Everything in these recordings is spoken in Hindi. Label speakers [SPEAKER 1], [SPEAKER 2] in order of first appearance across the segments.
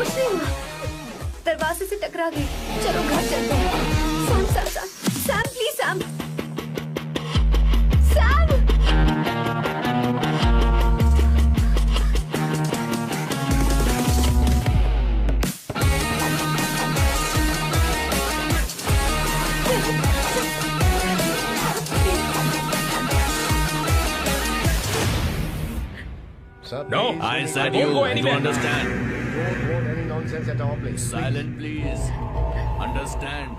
[SPEAKER 1] कुछ नहीं हुआ, दरवाजे से टकरा गई। चलो घर चलते हैं। Sam Sam Sam Sam please Sam Sam.
[SPEAKER 2] No, I said you. You understand?
[SPEAKER 3] Don't want any nonsense at our place.
[SPEAKER 2] Silent, please. Understand?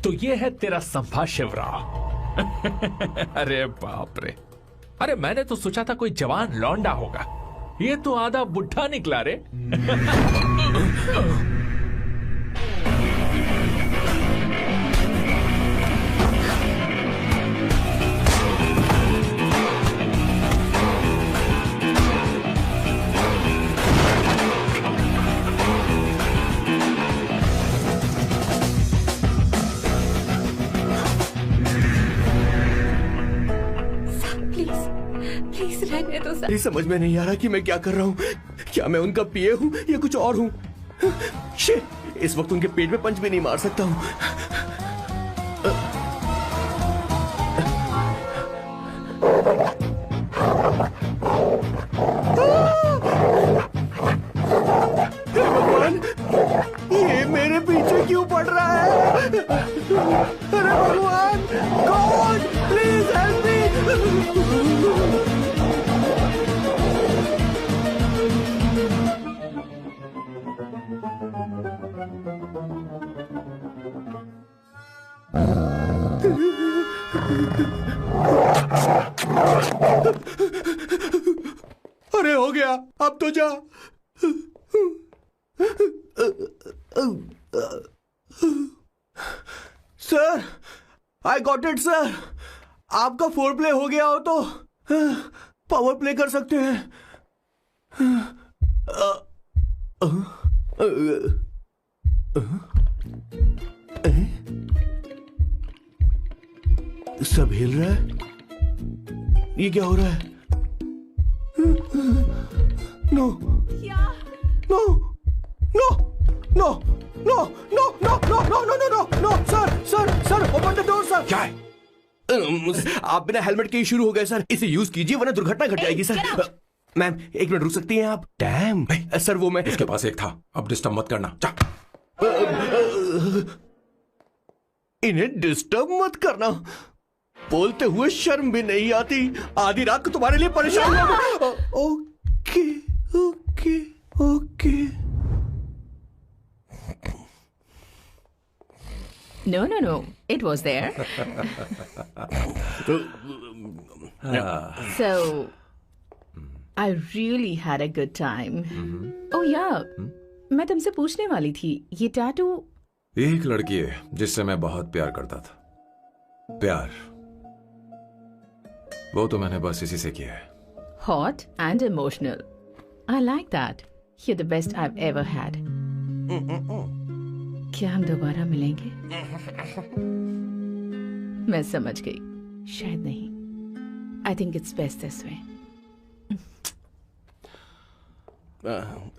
[SPEAKER 4] तो ये है तेरा संभा शिवराव। अरे बाप रे, अरे मैंने तो सोचा था कोई जवान लौंडा होगा, ये तो आधा बुढ़ा निकला रे।
[SPEAKER 3] ये समझ में नहीं आ रहा कि मैं क्या कर रहा हूँ। क्या मैं उनका पीए हूँ या कुछ और हूँ? शिट, इस वक्त उनके पेट में पंच भी नहीं मार सकता हूँ। भगवान, ये मेरे पीछे क्यों पड़ रहा है? अरे भगवान, गॉड प्लीज हेल्प मी। अरे हो गया, अब तो जा। Sir, I got it sir. आपका फोर प्ले हो गया हो तो पावर प्ले कर सकते हैं। सब हिल रहा है, ये क्या हो रहा है? No no no no no no no no no no no no no sir sir sir open the door sir. क्या है? आप बिना हेलमेट के ही शुरू हो गए सर, इसे यूज कीजिए वरना दुर्घटना घट जाएगी सर। मैम एक मिनट रुक सकती हैं आप? डैम सर, वो मैं
[SPEAKER 5] उसके पास एक था, अब डिस्टर्ब मत करना। जा।
[SPEAKER 3] इन्हें डिस्टर्ब मत करना, बोलते हुए शर्म भी नहीं आती। आधी रात को तुम्हारे लिए परेशान हो। Okay okay okay.
[SPEAKER 6] No. It was there. So, I really had a good time. Oh yeah, मैं तुमसे पूछने वाली थी, ये टैटू।
[SPEAKER 5] एक लड़की है जिससे मैं बहुत प्यार करता था। प्यार वो तो मैंने बस इसी से किया है।
[SPEAKER 6] Hot and emotional. I like that. You're the best I've ever had. क्या हम दोबारा मिलेंगे? मैं समझ गई, शायद नहीं। I think it's best this way.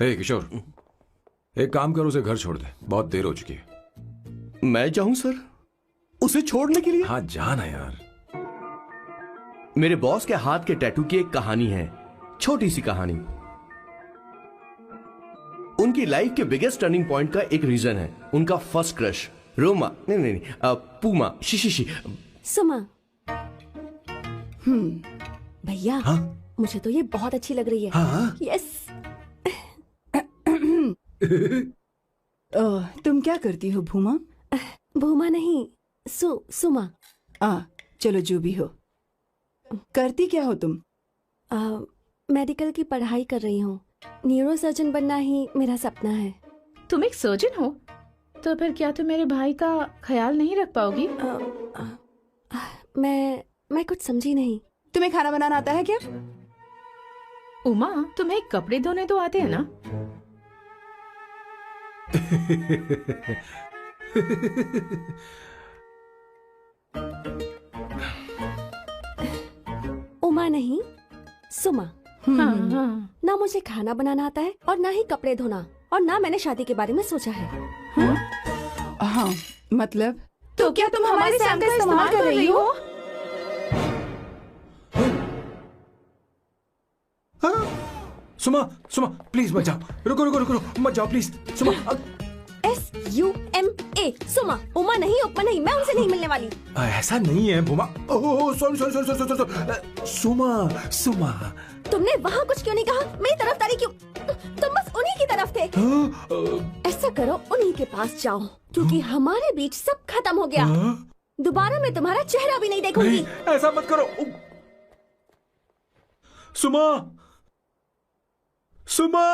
[SPEAKER 5] हे किशोर, एक काम कर, उसे घर छोड़ दे, बहुत देर हो चुकी है।
[SPEAKER 3] मैं जाऊं सर उसे छोड़ने के लिए?
[SPEAKER 5] हाँ जाना यार।
[SPEAKER 3] मेरे बॉस के हाथ के टैटू की एक कहानी है, छोटी सी कहानी। उनकी लाइफ के बिगेस्ट टर्निंग पॉइंट का एक रीजन है उनका फर्स्ट क्रश रोमा, नहीं पूमा, शिशिशी।
[SPEAKER 1] सुमा। भैया,
[SPEAKER 3] हाँ?
[SPEAKER 1] मुझे तो ये बहुत अच्छी लग रही है।
[SPEAKER 3] हाँ?
[SPEAKER 1] यस।
[SPEAKER 7] तुम क्या करती हो भूमा?
[SPEAKER 1] भूमा नहीं, सुमा।
[SPEAKER 7] चलो जो भी हो। करती क्या हो तुम?
[SPEAKER 1] मेडिकल की पढ़ाई कर रही हूँ। न्यूरो सर्जन बनना ही मेरा सपना है।
[SPEAKER 6] तुम एक सर्जन हो, तो फिर क्या तुम मेरे भाई का ख्याल नहीं रख पाओगी?
[SPEAKER 1] मैं कुछ समझी नहीं।
[SPEAKER 7] तुम्हें खाना बनाना आता है क्या?
[SPEAKER 6] उमा, तुम्हें कपड़े धोने तो आते हैं ना?
[SPEAKER 1] उमा नहीं, सुमा। ना मुझे खाना बनाना आता है और ना ही कपड़े धोना, और ना मैंने शादी के बारे में सोचा है।
[SPEAKER 7] हाँ मतलब
[SPEAKER 6] तो क्या तुम हमारे सैम का इस्तेमाल कर रही हो?
[SPEAKER 5] सुमा सुमा प्लीज मत जाओ, रुको रुको रुको रुको, मत जाओ प्लीज सुमा।
[SPEAKER 1] SUMA, सुमा। उमा नहीं, उपमा नहीं, मैं उनसे नहीं मिलने वाली।
[SPEAKER 5] ऐसा नहीं है Bhuma. Oh sorry sorry sorry sorry sorry, Suma Suma.
[SPEAKER 1] तुमने वहाँ कुछ क्यों नहीं कहा? मेरी तरफदारी क्यों? तुम बस उन्हीं की तरफ थे। ऐसा करो, उन्हीं के पास जाओ, क्योंकि हमारे बीच सब खत्म हो गया। दोबारा मैं तुम्हारा चेहरा भी नहीं देखूंगी।
[SPEAKER 5] ऐसा मत करो सुमा सुमा।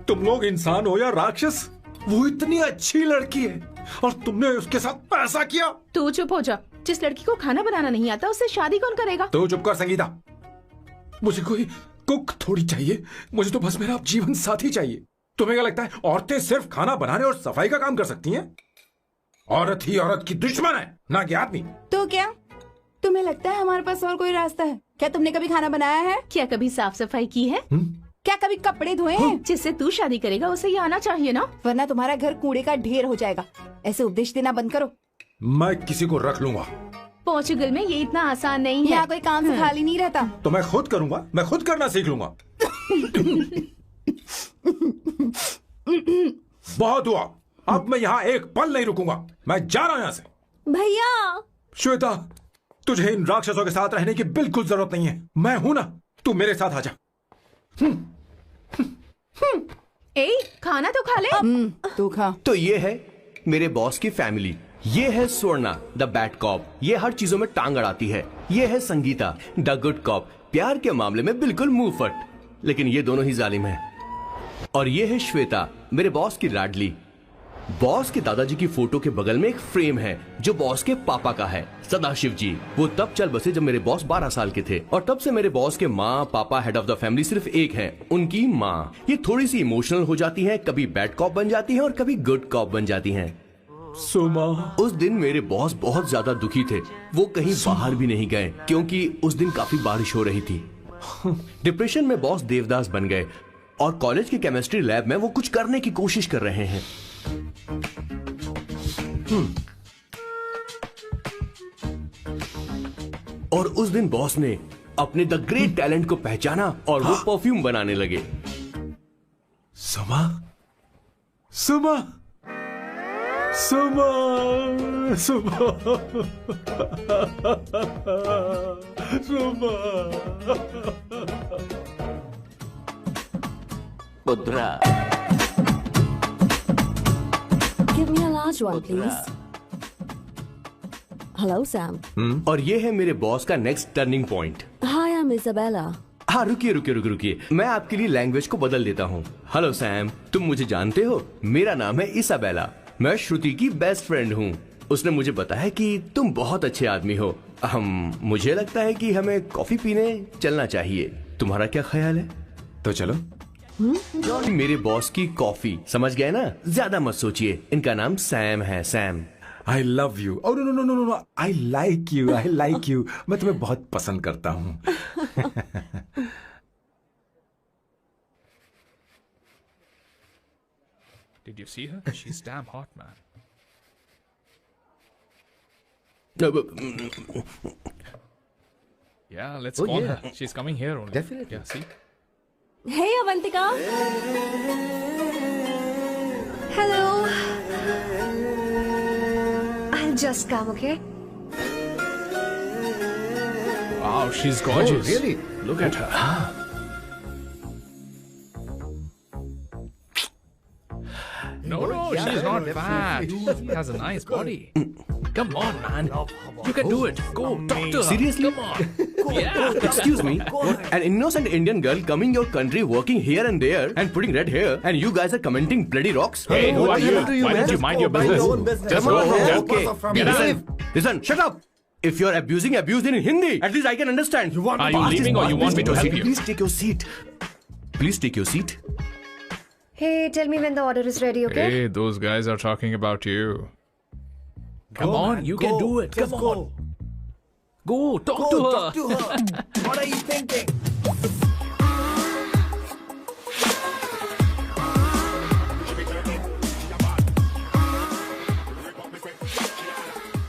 [SPEAKER 5] तुम लोग इंसान हो या राक्षस? वो इतनी अच्छी लड़की है और तुमने उसके साथ ऐसा किया।
[SPEAKER 6] तू चुप हो जा। जिस लड़की को खाना बनाना नहीं आता उससे शादी कौन करेगा?
[SPEAKER 5] तो चुप कर संगीता। मुझे कोई कुक थोड़ी चाहिए, मुझे तो बस मेरा जीवन साथी चाहिए। तुम्हें क्या लगता है औरतें सिर्फ खाना बनाने और सफाई का काम कर सकती हैं? औरत ही औरत की दुश्मन है, ना कि आदमी।
[SPEAKER 7] तो क्या तुम्हें लगता है हमारे पास और कोई रास्ता है? क्या तुमने कभी खाना बनाया है?
[SPEAKER 6] क्या कभी साफ सफाई की है?
[SPEAKER 7] क्या कभी कपड़े धोए हैं?
[SPEAKER 6] जिससे तू शादी करेगा उसे ये आना चाहिए ना,
[SPEAKER 7] वरना तुम्हारा घर कूड़े का ढेर हो जाएगा। ऐसे उपदेश देना बंद करो।
[SPEAKER 5] मैं किसी को रख लूंगा।
[SPEAKER 6] पोर्चुगल में ये इतना आसान नहीं है।
[SPEAKER 7] यहाँ कोई काम से खाली नहीं रहता।
[SPEAKER 5] तो मैं खुद करूंगा, मैं खुद करना सीख लूंगा। बहुत हुआ, अब मैं यहाँ एक पल नहीं रुकूंगा। मैं जा रहा हूँ यहाँ से।
[SPEAKER 1] भैया
[SPEAKER 5] श्वेता, तुझे इन राक्षसों के साथ रहने की बिल्कुल जरूरत नहीं है। मैं हूं ना, तू मेरे साथ आ जा।
[SPEAKER 6] ए, खाना तो खा ले।
[SPEAKER 7] तू खा।
[SPEAKER 3] तो ये है मेरे बॉस की फैमिली। ये है स्वर्णा द बैड कॉप, ये हर चीजों में टांग अड़ाती है। ये है संगीता द गुड कॉप, प्यार के मामले में बिल्कुल मुंह फट, लेकिन ये दोनों ही जालिम हैं। और ये है श्वेता, मेरे बॉस की लाडली। बॉस के दादाजी की फोटो के बगल में एक फ्रेम है जो बॉस के पापा का है, सदाशिव जी। वो तब चल बसे जब मेरे बॉस 12 साल के थे, और तब से मेरे बॉस के माँ पापा हेड ऑफ द फैमिली सिर्फ एक है, उनकी माँ। ये थोड़ी सी इमोशनल हो जाती है, कभी बैड कॉप बन जाती है और कभी गुड कॉप बन जाती हैं।
[SPEAKER 5] सुमा,
[SPEAKER 3] उस दिन मेरे बॉस बहुत ज्यादा दुखी थे। वो कहीं बाहर भी नहीं गए क्योंकि उस दिन काफी बारिश हो रही थी। डिप्रेशन में बॉस देवदास बन गए और कॉलेज की केमिस्ट्री लैब में वो कुछ करने की कोशिश कर रहे हैं। और उस दिन बॉस ने अपने द ग्रेट टैलेंट को पहचाना और वो परफ्यूम बनाने लगे।
[SPEAKER 5] सुमा सुमा सुमा सुमा सुमा।
[SPEAKER 1] Give me a large one, please. Hello, Sam.
[SPEAKER 3] और ये है मेरे बॉस का next turning point.
[SPEAKER 1] Hi, I'm Isabella.
[SPEAKER 3] हाँ, रुकिए, मैं आपके लिए लैंग्वेज को बदल देता हूँ। हेलो सैम, तुम मुझे जानते हो? मेरा नाम है इसाबेला। मैं श्रुति की बेस्ट फ्रेंड हूँ। उसने मुझे बताया कि तुम बहुत अच्छे आदमी हो। मुझे लगता है कि हमें कॉफी पीने चलना चाहिए। तुम्हारा क्या ख्याल है?
[SPEAKER 5] तो चलो।
[SPEAKER 3] मेरे बॉस की कॉफी, समझ गए ना? ज्यादा मत सोचिए, इनका नाम सैम है, Sam.
[SPEAKER 5] I love you. Oh no no no no no. I like you. I like you. मैं तुम्हें बहुत पसंद करता हूँ।
[SPEAKER 4] Did you see her? She's damn hot, man. Yeah, let's call her. She's coming here only.
[SPEAKER 3] Definitely.
[SPEAKER 4] Yeah, see?
[SPEAKER 1] Hey, Avantika. Hello. I'll just come, okay?
[SPEAKER 4] Wow, she's gorgeous.
[SPEAKER 3] Oh, really?
[SPEAKER 4] Look at her. No, she's not fat. She has a nice body. Come on, man. You can do it. Go, talk to her.
[SPEAKER 3] Seriously?
[SPEAKER 4] Come on. Yeah.
[SPEAKER 3] Excuse me, an innocent Indian girl coming your country, working here and there, and putting red hair, and you guys are commenting bloody rocks?
[SPEAKER 4] Hey, who are you? Why don't you mind your business? Just go home.
[SPEAKER 3] Okay. Listen, shut up. If you're abuse in Hindi, at least I can understand.
[SPEAKER 4] Are you leaving or you want me to help you?
[SPEAKER 3] Please take your seat. Please take your seat.
[SPEAKER 1] Hey, tell me when the order is ready, okay?
[SPEAKER 4] Hey, those guys are talking about you. Come on, you can do it. Come on. Go talk to her.
[SPEAKER 3] Talk to her. What are you thinking?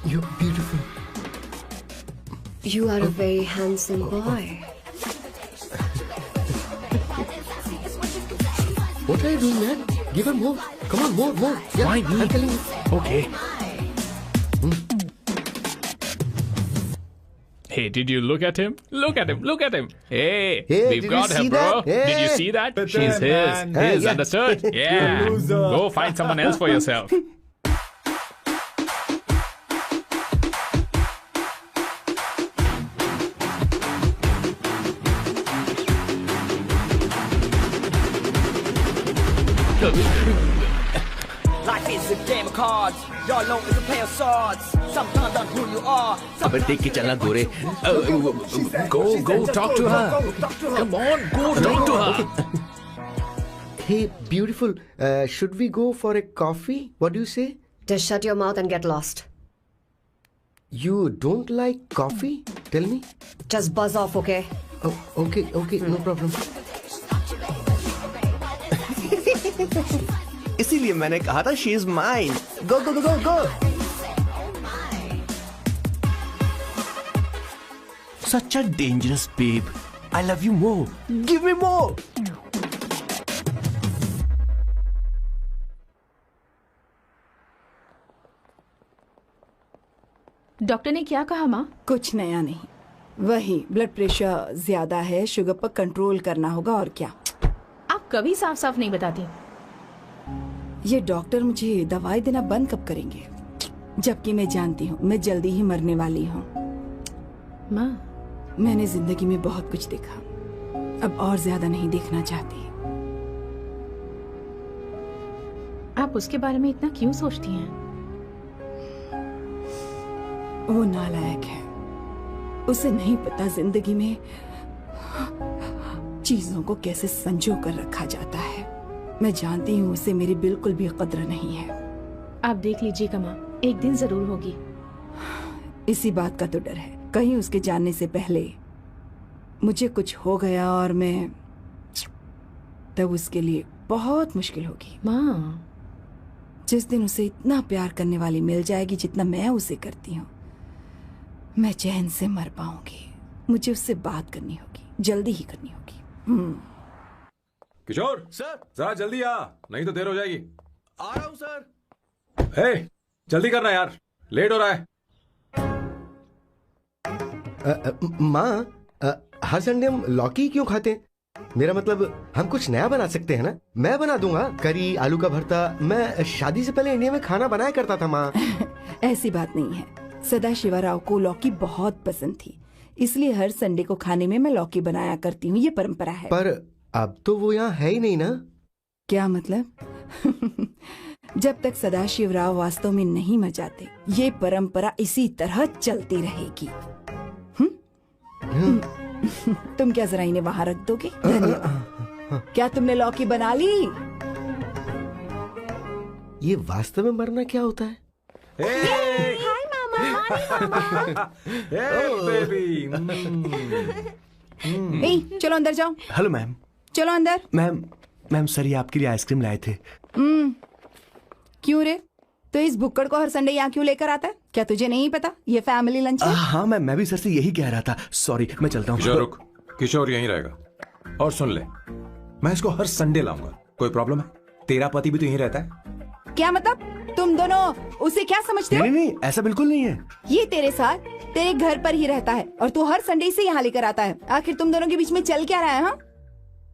[SPEAKER 3] You're beautiful.
[SPEAKER 8] You are a very handsome boy.
[SPEAKER 3] What are you doing, man? Give her more. Come on, more. Yeah,
[SPEAKER 4] Why me?
[SPEAKER 3] I'm telling you.
[SPEAKER 4] Okay. Hey, did you look at him? Look at him. Hey,
[SPEAKER 3] Hey,
[SPEAKER 4] we've
[SPEAKER 3] did
[SPEAKER 4] got
[SPEAKER 3] you
[SPEAKER 4] her,
[SPEAKER 3] see
[SPEAKER 4] bro.
[SPEAKER 3] that? Hey.
[SPEAKER 4] Did you see that?
[SPEAKER 5] But
[SPEAKER 4] She's
[SPEAKER 5] then, man.
[SPEAKER 4] his,
[SPEAKER 3] Yeah.
[SPEAKER 4] understood? Yeah. Go find someone else for yourself.
[SPEAKER 9] Life is a game of cards. Your loan is a pair of swords. Sometimes on who you are.
[SPEAKER 2] अबे देख के चलना गोरे.
[SPEAKER 4] Go talk to her. Come on, go talk to her.
[SPEAKER 3] Hey, beautiful. Should we go for a coffee? What do you say?
[SPEAKER 8] Just shut your mouth and get lost.
[SPEAKER 3] You don't like coffee? Tell me.
[SPEAKER 8] Just buzz off, okay?
[SPEAKER 3] Oh, okay, no problem.
[SPEAKER 10] इसीलिए मैंने कहा था she is mine. Go go go go go. Such a dangerous babe. I love you more. Give me more.
[SPEAKER 6] Doctor ने क्या कहा माँ?
[SPEAKER 7] कुछ नया नहीं, वही ब्लड प्रेशर ज्यादा है, शुगर पर कंट्रोल करना होगा और क्या.
[SPEAKER 6] आप कभी साफ साफ नहीं बताती.
[SPEAKER 7] ये डॉक्टर मुझे दवाई देना बंद कब करेंगे, जबकि मैं जानती हूँ मैं जल्दी ही मरने वाली हूँ.
[SPEAKER 6] माँ,
[SPEAKER 7] मैंने जिंदगी में बहुत कुछ देखा, अब और ज्यादा नहीं देखना चाहती.
[SPEAKER 6] आप उसके बारे में इतना क्यों सोचती हैं?
[SPEAKER 7] वो नालायक है, उसे नहीं पता जिंदगी में चीजों को कैसे संजो कर रखा जाता है. मैं जानती हूँ उसे मेरी बिल्कुल भी कद्र नहीं है.
[SPEAKER 6] आप देख लीजिएगा माँ, एक दिन जरूर होगी.
[SPEAKER 7] इसी बात का तो डर है, कहीं उसके जानने से पहले मुझे कुछ हो गया और मैं, तब उसके लिए बहुत मुश्किल होगी.
[SPEAKER 6] माँ,
[SPEAKER 7] जिस दिन उसे इतना प्यार करने वाली मिल जाएगी जितना मैं उसे करती हूँ, मैं चैन से मर पाऊंगी. मुझे उससे बात करनी होगी, जल्दी ही करनी होगी.
[SPEAKER 5] किशोर
[SPEAKER 10] सर.
[SPEAKER 5] जरा जल्दी आ, नहीं तो देर हो जाएगी.
[SPEAKER 10] आ रहा हूँ सर.
[SPEAKER 5] हे, जल्दी करना यार, लेट हो रहा है.
[SPEAKER 3] माँ, हर संडे हम लौकी क्यों खाते हैं? मेरा मतलब हम कुछ नया बना सकते हैं ना. मैं बना दूंगा करी, आलू का भरता. मैं शादी से पहले इंडिया में खाना बनाया करता था माँ.
[SPEAKER 7] ऐसी बात नहीं है. सदाशिवराव को लौकी बहुत पसंद थी, इसलिए हर संडे को खाने में मैं लौकी बनाया करती हूँ. ये परंपरा है.
[SPEAKER 3] पर अब तो वो यहाँ है ही नहीं ना.
[SPEAKER 7] क्या मतलब? जब तक सदाशिवराव वास्तव में नहीं मर जाते, ये परंपरा इसी तरह चलती रहेगी. तुम क्या जरा इन्हें वहां रख दोगे? धन्यवाद. क्या तुमने लौकी बना ली?
[SPEAKER 3] ये वास्तव में मरना क्या होता है?
[SPEAKER 1] हाय मामा.
[SPEAKER 5] बेबी.
[SPEAKER 7] ए, चलो अंदर जाओ.
[SPEAKER 10] Hello ma'am.
[SPEAKER 7] चलो अंदर.
[SPEAKER 10] मैम सर ये आपके लिए आइसक्रीम लाए थे.
[SPEAKER 7] क्यों रे? तो इस भुक्कड़ को हर संडे यहाँ क्यों लेकर आता है? क्या तुझे नहीं पता ये फैमिली लंच है?
[SPEAKER 10] हाँ मैम, मैं भी सर से यही कह रहा था. सॉरी, मैं चलता हूँ.
[SPEAKER 5] किशोर रुक, किशोर यहीं रहेगा. और सुन ले, मैं इसको हर संडे लाऊंगा. कोई प्रॉब्लम है? तेरा पति भी तो यहीं रहता है.
[SPEAKER 7] क्या मतलब? तुम दोनों उसे क्या समझते हो?
[SPEAKER 10] नहीं, ऐसा बिल्कुल नहीं है.
[SPEAKER 7] ये तेरे साथ तेरे घर पर ही रहता है और तू हर संडे से यहाँ लेकर आता है. आखिर तुम दोनों के बीच में चल क्या रहा है? हाँ,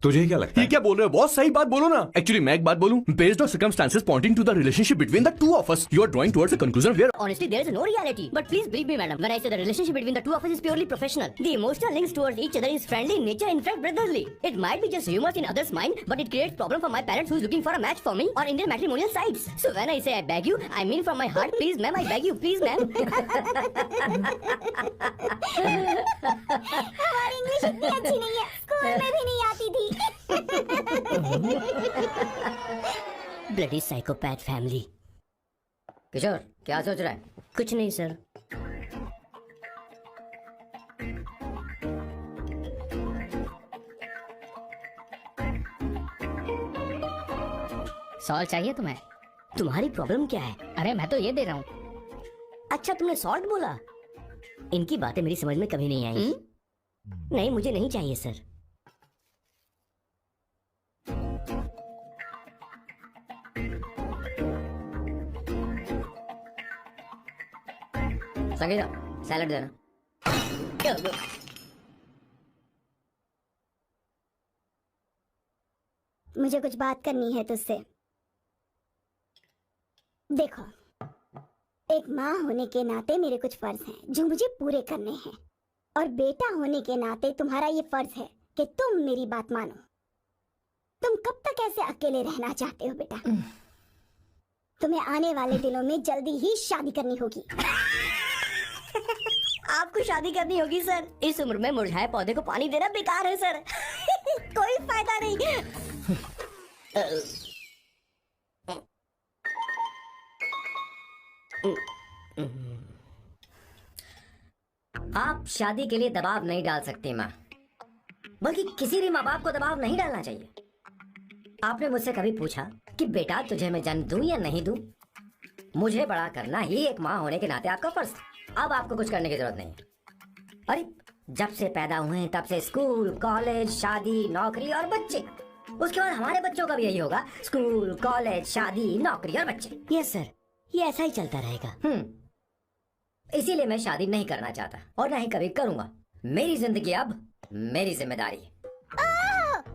[SPEAKER 5] तुझे क्या लगता
[SPEAKER 10] ये
[SPEAKER 5] है?
[SPEAKER 10] क्या बोल रहे हो बॉस? सही बात बोलो ना. एक्चुअली मैं एक बात बोलूं, based on circumstances pointing to the relationship between the two of us, you are drawing towards a conclusion where
[SPEAKER 11] Honestly, there is no reality. But please believe me, madam, when I say the relationship between the two of us is purely professional. The emotional links towards each other is friendly in nature, in fact brotherly. It might be just rumors in others' mind, but it creates problem for my parents who's looking for a match for me on Indian matrimonial sites. So when I say I beg you, I mean from my heart, please ma'am, I beg you, please ma'am.
[SPEAKER 1] हमारी इंग्लिश इतनी अच्छी नहीं है, स्कूल में भी नहीं आती थी.
[SPEAKER 11] Bloody psychopath family. किशोर क्या सोच रहा है? कुछ नहीं सर. सॉल्ट चाहिए तुम्हें? तुम्हारी प्रॉब्लम क्या है? अरे मैं तो ये दे रहा हूँ। अच्छा तुमने सॉल्ट बोला? इनकी बातें मेरी समझ में कभी नहीं आई। नहीं मुझे नहीं चाहिए सर। संगीता सैलड देना।
[SPEAKER 12] मुझे कुछ बात करनी है तुझसे। देखो, एक माँ होने के नाते मेरे कुछ फर्ज हैं जो मुझे पूरे करने हैं, और बेटा होने के नाते तुम्हारा ये फर्ज है कि तुम मेरी बात मानो। तुम कब तक ऐसे अकेले रहना चाहते हो बेटा? तुम्हें आने वाले दिनों में जल्दी ही शादी करनी होगी।
[SPEAKER 11] आपको शादी करनी होगी सर? इस उम्र में मुरझाए पौधे को पानी देना बेकार है सर। कोई फायदा नहीं। आप शादी के लिए दबाव नहीं डाल सकती माँ, बल्कि किसी भी माँ बाप को दबाव नहीं डालना चाहिए। आपने मुझसे कभी पूछा कि बेटा तुझे मैं जन्म दूं या नहीं दूं? मुझे बड़ा करना ही एक माँ होने के नाते आपका फर्ज था। अब आपको कुछ करने की जरूरत नहीं है। अरे जब से पैदा हुए हैं तब से स्कूल, कॉलेज, शादी, नौकरी और बच्चे। उसके बाद हमारे बच्चों का भी यही होगा, स्कूल, कॉलेज, शादी, नौकरी और बच्चे। यस सर, ये ऐसा ही चलता रहेगा। इसीलिए मैं शादी नहीं करना चाहता और ना ही कभी करूंगा। मेरी जिंदगी अब मेरी जिम्मेदारी है।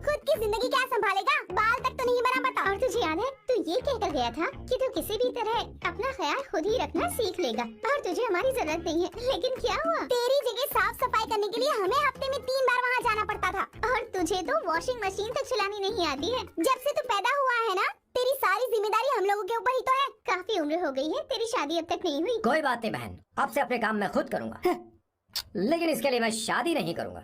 [SPEAKER 12] खुद की जिंदगी क्या संभालेगा? बाल तक तो नहीं बना पता। और तुझे याद है तू ये कहकर गया था कि तू किसी भी तरह अपना ख्याल खुद ही रखना सीख लेगा और तुझे हमारी जरूरत नहीं है। लेकिन क्या हुआ? तेरी जगह साफ सफाई करने के लिए हमें हफ्ते में 3 बार वहाँ जाना पड़ता था, और तुझे तो वॉशिंग मशीन तक चलानी नहीं आती है। जब से तू पैदा हुआ है ना, तेरी सारी जिम्मेदारी हम लोगों के ऊपर ही तो है। काफी उम्र हो गई है, तेरी शादी अब तक नहीं हुई।
[SPEAKER 11] कोई बात नहीं बहन, अब से अपने काम मैं खुद करूंगा। लेकिन इसके लिए मैं शादी नहीं करूंगा।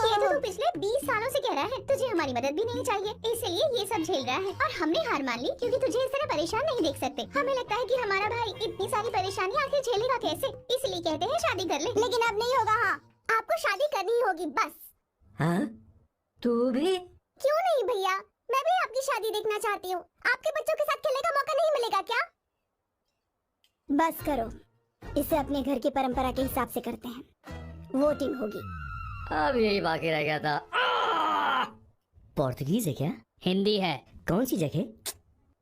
[SPEAKER 12] ये तो तू पिछले 20 सालों से कह रहा है। तुझे हमारी मदद भी नहीं चाहिए, इसलिए ये सब झेल रहा है। और हमने हार मान ली क्योंकि तुझे इस तरह परेशान नहीं देख सकते। हमें लगता है कि हमारा भाई इतनी सारी परेशानी आखिर झेलेगा कैसे, इसलिए कहते हैं शादी कर ले। लेकिन अब नहीं होगा। हाँ, आपको शादी करनी ही होगी बस।
[SPEAKER 11] हाँ? तू भी?
[SPEAKER 12] क्यों नहीं भैया, मैं भी आपकी शादी देखना चाहती हूँ। आपके बच्चों के साथ खेलने का मौका नहीं मिलेगा क्या? बस करो, इसे अपने घर की परंपरा के हिसाब से करते हैं। वोटिंग होगी।
[SPEAKER 11] अब यही बाकी रह गया था। पोर्तुगीज है क्या? हिंदी है। कौन सी जगह?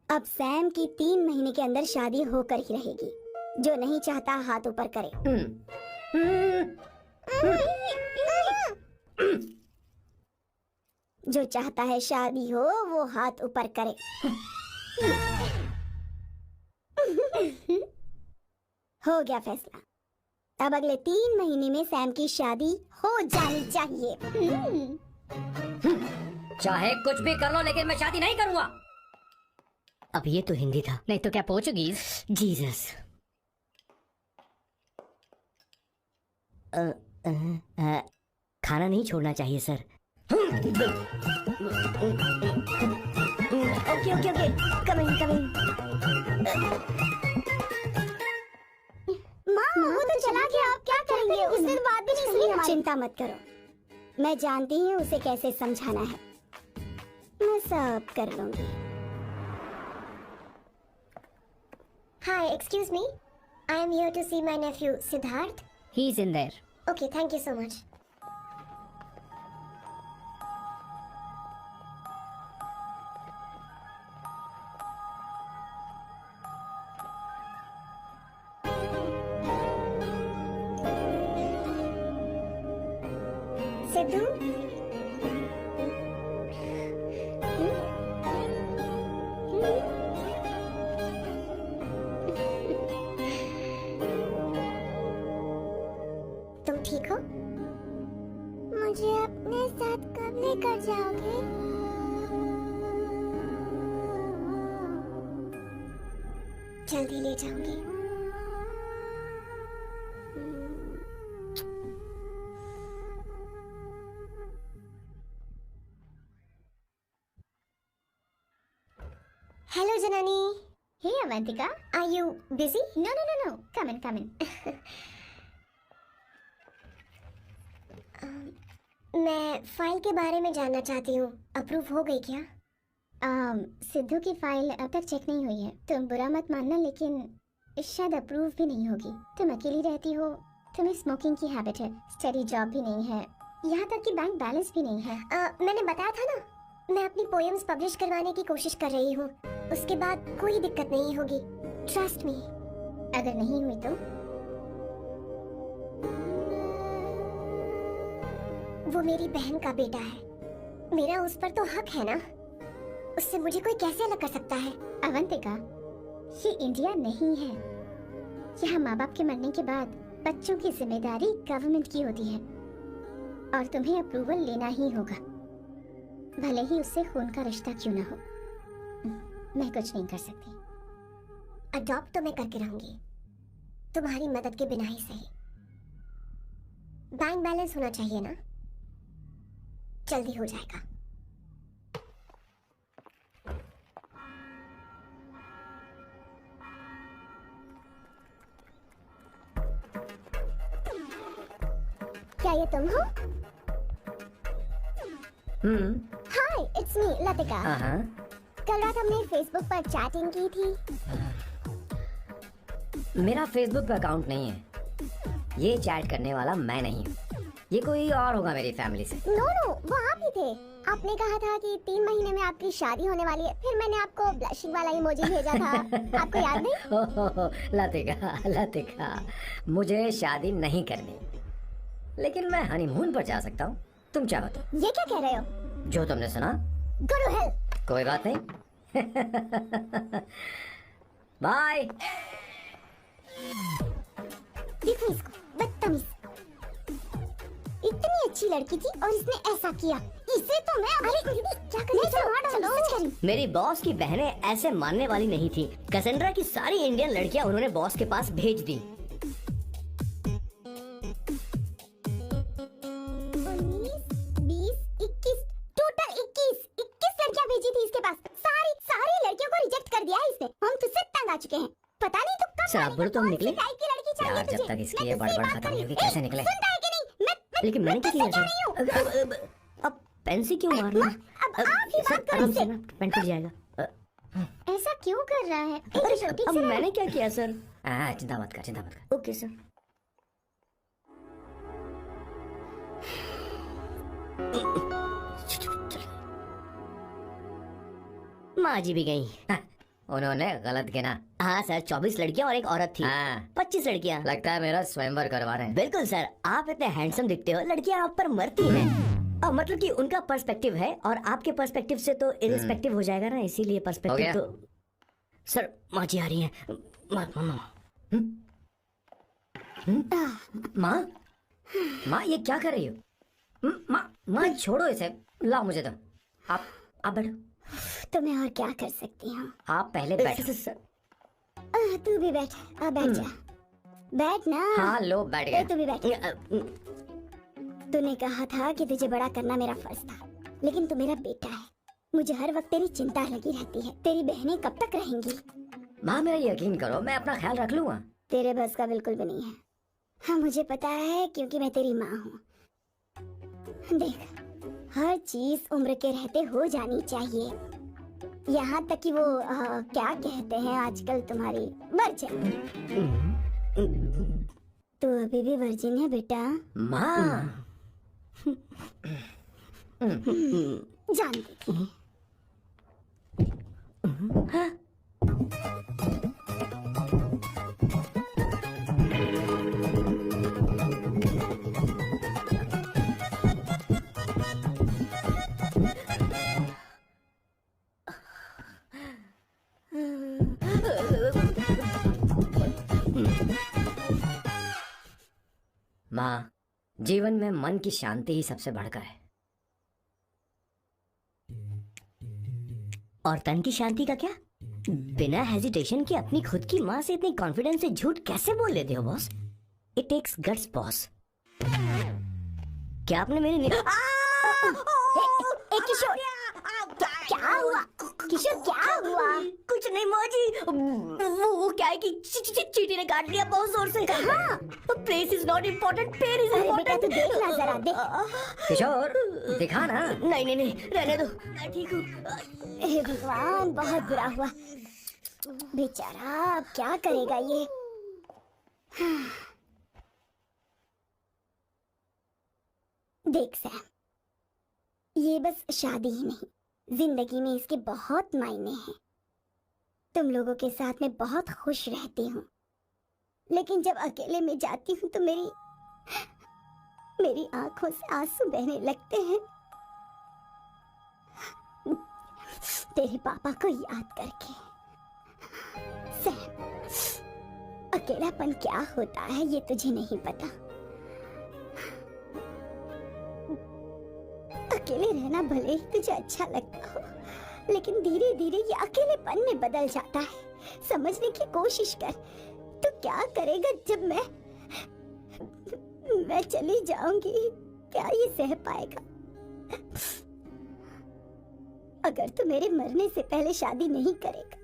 [SPEAKER 12] अब सैम की 3 महीने के अंदर शादी होकर ही रहेगी। जो नहीं चाहता हाथ ऊपर करे। जो चाहता है शादी हो वो हाथ ऊपर करे। हो गया फैसला। अब अगले 3 महीने में सैम की शादी हो जानी चाहिए।
[SPEAKER 11] चाहे कुछ भी कर लो, लेकिन मैं शादी नहीं करूंगा। अब ये तो हिंदी था, नहीं तो क्या पोर्चुगीज? जीसस। खाना नहीं छोड़ना चाहिए sir.
[SPEAKER 12] Okay okay okay, coming coming. माँ वो तो चला गया, आप क्या करेंगे? उस दिन बात भी नहीं सुनी। चिंता मत करो, मैं जानती हूँ उसे कैसे समझाना है। मैं सब कर लूंगी। Hi, excuse me. I am here to see my nephew Siddharth.
[SPEAKER 11] He's in there.
[SPEAKER 12] Okay, thank you so much. Sidhu, तुम ठीक हो? मुझे अपने साथ कब लेकर जाओगे? जल्दी ले जाऊंगी। Hello, Janani. Hey, Avantika. Are you busy? No, no, no, no. Come in, come in. मैं फाइल के बारे में जानना चाहती हूँ। अप्रूव हो गई क्या? सिद्धू की फाइल अब तक चेक नहीं हुई है। तुम बुरा मत मानना, लेकिन शायद अप्रूव भी नहीं होगी। तुम अकेली रहती हो, तुम्हें स्मोकिंग की हैबिट है, स्टडी जॉब भी नहीं है, यहाँ तक कि बैंक बैलेंस भी नहीं है। मैंने बताया था ना, मैं अपनी पोएम्स पब्लिश करवाने की कोशिश कर रही हूँ। उसके बाद कोई दिक्कत नहीं होगी, ट्रस्ट मी। अगर नहीं हुई तो वो मेरी बहन का बेटा है, मेरा उस पर तो हक है ना। उससे मुझे कोई कैसे अलग कर सकता है? अवंतिका, ये इंडिया नहीं है। यहाँ माँ बाप के मरने के बाद बच्चों की जिम्मेदारी गवर्नमेंट की होती है और तुम्हें अप्रूवल लेना ही होगा, भले ही उससे खून का रिश्ता क्यों ना हो। मैं कुछ नहीं कर सकती। अडॉप्ट तो मैं करके रहूंगी, तुम्हारी मदद के बिना ही सही। बैंक बैलेंस होना चाहिए ना, जल्दी हो जाएगा। क्या ये तुम हो? हाय, इट्स मी लतिका। कल रात हमने फेसबुक पर चैटिंग की थी।
[SPEAKER 11] मेरा फेसबुक पे अकाउंट नहीं है, ये चैट करने वाला मैं नहीं हूँ, ये कोई और होगा मेरी फैमिली से।
[SPEAKER 12] नो, वो आप ही थे। आपने कहा था कि 3 महीने में आपकी शादी होने वाली है, फिर मैंने आपको ब्लशिंग वाला इमोजी भेजा था। आपको याद नहीं?
[SPEAKER 11] लतिका, मुझे शादी नहीं करनी, लेकिन मैं हनीमून पर जा सकता हूँ। तुम चाहो तो।
[SPEAKER 12] ये क्या कह रहे हो?
[SPEAKER 11] जो तुमने सुना।
[SPEAKER 12] Go to hell।
[SPEAKER 11] कोई बात नहीं। बाय।
[SPEAKER 12] देखो इसको, बदतमीज। इतनी अच्छी लड़की थी और इसने ऐसा किया। इसे तो मैं क्या करूं?
[SPEAKER 11] मेरी बॉस की बहनें ऐसे मानने वाली नहीं थी। कैसेंड्रा की सारी इंडियन लड़कियां उन्होंने बॉस के पास भेज दी।
[SPEAKER 12] 19, 20, 21, टोटल 21 लड़कियां भेजी थी इसके पास। सारी लड़कियों को रिजेक्ट कर दिया है इसने। हम तुझसे तंग आ चुके हैं। पता नहीं तुम कब
[SPEAKER 11] शराब तुम निकले
[SPEAKER 12] यार,
[SPEAKER 11] जब तक इसकी ये बड़बड़ खत्म नहीं होगी कैसे निकले?
[SPEAKER 12] सुनता है कि नहीं?
[SPEAKER 11] लेकिन मैंने क्या किया? अब पेंसी क्यों मारना? पेन फट जाएगा।
[SPEAKER 12] ऐसा क्यों कर रहा है?
[SPEAKER 11] अब मैंने क्या किया सर? चिंता मत कर। Okay sir. माँ जी भी गई। उन्होंने गलत गिना। हाँ सर, 24 लड़कियां और एक औरत थी। 25 लड़कियां। लगता है मेरा स्वयंवर करवा रहे हैं। बिल्कुल सर, आप इतने हैंडसम दिखते हो, लड़कियां आप पर मरती हैं। अब मतलब कि उनका पर्सपेक्टिव है और आपके पर्सपेक्टिव से तो इरिस्पेक्टिव हो जाएगा ना, इसीलिए पर्सपेक्टिव तो। सर माँ जी आ रही हैं। माँ ये क्या कर रही हो? माँ छोड़ो इसे, लाओ मुझे दो। आप बैठो।
[SPEAKER 12] तो मैं और क्या कर सकती हूँ?
[SPEAKER 11] आप पहले बैठो।
[SPEAKER 12] तू भी बैठ। बैठ जा। बैठ ना।
[SPEAKER 11] हाँ लो बैठ गया।
[SPEAKER 12] तू भी बैठ। तूने कहा था कि तुझे बड़ा करना मेरा फर्ज था, लेकिन तू मेरा बेटा है। मुझे हर वक्त तेरी चिंता लगी रहती है। तेरी बहनें कब तक रहेंगी?
[SPEAKER 11] माँ मेरा यकीन करो, मैं अपना ख्याल रख लूंगा।
[SPEAKER 12] तेरे बस का बिल्कुल भी नहीं है। हाँ मुझे पता है, क्योंकि मैं तेरी माँ हूँ। देख, हर चीज उम्र के रहते हो जानी चाहिए, यहाँ तक कि वो क्या कहते हैं आजकल तुम्हारी वर्जिन। तू अभी भी वर्जिन है बेटा?
[SPEAKER 11] माँ
[SPEAKER 12] जानती थी।
[SPEAKER 11] माँ, जीवन में मन की शांति ही सबसे बढ़कर है। और तन की शांति का क्या? बिना हेजिटेशन के अपनी खुद की माँ से इतनी कॉन्फिडेंस से झूठ कैसे बोल लेते हो boss? It takes guts boss. क्या आपने मेरे
[SPEAKER 12] क्या हुआ किशोर, क्या हुआ?
[SPEAKER 11] कुछ नहीं माँ जी, वो क्या है कि चींटी ने काट लिया बहुत जोर से।
[SPEAKER 12] कहाँ?
[SPEAKER 11] Place is not important, pair is
[SPEAKER 12] अरे बेटा, तू
[SPEAKER 11] इम्पोर्टेंट।
[SPEAKER 12] देख ना जरा, देख।
[SPEAKER 11] किशोर दिखा ना। नहीं, रहने दो, मैं ठीक हूँ।
[SPEAKER 12] हे भगवान, बहुत बुरा हुआ बेचारा, अब क्या करेगा ये? देख सैम, ये बस शादी ही नहीं, जिंदगी में इसके बहुत मायने हैं। तुम लोगों के साथ मैं बहुत खुश रहती हूँ, लेकिन जब अकेले में जाती हूँ तो मेरी आंखों से आंसू बहने लगते हैं, तेरे पापा को याद करके। सैम, अकेलापन क्या होता है ये तुझे नहीं पता। अकेले रहना भले ही तुझे अच्छा लगता हो, लेकिन धीरे धीरे ये अकेलेपन में बदल जाता है। समझने की कोशिश कर। तो क्या करेगा जब मैं चली जाऊंगी? क्या ये सह पाएगा? अगर तू मेरे मरने से पहले शादी नहीं करेगा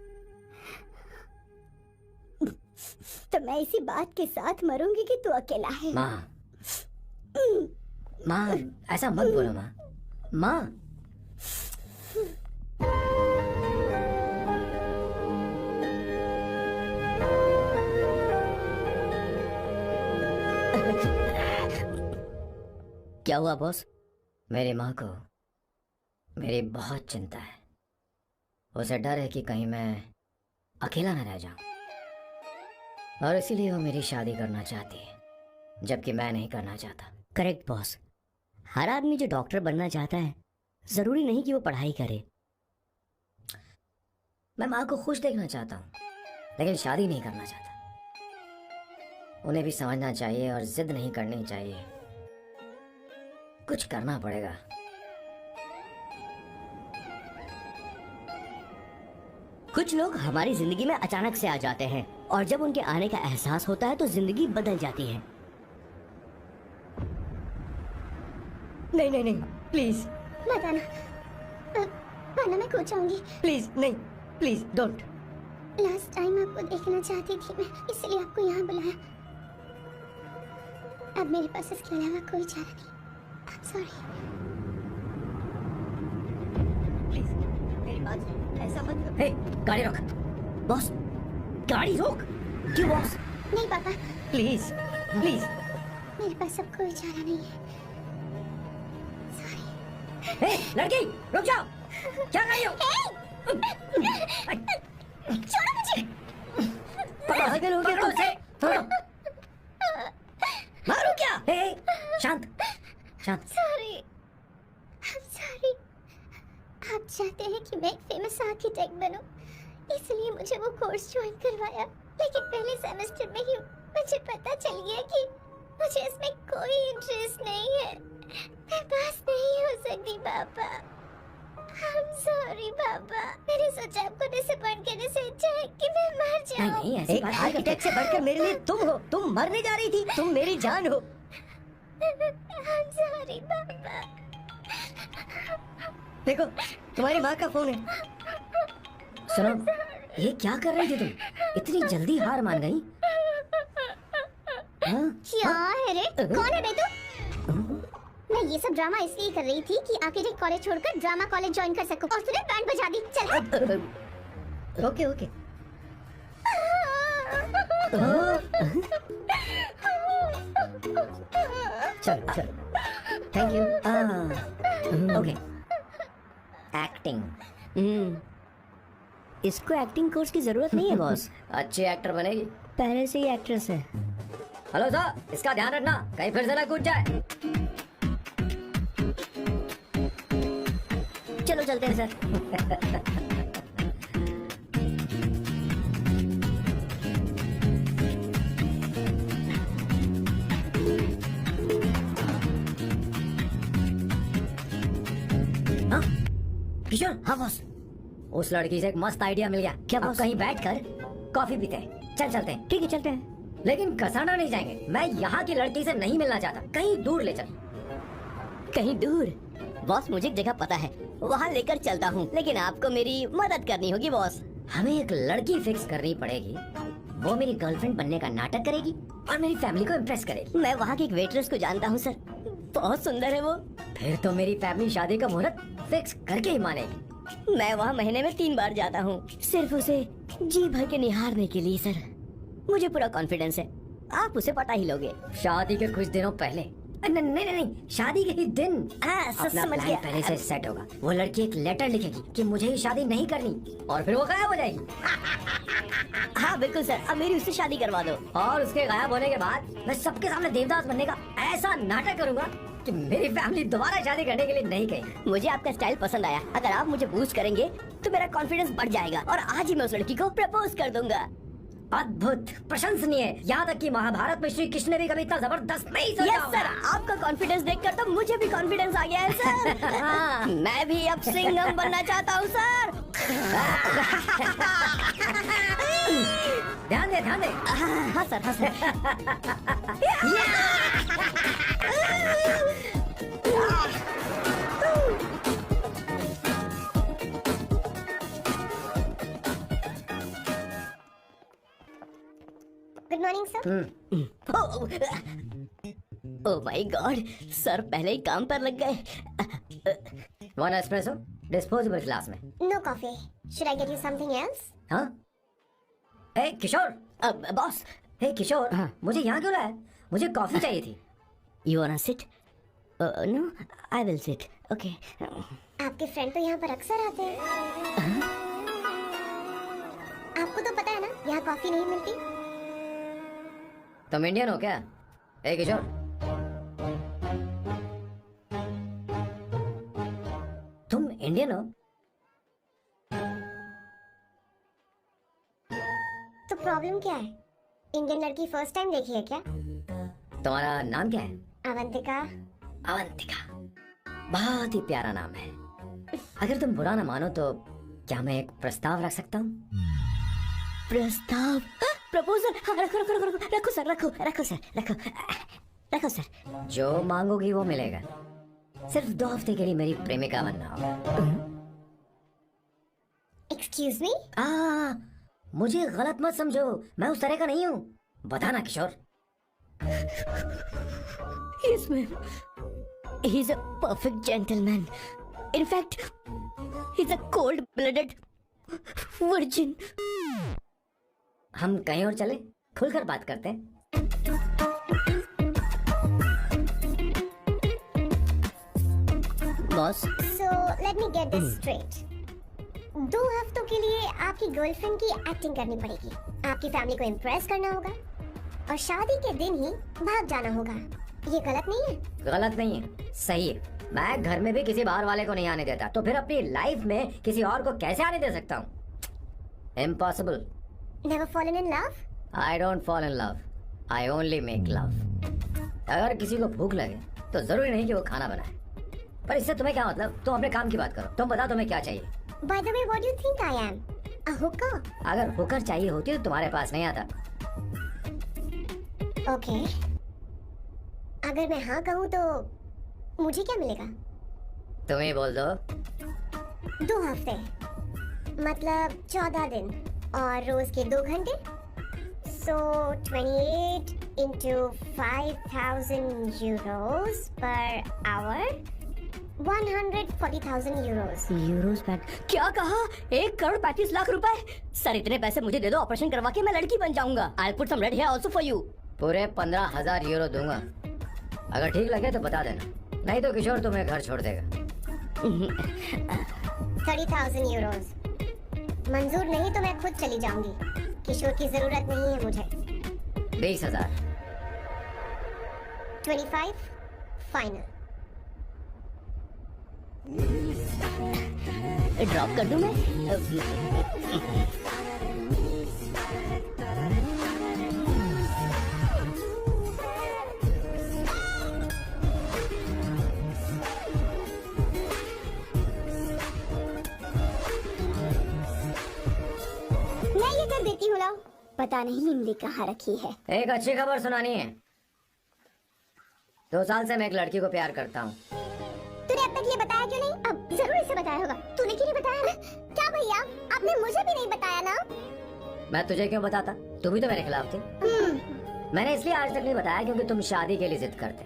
[SPEAKER 12] तो मैं इसी बात के साथ मरूंगी कि तू अकेला है।
[SPEAKER 11] माँ, ऐसा मत बोलो माँ। माँ, क्या हुआ बॉस? मेरी माँ को मेरी बहुत चिंता है। उसे डर है कि कहीं मैं अकेला न रह जाऊं, और इसीलिए वो मेरी शादी करना चाहती है, जबकि मैं नहीं करना चाहता। Correct boss. हर आदमी जो डॉक्टर बनना चाहता है, जरूरी नहीं कि वो पढ़ाई करे। मैं माँ को खुश देखना चाहता हूँ, लेकिन शादी नहीं करना चाहता। उन्हें भी समझना चाहिए और जिद नहीं करनी चाहिए। कुछ करना पड़ेगा। कुछ लोग हमारी जिंदगी में अचानक से आ जाते हैं, और जब उनके आने का एहसास होता है तो जिंदगी बदल जाती है। नहीं, प्लीज
[SPEAKER 12] मत आना, मैं खो जाऊंगी।
[SPEAKER 11] प्लीज नहीं, प्लीज डोंट।
[SPEAKER 12] लास्ट टाइम आपको देखना चाहती थी मैं, इसलिए आपको यहाँ बुलाया। अब मेरे पास इसके अलावा कोई चारा नहीं। I'm sorry।
[SPEAKER 11] प्लीज मेरी बात सुन, ऐसा मत करो। हे, गाड़ी रोक। बॉस, गाड़ी रोक। क्यों बॉस?
[SPEAKER 12] नहीं पापा,
[SPEAKER 11] प्लीज प्लीज।
[SPEAKER 12] मेरे पास अब कोई चारा नहीं है।
[SPEAKER 11] हे, लड़की रुक जाओ। क्या कर रही हो?
[SPEAKER 12] छोड़ो मुझे।
[SPEAKER 11] पागल हो गया तुमसे? मारो क्या? हे, शांत शांत।
[SPEAKER 12] सॉरी, आप चाहते हैं कि मैं एक फेमस आर्किटेक्ट बनूं, इसलिए मुझे वो कोर्स ज्वाइन करवाया, लेकिन पहले सेमेस्टर में ही मुझे पता चल गया कि मुझे इसमें कोई इंटरेस्ट नहीं है। मैं पास नहीं हो सकती पापा। I'm sorry पापा। मैंने सोचा आपको डिसअपॉइंट करने से अच्छा है कि मैं मर जाऊं।
[SPEAKER 11] नहीं, ऐसी बात आर्किटेक्ट से बढ़कर मेरे लिए तुम हो। तुम मरने जा रही थी, तुम मेरी जान हो।
[SPEAKER 12] I'm sorry पापा।
[SPEAKER 11] देखो, तुम्हारी माँ का फोन है। सुनो, ये क्या कर रही थी तुम? इतनी जल्दी हार मान गई?
[SPEAKER 12] क्या है रे? कौन है बे तू? मैं ये सब ड्रामा इसलिए कर रही थी कि आर्किटेक्ट कॉलेज छोड़कर ड्रामा कॉलेज ज्वाइन कर सकूं, और तूने बैंड बजा दी। चल।
[SPEAKER 11] ओके। चल। Thank you. ओके। एक्टिंग। इसको एक्टिंग कोर्स की जरूरत नहीं है बॉस। अच्छी एक्टर बनेगी, पहले से ही एक्ट्रेस है। हेलो सर, इसका ध्यान रखना कहीं फिर से ना कूद जाए। चलो चलते हैं सर। किशोर। हाँ बॉस, उस लड़की से एक मस्त आइडिया मिल गया। क्या बॉस? कहीं बैठकर कॉफी पीते हैं। चलते हैं। ठीक है, चलते हैं, लेकिन कसाना नहीं जाएंगे। मैं यहाँ की लड़की से नहीं मिलना चाहता। कहीं दूर ले चल। कहीं दूर? बॉस मुझे एक जगह पता है, वहाँ लेकर चलता हूँ, लेकिन आपको मेरी मदद करनी होगी बॉस। हमें एक लड़की फिक्स करनी पड़ेगी, वो मेरी गर्लफ्रेंड बनने का नाटक करेगी और मेरी फैमिली को इम्प्रेस करेगी। मैं वहाँ की एक वेट्रेस को जानता हूँ सर, बहुत सुंदर है वो। फिर तो मेरी फैमिली शादी का मुहूर्त फिक्स करके ही मानेगी। मैं वहाँ महीने में 3 बार जाता हूँ, सिर्फ उसे जी भर के निहारने के लिए सर। मुझे पूरा कॉन्फिडेंस है आप उसे पटा ही लोगे। शादी के कुछ दिनों पहले, नहीं, शादी के ही दिन समझ गया, पहले से सेट होगा। वो लड़की एक लेटर लिखेगी कि मुझे ही शादी नहीं करनी, और फिर वो गायब हो जाएगी। हाँ बिल्कुल सर, अब मेरी उससे शादी करवा दो, और उसके गायब होने के बाद मैं सबके सामने देवदास बनने का ऐसा नाटक करूंगा कि मेरी फैमिली दोबारा शादी करने के लिए नहीं कही। मुझे आपका स्टाइल पसंद आया, अगर आप मुझे बूस्ट करेंगे तो मेरा कॉन्फिडेंस बढ़ जाएगा और आज ही मैं उस लड़की को प्रपोज कर दूंगा। अद्भुत, प्रशंसनीय, यहाँ तक कि महाभारत में श्री कृष्ण ने भी कभी इतना जबरदस्त नहीं सोचा। यस सर, आपका कॉन्फिडेंस देखकर तो मुझे भी कॉन्फिडेंस आ गया है सर। हाँ, मैं भी अब सिंघम बनना चाहता हूँ सर। ध्यान दे। हाँ सर, हाँ sir.
[SPEAKER 12] Good morning sir. Oh my god, sir पहले ही काम पर लग गए।
[SPEAKER 11] वन एस्प्रेसो डिस्पोजेबल ग्लास में।
[SPEAKER 12] No coffee, should I get you something else?
[SPEAKER 11] हाँ? हे किशोर, बॉस। हे किशोर, मुझे यहाँ क्यों लाया? मुझे कॉफी चाहिए थी।
[SPEAKER 12] You want to sit? No, I will sit. Okay. आपके फ्रेंड तो यहाँ पर अक्सर आते हैं। आपको तो पता है ना, यहाँ कॉफी नहीं मिलती।
[SPEAKER 11] तुम इंडियन हो क्या? ए किशोर, तुम इंडियन हो?
[SPEAKER 12] तो प्रॉब्लम क्या है? इंडियन लड़की फर्स्ट टाइम देखी है क्या?
[SPEAKER 11] तुम्हारा नाम क्या है?
[SPEAKER 12] अवंतिका।
[SPEAKER 11] अवंतिका, बहुत ही प्यारा नाम है। अगर तुम बुरा ना मानो तो क्या मैं एक प्रस्ताव रख सकता हूँ?
[SPEAKER 12] प्रस्ताव? प्रपोजल? हाँ, रखो सर।
[SPEAKER 11] जो मांगोगी वो मिलेगा। सिर्फ 2 हफ्ते के लिए मेरी प्रेमिका बनना होगा।
[SPEAKER 12] Excuse me?
[SPEAKER 11] मुझे गलत मत समझो, मैं उस तरह का नहीं हूँ। बताना किशोर।
[SPEAKER 12] Yes, ma'am. He's a perfect gentleman. In fact, he's a cold-blooded virgin.
[SPEAKER 11] हम कहीं और चले, खुलकर बात करते हैं।
[SPEAKER 12] Boss, so let me get this straight. 2 हफ्तों के लिए आपकी गर्लफ्रेंड की एक्टिंग करनी पड़ेगी, आपकी फैमिली को इम्प्रेस करना होगा और शादी के दिन ही भाग जाना होगा। ये गलत नहीं है?
[SPEAKER 11] गलत नहीं है, सही है। मैं घर में भी किसी बाहर वाले को नहीं आने देता, तो फिर अपनी लाइफ में किसी और को कैसे आने दे सकता हूँ? Impossible.
[SPEAKER 12] Never fallen in love?
[SPEAKER 11] I don't fall in love. I only make love. अगर किसी को भूख लगे तो जरूरी नहीं कि वो खाना बनाए, पर इससे तुम्हें क्या मतलब? तुम अपने काम की बात करो। तुम बताओ तुम्हें क्या चाहिए?
[SPEAKER 12] By the way, what do you think I am? A hooker?
[SPEAKER 11] अगर हुकर चाहिए होती तो तुम्हारे पास नहीं आता।
[SPEAKER 12] Okay. अगर मैं हाँ कहूँ तो मुझे क्या मिलेगा?
[SPEAKER 11] तुम ही बोल दो।
[SPEAKER 12] 2 हफ्ते मतलब 14 दिन और रोज के 2 घंटे। So 28 into 5,000 euros per hour, 140,000 euros.
[SPEAKER 11] Euros पर क्या कहा?
[SPEAKER 12] 1,35,00,000 रुपए? सर इतने पैसे मुझे दे दो, ऑपरेशन करवा के मैं लड़की बन जाऊंगा। I'll put some red hair also for you.
[SPEAKER 11] पूरे 15,000 यूरो दूंगा। अगर ठीक लगे तो बता देना, नहीं तो किशोर तुम्हें घर छोड़ देगा।
[SPEAKER 12] 30,000 euros मंजूर नहीं तो मैं खुद चली जाऊंगी। किशोर की जरूरत नहीं है मुझे।
[SPEAKER 11] 20,000।
[SPEAKER 12] 25 फाइनल। ड्रॉप कर दूं मैं? मैं ये कर देती हूँ। लाओ, पता नहीं इमली कहाँ रखी है।
[SPEAKER 11] एक अच्छी खबर सुनानी है। 2 साल से मैं एक लड़की को प्यार करता हूँ।
[SPEAKER 12] तूने अब तक ये बताया क्यों नहीं? अब जरूर इसे बताया होगा। तूने क्यों नहीं बताया? क्या भैया, आपने मुझे भी नहीं बताया ना?
[SPEAKER 11] मैं तुझे क्यों बताता? तू भी तो मेरे खिलाफ थी। मैंने इसलिए आज तक नहीं बताया क्योंकि तुम शादी के लिए जिद करते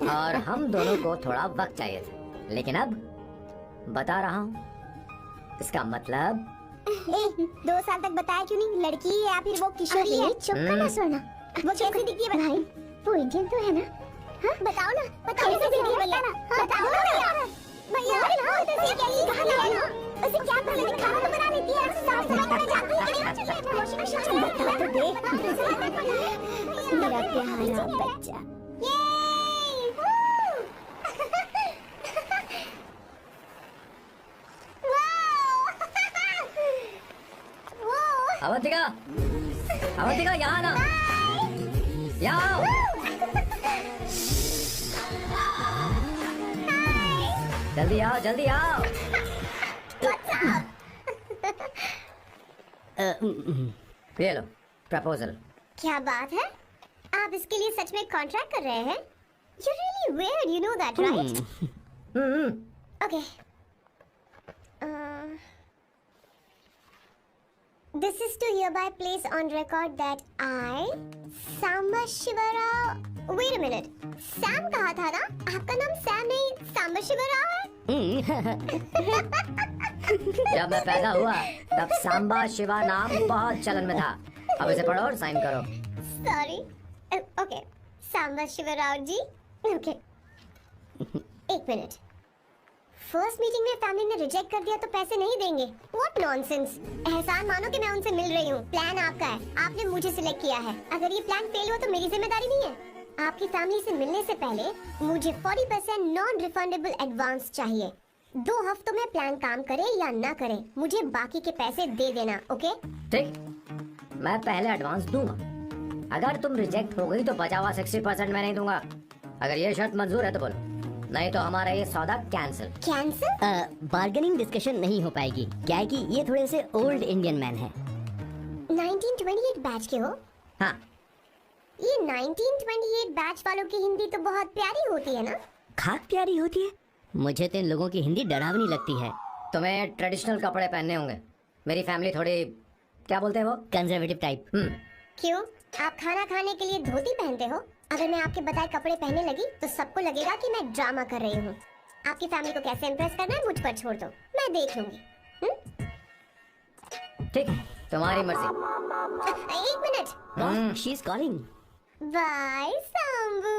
[SPEAKER 11] और हम दोनों को थोड़ा वक्त चाहिए था। लेकिन अब बता रहा हूँ। इसका मतलब
[SPEAKER 12] 2 साल तक बताया क्यों नहीं? लड़की है या फिर वो किशोरी है? चुप कर ना सोना। वो कैसी दिखती है भाई? वो इंडियन तो है ना? हाँ बताओ ना, बताओ कैसी दिखती है भैया? बताओ ना भैया। उसे क्या पसंद है? खाना तो बना लेती है, साफ सफाई करना जानती है। बता तो दे मेरा प्यारा बच्चा।
[SPEAKER 11] अवंतिका, अवंतिका यहाँ ना, यहाँ। जल्दी आओ, जल्दी आओ। ये लो प्रपोजल।
[SPEAKER 12] क्या बात है? आप इसके लिए सच में कॉन्ट्रैक्ट कर रहे हैं? You're really weird, you know that, right? Okay. This is to hereby place on record that I, Samba Shivarao. Wait a minute. Sam कहा था ना? आपका नाम सैम नहीं, सांबा शिवराव है?
[SPEAKER 11] जब मैं पैदा हुआ तब सांबा शिवा नाम बहुत चलन में था। अब इसे पढ़ो और साइन करो।
[SPEAKER 12] Sorry. Okay. सांबा शिवराव जी. Okay. 1 मिनट। फर्स्ट मीटिंग में फैमिली ने रिजेक्ट कर दिया तो पैसे नहीं देंगे? What nonsense! एहसान मानो कि मैं उनसे मिल रही हूँ। प्लान आपका है, आपने मुझे सिलेक्ट किया है। अगर ये प्लान फेल हुआ तो मेरी जिम्मेदारी नहीं है। आपकी फैमिली से मिलने से पहले मुझे 40% नॉन रिफंडेबल एडवांस चाहिए। 2 हफ्तों में प्लान काम करे या ना करे, मुझे बाकी के पैसे दे देना, ओके?
[SPEAKER 11] ठीक, मैं पहले एडवांस दूंगा। अगर तुम रिजेक्ट हो गई तो बचा हुआ 60% मैं नहीं दूंगा। अगर ये शर्त मंजूर है तो बोलो, नहीं तो हमारा ये सौदा कैंसिल।
[SPEAKER 12] कैंसिल?
[SPEAKER 11] बार्गेनिंग डिस्कशन नहीं हो पाएगी। क्या है कि ये थोड़े से ओल्ड इंडियन मैन है।
[SPEAKER 12] 1928 बैच के हो?
[SPEAKER 11] हाँ।
[SPEAKER 12] ये 1928 बैच वालों की हिंदी तो बहुत प्यारी होती है ना?
[SPEAKER 11] खाक प्यारी होती है? मुझे तो इन लोगों की हिंदी डरावनी लगती है। तुम्हें ट्रेडिशनल कपड़े पहनने होंगे। मेरी फैमिली थोड़ी, क्या बोलते हैं वो, कंजर्वेटिव टाइप।
[SPEAKER 12] क्यों? आप खाना खाने के लिए धोती पहनते हो? अगर मैं आपके बताए कपड़े पहनने लगी तो सबको लगेगा कि मैं ड्रामा कर रही हूँ। आपकी फैमिली को कैसे इम्प्रेस करना है मुझ पर छोड़ दो, मैं देख लूंगी।
[SPEAKER 11] ठीक, तुम्हारी मर्जी।
[SPEAKER 12] 1 minute.
[SPEAKER 11] She is calling.
[SPEAKER 12] Bye Sambu.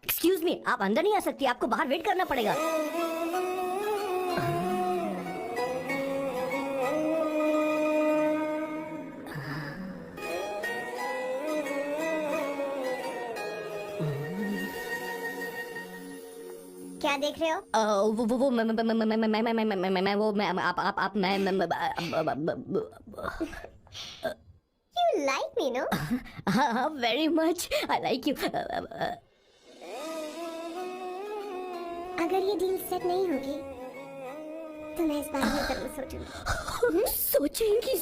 [SPEAKER 11] Excuse me, आप अंदर नहीं आ सकती, आपको बाहर वेट करना पड़ेगा।
[SPEAKER 12] क्या देख रहे हो?
[SPEAKER 11] वो मैं
[SPEAKER 12] You like me, no?
[SPEAKER 11] हाँ, very much. I like you.
[SPEAKER 12] अगर ये डील सेट नहीं होगी तो मैं इस बारे में जरूर सोचूंगी।
[SPEAKER 1] सोचेंगी,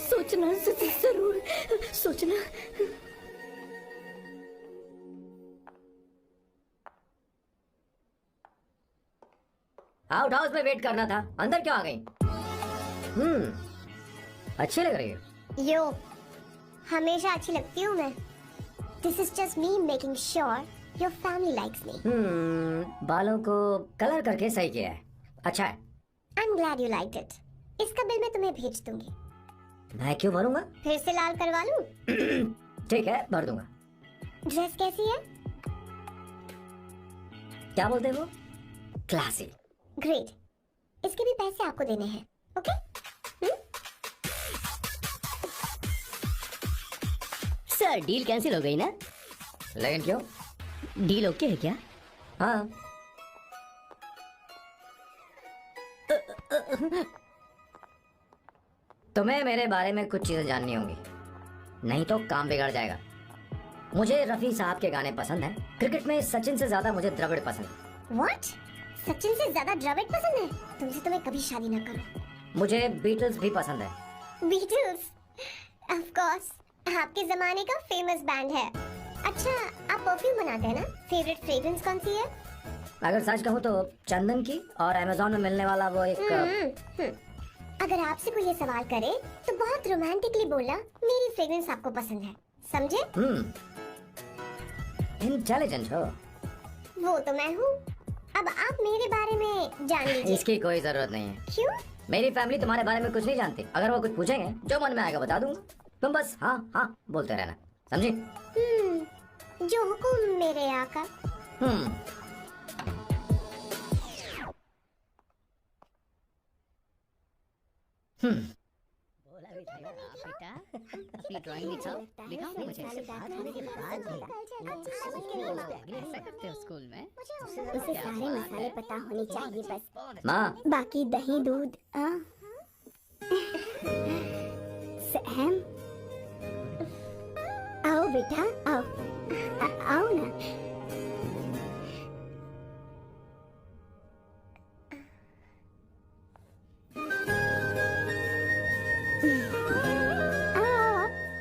[SPEAKER 1] सोचना जरूर सोचना।
[SPEAKER 11] आउट हाउस में वेट करना था, अंदर क्यों आ गई? अच्छी लग रही है।
[SPEAKER 12] यो, हमेशा अच्छी लगती हूँ मैं। This is just me making sure your family likes me.
[SPEAKER 11] बालों को कलर करके सही किया है, अच्छा है।
[SPEAKER 12] I'm glad you liked it. इसका बिल मैं तुम्हें भेज दूंगी।
[SPEAKER 11] मैं क्यों भरूंगा?
[SPEAKER 12] फिर से लाल करवा लूं?
[SPEAKER 11] ठीक है, भर दूंगा।
[SPEAKER 12] ड्रेस कैसी है?
[SPEAKER 11] क्या बोलते हैं वो? क्लासी।
[SPEAKER 12] ग्रेट, इसके भी पैसे आपको देने हैं, ओके?
[SPEAKER 11] सर, डील कैंसिल हो गई ना? लेकिन क्यों? डील ओके है क्या? हाँ। तुम्हें मेरे बारे में कुछ चीजें जाननी होंगी, नहीं तो काम बिगड़ जाएगा। मुझे रफी साहब के गाने पसंद हैं। क्रिकेट में सचिन से ज्यादा मुझे द्रविड़ पसंद है।
[SPEAKER 12] What? सचिन से ज्यादा द्रविड़ पसंद है? तुमसे तो मैं कभी शादी ना करूं।
[SPEAKER 11] मुझे बीटल्स भी पसंद है।
[SPEAKER 12] बीटल्स, ऑफ कोर्स, आपके जमाने का फेमस बैंड है। अच्छा, आप परफ्यूम बनाते हैं ना? फेवरेट फ्रेग्रेंस कौन सी है?
[SPEAKER 11] अगर सच कहूँ तो चंदन की, और अमेज़न में मिलने वाला वो एक
[SPEAKER 12] अगर आपसे कोई ये सवाल करे तो बहुत रोमांटिकली बोलना मेरी फ्रेग्रेंस आपको पसंद है, समझे?
[SPEAKER 11] इंटेलिजेंट हो।
[SPEAKER 12] वो तो मैं हूँ। अब आप मेरे बारे में जान लीजिए।
[SPEAKER 11] इसकी कोई जरूरत नहीं है।
[SPEAKER 12] क्यों?
[SPEAKER 11] मेरी फैमिली तुम्हारे बारे में कुछ नहीं जानती। अगर वो कुछ पूछेंगे जो मन में आएगा बता दूंगा, तुम बस हाँ हाँ बोलते रहना, समझी?
[SPEAKER 12] जो हुकुम मेरे आका।
[SPEAKER 11] बोला भी था बेटा, अपनी ड्राइंग दिखाओ मुझे। ऐसा करते हो स्कूल में?
[SPEAKER 12] उसे सारे मसाले पता होने चाहिए बस।
[SPEAKER 11] माँ,
[SPEAKER 12] बाकी दही दूध। सैम, आओ बेटा, आओ ना।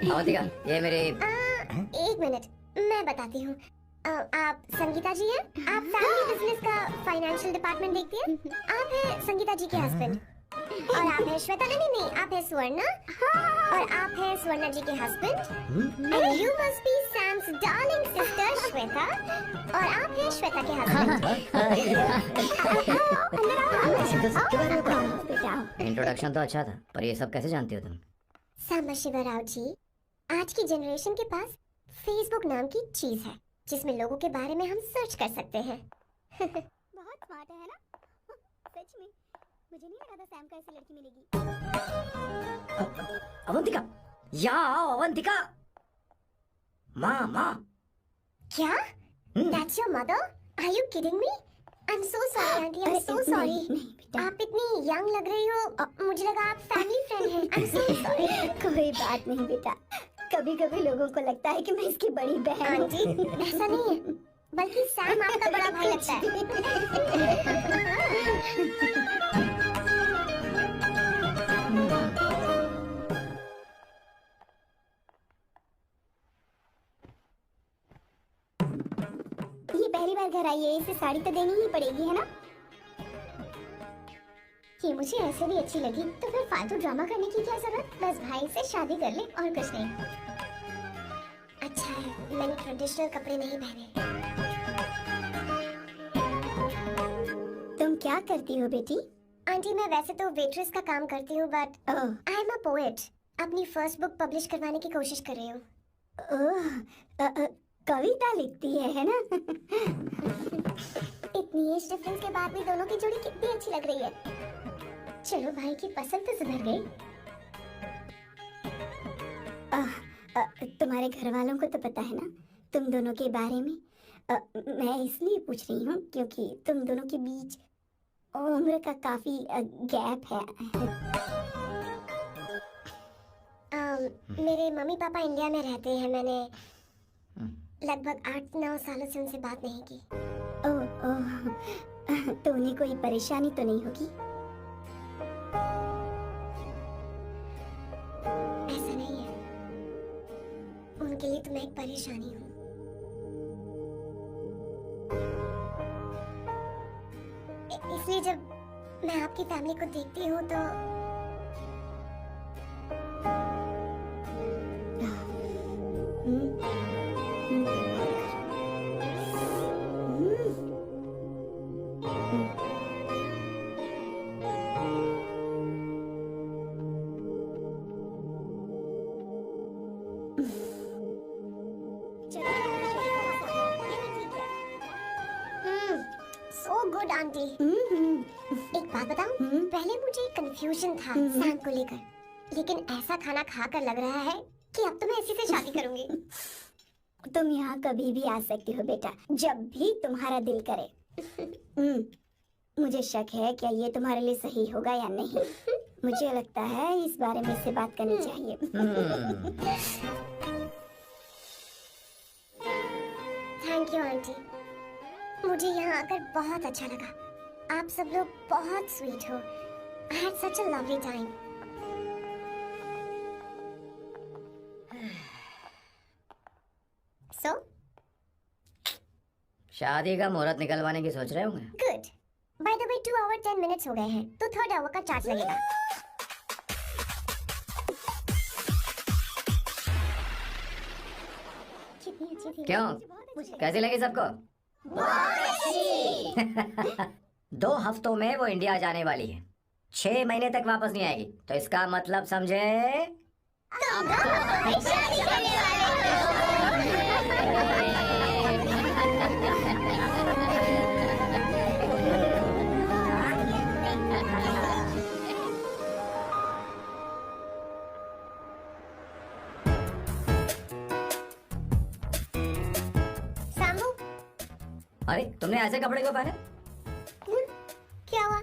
[SPEAKER 11] अवंतिका, ये मेरे
[SPEAKER 12] एक मिनट, मैं बताती हूँ। आप संगीता जी हैं? आप फैमिली बिजनेस का फाइनेंशियल डिपार्टमेंट देखती हैं? आप हैं संगीता जी के हस्बैंड। और आप हैं श्वेता, नहीं, आप हैं स्वर्णा। और आप हैं स्वर्णा जी के husband. And you must be Sam's darling sister Shweta. और आप हैं श्वेता के हस्बैंड।
[SPEAKER 11] इंट्रोडक्शन तो अच्छा था, पर ये सब कैसे जानती हो तुम?
[SPEAKER 12] सांबा शिवा राव जी, आज की जनरेशन के पास फेसबुक नाम की चीज है जिसमें लोगों के बारे में हम सर्च कर सकते हैं। बहुत स्मार्ट है ना? सच में मुझे नहीं लगा था सैम को ऐसी लड़की मिलेगी।
[SPEAKER 11] अवंतिका, अवंतिका, माँ।
[SPEAKER 12] क्या? That's your mother? Are you kidding me? I'm so sorry auntie, I'm so sorry. आप इतनी यंग लग रही हो, मुझे लगा आप फैमिली फ्रेंड हैं। I'm so sorry. कोई बात नहीं बेटा, कभी कभी लोगों को लगता है कि मैं इसकी बड़ी बहन हूँ। आंटी, ऐसा नहीं है, बल्कि सैम आपका बड़ा भाई लगता है। ये पहली बार घर आई है, इसे साड़ी तो देनी ही पड़ेगी, है ना? ये मुझे ऐसे भी अच्छी लगी, तो फिर फालतू ड्रामा करने की क्या जरूरत? बस भाई से शादी कर ले और कुछ नहीं। अच्छा है मैंने ट्रेडिशनल कपड़े नहीं पहने। तुम क्या करती हो बेटी? आंटी, मैं वैसे तो वेट्रेस का काम करती हूँ, but I am a poet. अपनी फर्स्ट बुक पब्लिश करवाने की कोशिश कर रही हूँ। कविता लिखती है ना? इतनी एज डिफरेंस के बाद भी दोनों की जोड़ी कितनी अच्छी लग रही है। चलो भाई की पसंद तो सुधर गई। तुम्हारे घर वालों को तो पता है ना तुम दोनों के बारे में? मैं इसलिए पूछ रही हूँ क्योंकि तुम दोनों के बीच उम्र का काफी गैप है। मेरे मम्मी पापा इंडिया में रहते हैं। मैंने लगभग 8-9 सालों से उनसे बात नहीं की। ओह, तो उन्हें कोई परेशानी तो नहीं होगी? ऐसा नहीं है, उनके लिए तो मैं एक परेशानी हूँ। इसलिए जब मैं आपकी फैमिली को देखती हूँ तो सो गुड आंटी। एक बात बताऊं? पहले मुझे कंफ्यूजन था सैम को लेकर, लेकिन ऐसा खाना खाकर लग रहा है कि अब तो मैं इसी से शादी करूंगी। तुम यहाँ कभी भी आ सकती हो बेटा, जब भी तुम्हारा दिल करे। मुझे शक है क्या ये तुम्हारे लिए सही होगा या नहीं। मुझे लगता है इस बारे में इससे बात करनी चाहिए। थैंक यू आंटी, मुझे यहाँ आकर बहुत अच्छा लगा। आप सब लोग बहुत स्वीट हो। I had such a lovely time. So?
[SPEAKER 11] शादी का मुहूर्त निकलवाने की सोच रहे होंगे।
[SPEAKER 12] Good. By the way, 2 hour 10 minutes हो गए हैं, तो 3rd hour का चार्ज लगेगा। कितनी अच्छी थी।
[SPEAKER 11] क्यों? कैसी लगी सबको?
[SPEAKER 12] बहुत
[SPEAKER 11] 2 हफ्तों में वो इंडिया जाने वाली है, 6 महीने तक वापस नहीं आएगी, तो इसका मतलब समझे? अरे तुमने ऐसे कपड़े क्यों पहने?
[SPEAKER 12] क्या हुआ?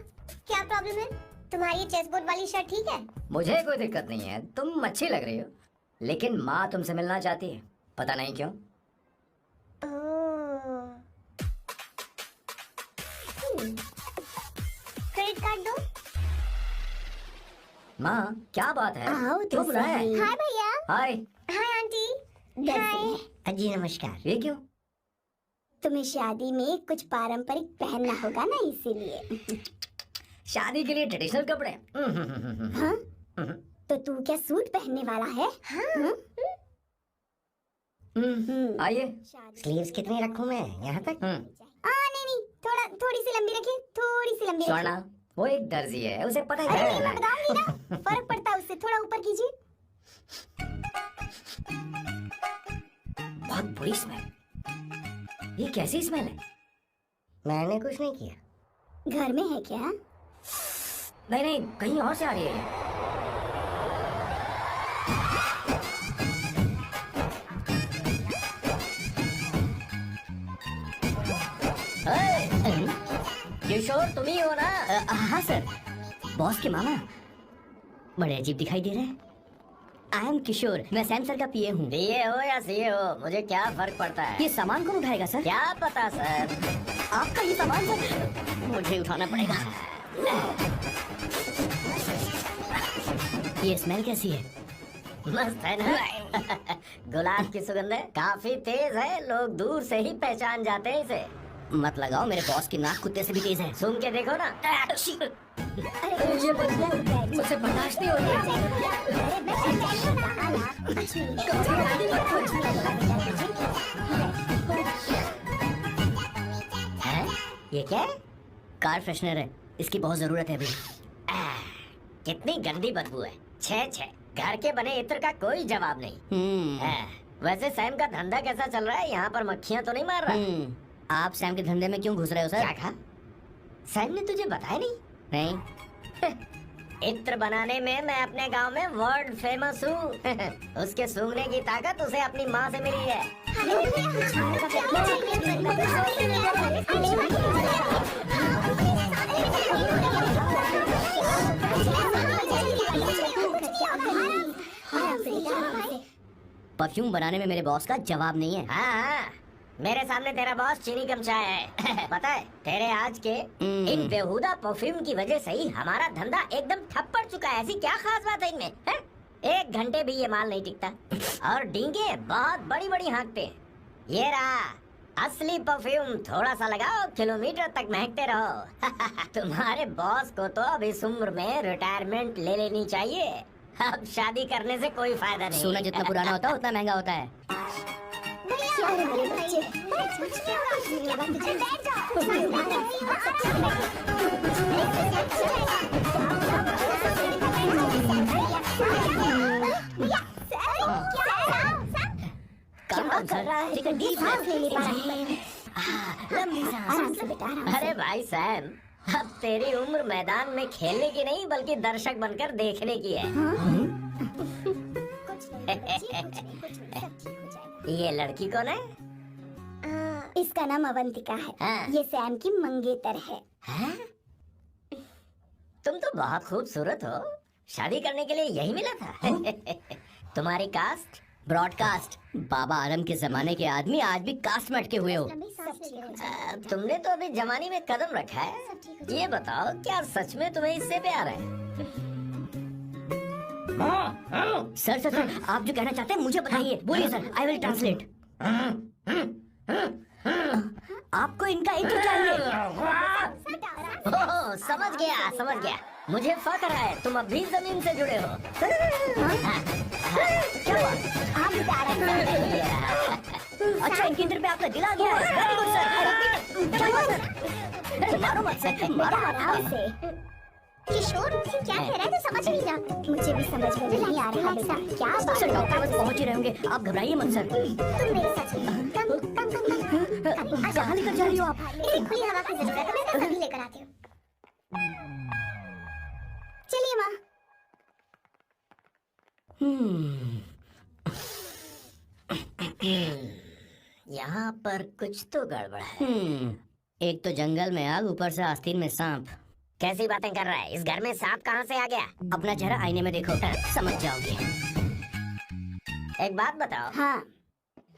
[SPEAKER 12] क्या प्रॉब्लम है? तुम्हारी चेस्ट बोर्ड वाली शर्ट ठीक है?
[SPEAKER 11] मुझे कोई दिक्कत नहीं है, तुम अच्छी लग रही हो, लेकिन माँ तुमसे मिलना चाहती है, पता नहीं क्यों।
[SPEAKER 12] क्रेडिट कार्ड दो।
[SPEAKER 11] माँ क्या बात है?
[SPEAKER 12] आओ
[SPEAKER 11] क्यों बुलाया है?
[SPEAKER 12] हाय भैया।
[SPEAKER 11] हाय।
[SPEAKER 12] Hi aunty. हाय।
[SPEAKER 11] जी नमस्कार। ये क्यों?
[SPEAKER 12] तुम्हें शादी में कुछ पारंपरिक पहनना होगा ना, इसीलिए।
[SPEAKER 11] शादी के लिए ट्रेडिशनल कपड़े?
[SPEAKER 12] हाँ? तो तू क्या सूट पहनने वाला है? हाँ?
[SPEAKER 11] आइए। स्लीव्स कितनी रखूं मैं? यहाँ तक?
[SPEAKER 12] नहीं, थोड़ी सी लंबी रखिए, थोड़ी सी लंबी।
[SPEAKER 11] स्वर्णा, वो एक दर्जी है, उसे पता है।
[SPEAKER 12] अरे मैं बताऊंगी ना, फर्क पड़ता है उससे, थोड़ा ऊपर कीजिए।
[SPEAKER 11] बहुत बुरी स्मेल। ये कैसी स्मेल है? मैंने कुछ नहीं किया।
[SPEAKER 12] घर में है क्या?
[SPEAKER 11] नहीं, कहीं और से आ रही है। किशोर तुम ही हो ना? हाँ सर, बॉस के मामा। बड़े अजीब दिखाई दे रहे हैं। आई एम किशोर, मैं सैम सर का पीए हूँ। पीए हो या सीए हो, मुझे क्या फर्क पड़ता है? ये सामान कौन उठाएगा सर? क्या पता सर, आपका ये सामान सर मुझे उठाना पड़ेगा। ये स्मेल कैसी है? मस्त है ना? गुलाब की सुगंध है, काफी तेज है, लोग दूर से ही पहचान जाते हैं इसे। मत लगाओ, मेरे बॉस की नाक कुत्ते से भी तेज है। सूंघ के देखो ना। मुझसे बर्दाश्त नहीं हो रही। है? ये क्या है? कार फ्रेशनर है, इसकी बहुत जरूरत है अभी। कितनी गंदी बदबू है। छे घर के बने इत्र का कोई जवाब नहीं। वैसे सैम का धंधा कैसा चल रहा है? यहाँ पर मक्खियाँ तो नहीं मार रहा? आप सैम के धंधे में क्यों घुस रहे हो सर? क्या कहा? सैम ने तुझे बताया नहीं? नहीं। इत्र बनाने में मैं अपने गांव में वर्ल्ड फेमस हूँ। उसके सूंघने की ताकत उसे अपनी माँ से मिली है। परफ्यूम बनाने में मेरे बॉस का जवाब नहीं है। हाँ, मेरे सामने तेरा बॉस चीनी कम चाय है। पता है, तेरे आज के इन बेहुदा परफ्यूम की वजह से ही हमारा धंधा एकदम ठप पड़ चुका है। ऐसी क्या खास बात है इनमें? 1 घंटे भी ये माल नहीं टिकता और डींगे बहुत बड़ी बड़ी हाँकते हैं। ये रहा असली परफ्यूम, थोड़ा सा लगाओ, किलोमीटर तक महकते रहो। तुम्हारे बॉस को तो अब इस उम्र में रिटायरमेंट ले लेनी चाहिए। अब शादी करने से कोई फायदा नहीं। सोना जितना पुराना होता है उतना महंगा होता है। अरे भाई सैम, अब तेरी उम्र मैदान में खेलने की नहीं बल्कि दर्शक बनकर देखने की है। ये लड़की कौन है?
[SPEAKER 12] इसका नाम अवंतिका है।
[SPEAKER 11] हाँ।
[SPEAKER 12] ये सैम की मंगेतर है।
[SPEAKER 11] हाँ? तुम तो बहुत खूबसूरत हो, शादी करने के लिए यही मिला था। तुम्हारी कास्ट ब्रॉडकास्ट। बाबा आलम के जमाने के आदमी आज भी कास्ट में अटके हुए हो। तुमने तो अभी जमाने में कदम रखा है। ये बताओ क्या सच में तुम्हें इससे प्यार है? सर सर सर, आप जो कहना चाहते हैं मुझे बताइए, बोलिए सर, आई विल ट्रांसलेट। आपको इनका इंट्रो चाहिए? ओह, समझ गया। मुझे फक्र है तुम अभी जमीन से जुड़े हो। क्या हुआ? आप बता रहे हैं। अच्छा, इनके इंटर पे आपका दिल आ गया है। Very good sir. क्या हुआ सर? मारो मत सर, मारो मत।
[SPEAKER 12] किशोर क्या कह रहा है तो समझ नहीं रहा। मुझे भी समझ में नहीं आ रहा बेटा। क्या बात
[SPEAKER 11] सर, डॉक्टर बस पहुंच ही रहे होंगे, आप घबराइए मत सर।
[SPEAKER 12] तुम मेरे साथ
[SPEAKER 11] कहाँ लेकर जा रही हो आप?
[SPEAKER 12] इसे खुली हवा की जरूरत है, मैं अभी लेकर आती हूँ। चलिए माँ।
[SPEAKER 11] यहाँ पर कुछ तो गड़बड़ है। एक तो जंगल में आग, ऊपर से आस्तीन में सांप। कैसी बातें कर रहा है? इस घर में सांप कहाँ से आ गया? अपना चेहरा आईने में देखो, समझ जाओगे। एक बात बताओ।
[SPEAKER 12] हाँ।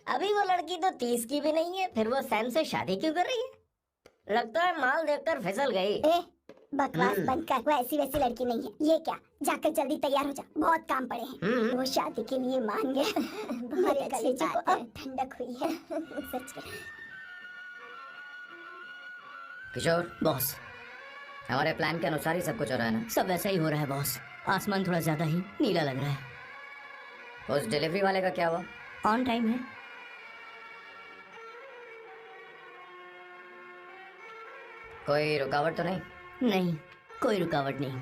[SPEAKER 11] अभी वो लड़की तो 30 की भी नहीं है, फिर वो सैम से शादी क्यों कर रही है? लगता है माल देखकर फिसल गई।
[SPEAKER 12] बकवास बंद कर, वो ऐसी वैसी लड़की नहीं है। ये क्या, जाकर जल्दी तैयार हो जा, बहुत काम पड़े हैं। वो शादी के लिए मान गए। बहुत अच्छी बात है, ठंडक हुई है। सच में।
[SPEAKER 11] किशोर बॉस, हमारे प्लान के अनुसार ही सब कुछ हो रहा है ना? सब वैसा ही हो रहा है बॉस। आसमान थोड़ा ज्यादा ही नीला लग रहा है। उस डिलीवरी वाले का क्या हुआ? ऑन टाइम है। कोई रुकावट तो नहीं? नहीं, कोई रुकावट नहीं।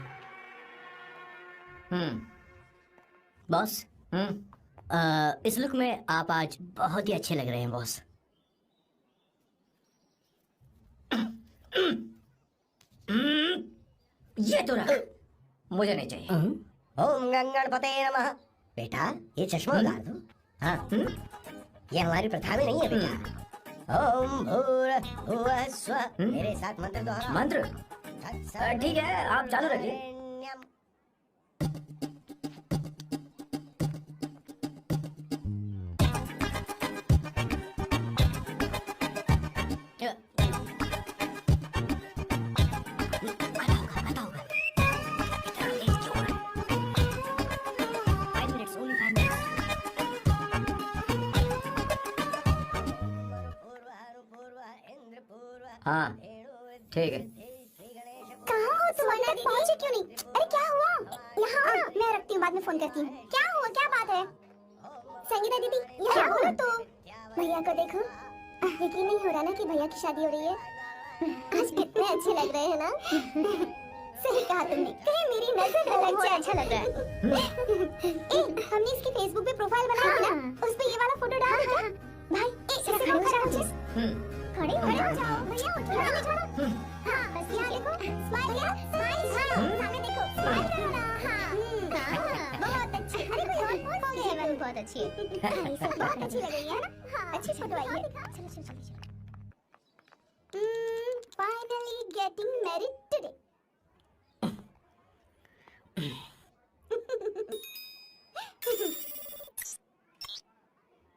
[SPEAKER 11] बॉस, इस लुक में आप आज बहुत ही अच्छे लग रहे हैं बॉस। ये तो रहा, मुझे नहीं चाहिए। ओम गंगणपते नमः। बेटा ये चश्मा उतार दो। हाँ, ये हमारी प्रथा में नहीं है बेटा। ओम भूर्भुवः स्वः। मेरे साथ मंत्र दोहराओ। मंत्र? ठीक है, आप चालू रखिए। हाँ ठीक है।
[SPEAKER 12] कहाँ हो तुम? पहुँचे क्यों नहीं? अरे क्या हुआ? यहाँ मैं रखती हूँ, बाद में फोन करती हूँ। क्या हुआ, क्या बात है? संगीता दीदी यहाँ हो ना? तो भैया को देखो, यकीन नहीं हो रहा ना कि भैया की शादी हो रही है। आज कितने अच्छे लग रहे हैं ना। सही कहा तुमने, कहीं मेरी नजर अलग से अच्छा लग रहा है। हमने इसकी फेसबुक पे प्रोफाइल बनाई है ना, उस पे ये वाला फोटो डाल दो भाई। खड़े हो जाओ भैया, उठो ना। हाँ बस यहाँ देखो, स्माइल स्माइल। हाँ सामने देखो, स्माइल करो ना। हाँ बहुत अच्छी। अरे कोई और फोटो है? बहुत अच्छी है, सब बहुत अच्छी लग रही है ना। हाँ अच्छी फोटो आई है। चलो चलो चलो। Finally getting married today.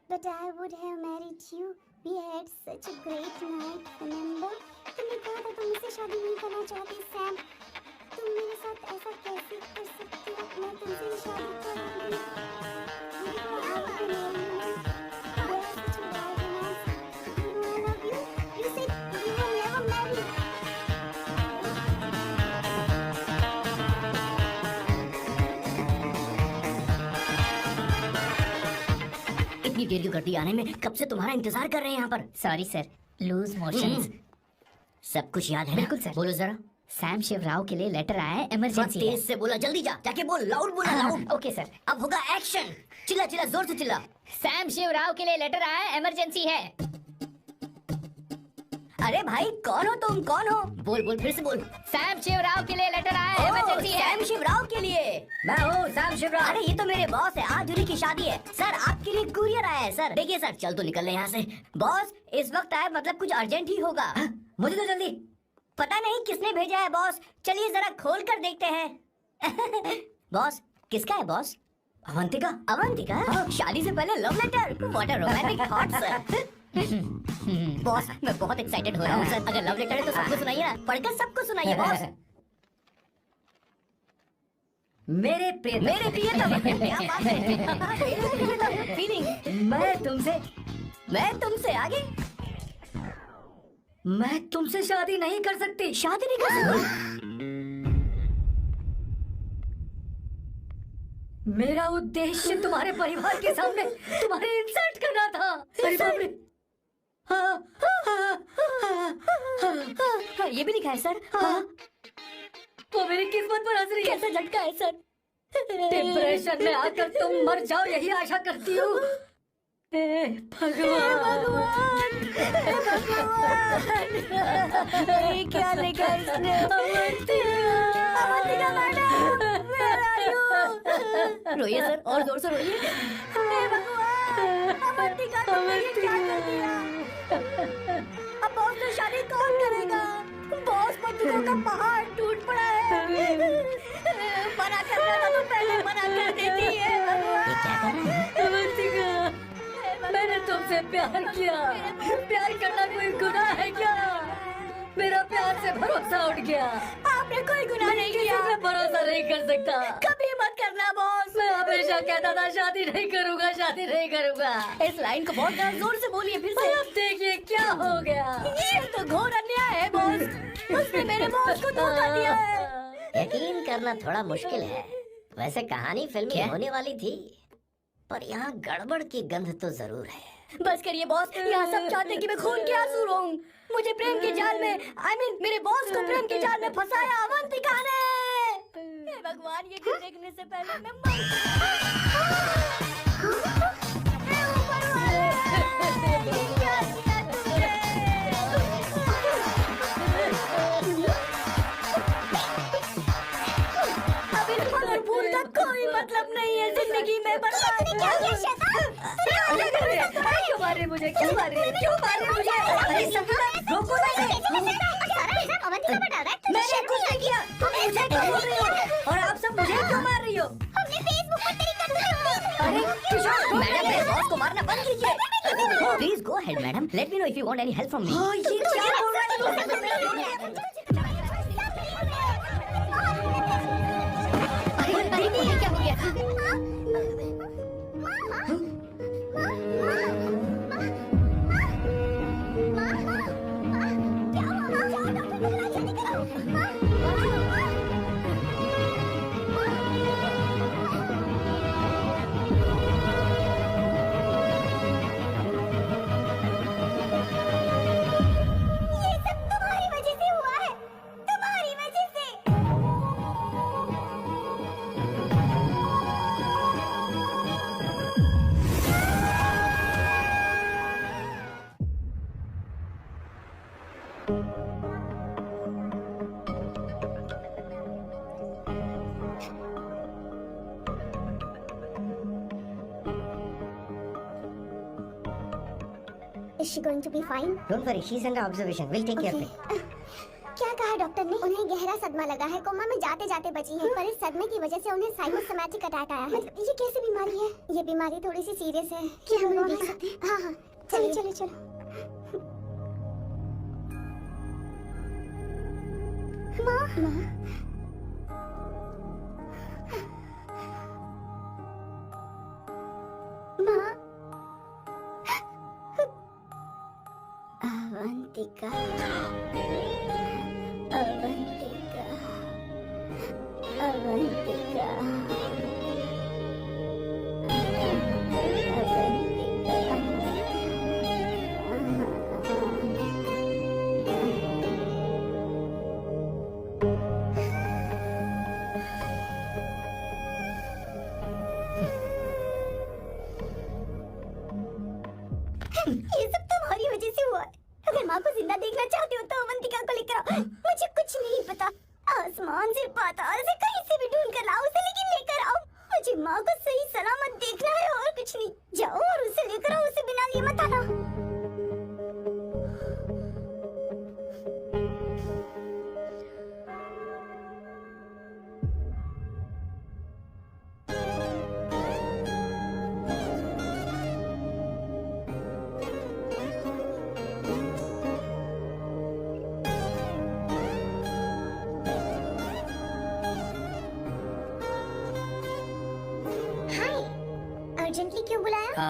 [SPEAKER 12] But I would have married you. We had such a great night. Remember? तुमने कहा था तुम मुझसे शादी नहीं करना चाहती सैम। तुम मेरे साथ ऐसा कैसे कर सकती हो? मैं तुमसे ही शादी करूंगी। I love you. You said you will never marry.
[SPEAKER 11] इतनी देर क्यों कर दी आने में? कब से तुम्हारा इंतजार कर रहे हैं यहाँ पर। Sorry sir, loose motions. सब कुछ याद है? बिल्कुल सर। बोलो जरा। सैम शिवराव के लिए लेटर आया है, इमरजेंसी। तेज से बोला, जल्दी जा, जाके बोल, लाउड बोला, लाउड। Okay sir. अब होगा एक्शन। चिल्ला चिल्ला, जोर से चिल्ला। सैम शिवराव के लिए लेटर आया है, इमरजेंसी है। अरे भाई कौन हो तुम, कौन हो? बोल बोल, फिर से बोल। सैम शिवराव के लिए लेटर आया है, इमरजेंसी है। सैम शिवराव के लिए? मैं हूँ सैम शिवराव। अरे ये तो मेरे बॉस है, आज उन्हीं की शादी है। सर आपके लिए कुरियर आया है सर। देखिए सर, चल तो निकल रहे यहाँ से। बॉस इस वक्त आए, मतलब कुछ अर्जेंट ही होगा। मुझे तो जल्दी पता नहीं किसने भेजा है बॉस। चलिए जरा खोल कर देखते हैं। बॉस किसका है बॉस? अवंतिका, अवंतिका, शादी से पहले love letter, what a romantic thought sir. Boss, मैं बहुत एक्साइटेड हो रहा हूँ सर। अगर लव लेटर है तो सबको सुनाइए ना, पढ़कर सबको सुनाइए बॉस। मेरे प्रियतम, क्या बात है? फीलिंग, मैं तुमसे आगे, मैं तुमसे शादी नहीं कर सकती। शादी नहीं कर सकती? मेरा उद्देश्य तुम्हारे परिवार के सामने तुम्हारे इंसल्ट करना था। अरे बाप रे। हाँ, ये भी लिखा है सर। हाँ, वो मेरी किस्मत पर हंस रही है। कैसा झटका है सर? डिप्रेशन में आकर तुम मर जाओ, यही आशा करती हूँ। भगवान, क्या लिखा इसने? अवंतिका मैडम, रोइए सर, और जोर से रोइए। अवंतिका, अब बॉस से शादी कौन करेगा? बॉस पर दुखों का पहाड़ टूट पड़ा है। मना करना था तो पहले मना कर देती है। अवंतिका, मैंने तुमसे प्यार किया। प्यार करना कोई गुनाह है क्या? मेरा प्यार से भरोसा उठ गया। आपने कोई गुनाह नहीं किया। मैं भरोसा नहीं कर सकता। कभी मत करना बॉस। मैं हमेशा कहता था शादी नहीं करूंगा, शादी नहीं करूंगा। इस लाइन को बहुत जोर से बोलिए फिर से। अब देखिए क्या हो गया। ये तो घोर अन्याय है बॉस। उसने मेरे बॉस को धोखा दिया है।
[SPEAKER 13] यकीन करना थोड़ा मुश्किल है। वैसे कहानी फिल्म में होने वाली थी, पर यहाँ गड़बड़ की गंध तो जरूर है।
[SPEAKER 11] बस करिए बॉस, यहाँ सब चाहते कि मैं खून के आंसू रोऊं। मुझे प्रेम के जाल में, मेरे बॉस को प्रेम के जाल में फंसाया अवंतिका ने। हे भगवान, ये दिन देखने से पहले मैं अब इस फल और फूल का कोई मतलब नहीं है जिंदगी में। क्यों मार रहे मुझे? क्यों मार रहे? क्यों मार रहे मुझे? अरे सपना, रोको मैंने कुछ नहीं किया। मुझे क्यों बोल रही हो? और आप सब मुझे क्यों मार रही हो?
[SPEAKER 12] हमने फेसबुक पर तेरी कविता।
[SPEAKER 11] अरे किशोर,
[SPEAKER 13] मैडम, मेरे बॉस को मारना बंद कीजिए। Please go ahead madam, let me know if you want any help from me.
[SPEAKER 11] ये क्या बोल रहा है? अरे ये क्या हो गया?
[SPEAKER 12] Is she going to be fine?
[SPEAKER 13] Don't worry, she's under observation. We'll take care of it.
[SPEAKER 12] क्या कहा डॉक्टर ने? उन्हें गहरा सदमा लगा है, कोमा में जाते जाते बची है, पर इस सदमे की वजह से उन्हें साइकोसोमैटिक अटैक आया है। ये कैसी बीमारी है? ये बीमारी थोड़ी सी सीरियस है। क्या हम देख सकते हैं? हाँ हाँ, चलिए चलिए चलो। माँ माँ अवंतिका, अवंतिका, अवंतिका, ये सब तुम्हारी वजह से हुआ है। अगर माँ को जिंदा देखना चाहते हो तो अवंतिका को लेकर आओ। मुझे कुछ नहीं पता, आसमान से पाताल से कहीं से भी ढूंढ कर लाओ उसे, लेकिन लेकर आओ। मुझे माँ को सही सलामत देखना है और कुछ नहीं। जाओ और उसे लेकर आओ, उसे बिना लिए मत आना।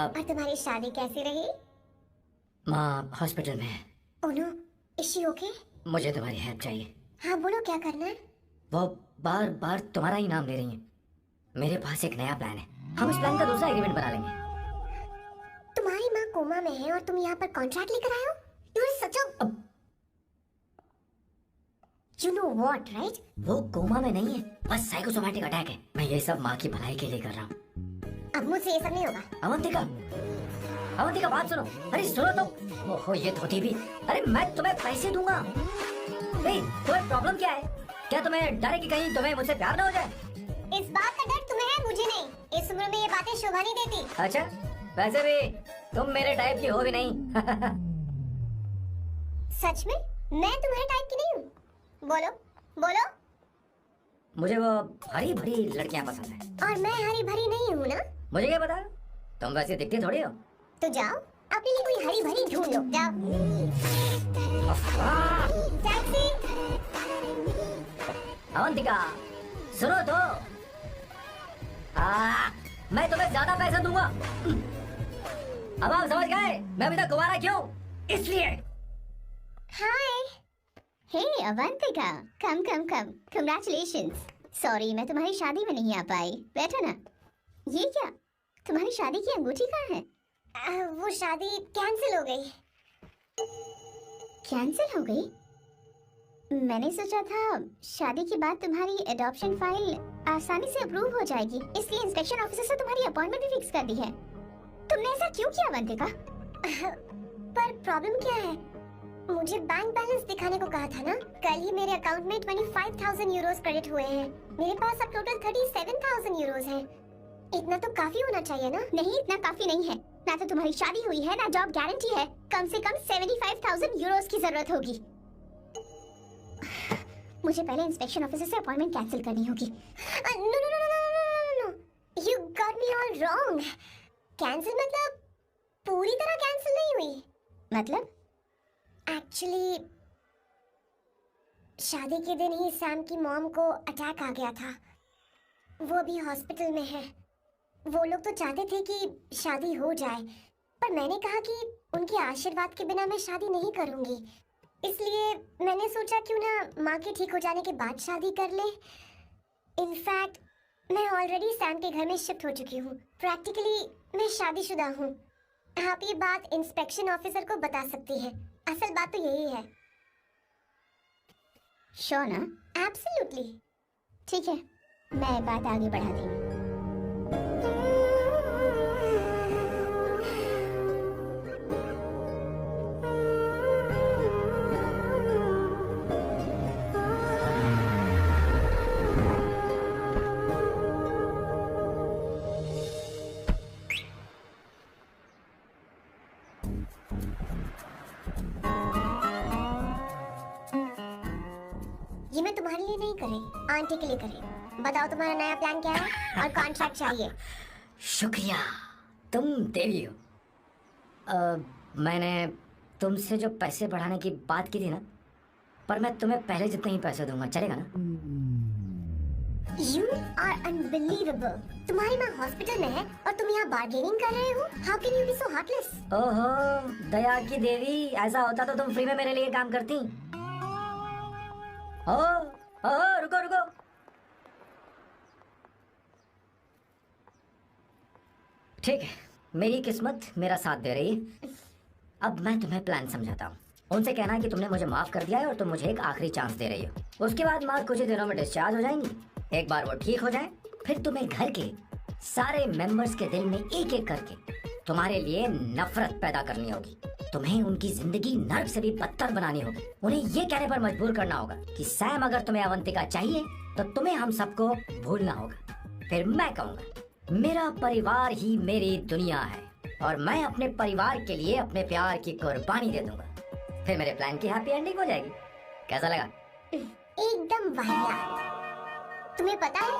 [SPEAKER 12] और तुम्हारी शादी कैसी रही?
[SPEAKER 13] माँ हॉस्पिटल में है।
[SPEAKER 12] Oh no, is she okay?
[SPEAKER 13] मुझे तुम्हारी हेल्प चाहिए।
[SPEAKER 12] हाँ बोलो, क्या करना है?
[SPEAKER 13] वो बार बार तुम्हारा ही नाम ले रही है। मेरे पास एक नया प्लान है, हम इस प्लान का दूसरा एग्रीमेंट बना लेंगे।
[SPEAKER 12] तुम्हारी माँ कोमा में है और तुम यहाँ पर कॉन्ट्रैक्ट लेकर आए हो? You are such a you know what, right?
[SPEAKER 13] वो कोमा में नहीं है, बस साइकोसोमैटिक अटैक है। मैं ये सब माँ की भलाई के लिए कर रहा हूँ।
[SPEAKER 12] अब मुझसे ये सब नहीं होगा।
[SPEAKER 13] अवंतिका, अवंतिका बात सुनो। अरे सुनो तो। ओहो ये धोती भी। अरे मैं तुम्हें पैसे दूंगा। तुम्हें प्रॉब्लम क्या है? क्या तुम्हें डर है कि कहीं तुम्हें मुझसे प्यार ना हो जाए?
[SPEAKER 12] इस बात का डर तुम्हें है, मुझे नहीं। इस उम्र में ये बातें शोभा नहीं देती।
[SPEAKER 13] अच्छा, वैसे भी तुम मेरे टाइप की हो भी नहीं।
[SPEAKER 12] सच में मैं तुम्हारे टाइप की नहीं हूँ। बोलो बोलो।
[SPEAKER 13] मुझे वो हरी भरी लड़कियां पसंद है।
[SPEAKER 12] और मैं हरी भरी नहीं हूँ ना?
[SPEAKER 13] मुझे क्या पता, तुम वैसे दिखती थोड़ी हो।
[SPEAKER 12] तो जाओ अपने लिए कोई हरी भरी ढूंढ लो, जाओ। टैक्सी।
[SPEAKER 13] अवंतिका सुनो तो। मैं तुम्हें ज्यादा पैसा दूंगा। अब आप समझ गए मैं अभी तक कुंवारा क्यों? इसलिए।
[SPEAKER 12] हाय, हे अवंतिका, कम कम कम, कंग्रेचुलेशंस। सॉरी मैं तुम्हारी शादी में नहीं आ पाई। बैठो ना। ये क्या, तुम्हारी शादी की अंगूठी कहाँ है? वो शादी कैंसिल हो गई। कैंसिल हो गई? मैंने सोचा था शादी के बाद तुम्हारी एडॉप्शन फाइल आसानी से अप्रूव हो जाएगी, इसलिए इंस्पेक्शन ऑफिसर से तुम्हारी अपॉइंटमेंट भी फिक्स कर दी है। तुमने ऐसा क्यों किया अवंतिका? पर प्रॉब्लम क्या है? मुझे बैंक बैलेंस दिखाने को कहा था ना। कल ही मेरे अकाउंट में 25,000 यूरोस क्रेडिट हुए हैं। मेरे पास अब टोटल 37,000 यूरोस हैं। इतना तो काफी होना चाहिए ना? नहीं, इतना काफी नहीं है। ना तो तुम्हारी शादी हुई है, ना जॉब गारंटी है। कम से कम 75,000 यूरोस की जरूरत होगी। मुझे पहले इंस्पेक्शन ऑफिसर से अपॉइंटमेंट कैंसिल करनी होगी। No no no no no no, you got me all wrong. Cancel मतलब पूरी तरह कैंसिल नहीं हुई। मतलब एक्चुअली शादी के दिन ही सैम की मॉम को अटैक आ गया था। वो अभी हॉस्पिटल में है। वो लोग तो चाहते थे कि शादी हो जाए, पर मैंने कहा कि उनके आशीर्वाद के बिना मैं शादी नहीं करूंगी। इसलिए मैंने सोचा क्यों ना माँ के ठीक हो जाने के बाद शादी कर ले। इनफैक्ट मैं ऑलरेडी सैम के घर में शिफ्ट हो चुकी हूँ। प्रैक्टिकली मैं शादीशुदा हूँ। आप ये बात इंस्पेक्शन ऑफिसर को बता सकती हैं। असल बात तो यही है। श्योर ना? एब्सोल्युटली। ठीक है, मैं बात आगे बढ़ाती हूँ। ये मैं तुम्हारे लिए नहीं करी, आंटी के लिए करी। बताओ तुम्हारा नया प्लान क्या है और कॉन्ट्रैक्ट चाहिए।
[SPEAKER 13] शुक्रिया, तुम देवी हो। मैंने तुमसे जो पैसे बढ़ाने की बात की थी ना, पर मैं तुम्हें पहले जितने ही पैसे दूंगा, चलेगा ना?
[SPEAKER 12] You are unbelievable. तुम्हारी माँ हॉस्पिटल में है और तुम यहाँ बार्गेनिंग कर रहे हो? How can you be so heartless?
[SPEAKER 13] ओहो दया की देवी, ऐसा होता तो तुम फ्री में मेरे लिए काम करती। रुको रुको। ठीक है, मेरी किस्मत मेरा साथ दे रही है। अब मैं तुम्हें प्लान समझाता हूँ। उनसे कहना कि तुमने मुझे माफ कर दिया है और तुम मुझे एक आखिरी चांस दे रही हो। उसके बाद माँ कुछ ही दिनों में डिस्चार्ज हो जाएंगी। एक बार वो ठीक हो जाए, फिर तुम्हें घर के सारे मेंबर्स के दिल में एक एक करके तुम्हारे लिए नफरत पैदा करनी होगी। तुम्हें उनकी जिंदगी नर्क से भी बदतर बनानी होगी। उन्हें ये कहने पर मजबूर करना होगा कि सैम अगर तुम्हें अवंतिका चाहिए तो तुम्हें हम सबको भूलना होगा। फिर मैं कहूँगा मेरा परिवार ही मेरी दुनिया है और मैं अपने परिवार के लिए अपने प्यार की कुर्बानी दे दूंगा। फिर मेरे प्लान की हैप्पी एंडिंग हो जाएगी। कैसा लगा?
[SPEAKER 12] एकदम वाहियात। तुम्हें पता है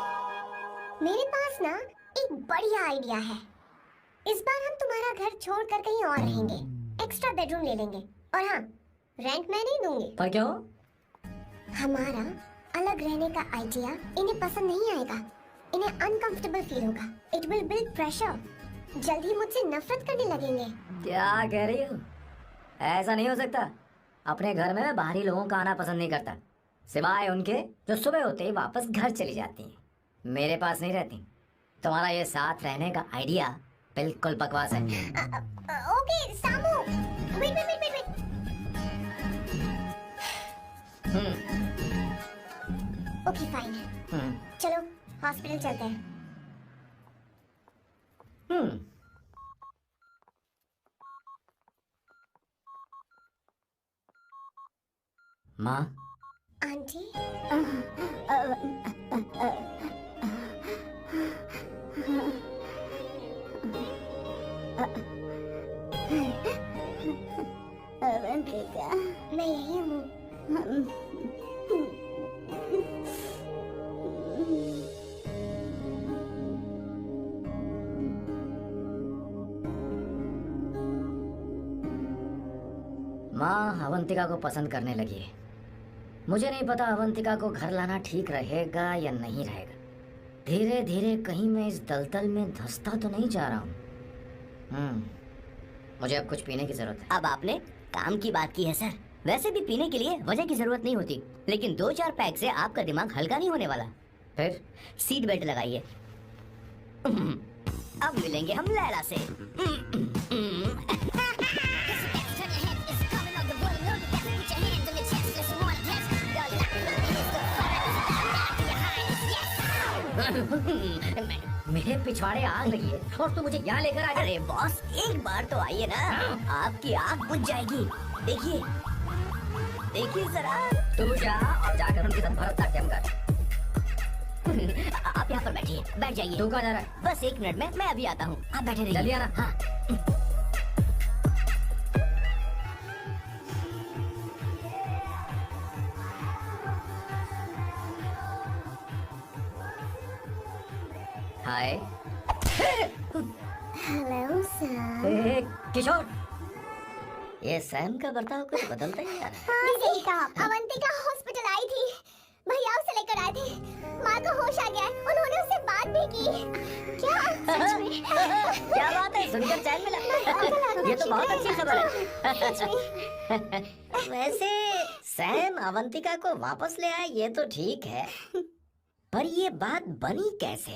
[SPEAKER 12] मेरे पास ना एक बढ़िया आइडिया है। इस बार हम तुम्हारा घर छोड़कर कहीं और रहेंगे, एक्स्ट्रा बेडरूम ले लेंगे। और हाँ, रेंट मैं नहीं दूंगी।
[SPEAKER 13] पर क्यों?
[SPEAKER 12] हमारा अलग रहने का आइडिया इन्हें पसंद नहीं आएगा। इन्हें अनकंफर्टेबल फील होगा। It will build pressure. जल्दी मुझसे नफरत करने लगेंगे।
[SPEAKER 13] क्या कह रही हो? ऐसा नहीं हो सकता। अपने घर में मैं बाहरी लोगों का आना पसंद नहीं करता, सिवाय उनके जो सुबह होते ही वापस घर चली जाती हैं, मेरे पास नहीं रहती। तुम्हारा ये साथ रहने का आइडिया बिल्कुल बकवास है।
[SPEAKER 12] Okay Samu, wait wait wait wait. Okay fine, चलो हॉस्पिटल चलते हैं।
[SPEAKER 13] माँ,
[SPEAKER 12] आंटी, अवंतिका, मैं यही हूँ।
[SPEAKER 13] माँ अवंतिका को पसंद करने लगी है। मुझे नहीं पता अवंतिका को घर लाना ठीक रहेगा या नहीं रहेगा। धीरे धीरे कहीं मैं इस दलदल में धंसता तो नहीं जा रहा हूँ। मुझे अब कुछ पीने की जरूरत है।
[SPEAKER 11] अब आपने काम की बात की है सर। वैसे भी पीने के लिए वजह की जरूरत नहीं होती, लेकिन 2-4 पैक से आपका दिमाग हल्का नहीं होने वाला।
[SPEAKER 13] फिर
[SPEAKER 11] सीट बेल्ट लगाइए। अब मिलेंगे हम लैला से।
[SPEAKER 13] मेरे पिछवाड़े आग लगी है और तू मुझे यहाँ लेकर आ जा।
[SPEAKER 11] अरे बॉस, एक बार तो आइए ना, आपकी आग बुझ जाएगी। देखिए देखिए जरा।
[SPEAKER 13] तू जा और जाकर उनके साथ भरतनाट्यम कर।
[SPEAKER 11] आप यहाँ पर बैठिए, बैठ जाइए।
[SPEAKER 13] तू कहाँ जा रहा है?
[SPEAKER 11] बस 1 मिनट में मैं अभी आता हूँ, आप बैठे रहिए।
[SPEAKER 13] जल्दी आना।
[SPEAKER 11] हाँ।
[SPEAKER 13] हाय।
[SPEAKER 12] Hello sir.
[SPEAKER 13] किशोर, ये सैम का बर्ताव कुछ बदलता ही आ रहा
[SPEAKER 12] है। अवंतिका हॉस्पिटल आई थी, भैया उसे लेकर आए थे। माँ को होश आ गया है, उन्होंने उससे बात भी की। क्या सच में?
[SPEAKER 13] क्या बात है, सुनकर चैन मिला। ये तो बहुत अच्छी खबर है। वैसे सैम अवंतिका को वापस ले आए ये तो ठीक है, पर ये बात बनी कैसे?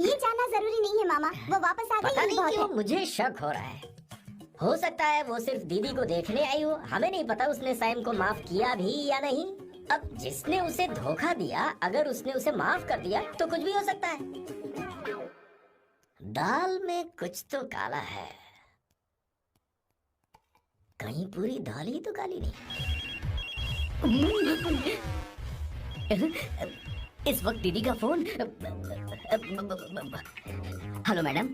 [SPEAKER 12] ये जानना जरूरी नहीं है मामा, वो वापस आ गई।
[SPEAKER 13] पता नहीं क्यों मुझे शक हो रहा है। हो सकता है वो सिर्फ दीदी को देखने आई हो, हमें नहीं पता उसने सैम को माफ किया भी या नहीं। अब जिसने उसे धोखा दिया, अगर उसने उसे माफ कर दिया तो कुछ भी हो सकता है। दाल में कुछ तो काला है, कहीं पूरी दाल ही तो काली नहीं।
[SPEAKER 11] इस वक्त दीदी का फोन। हेलो मैडम,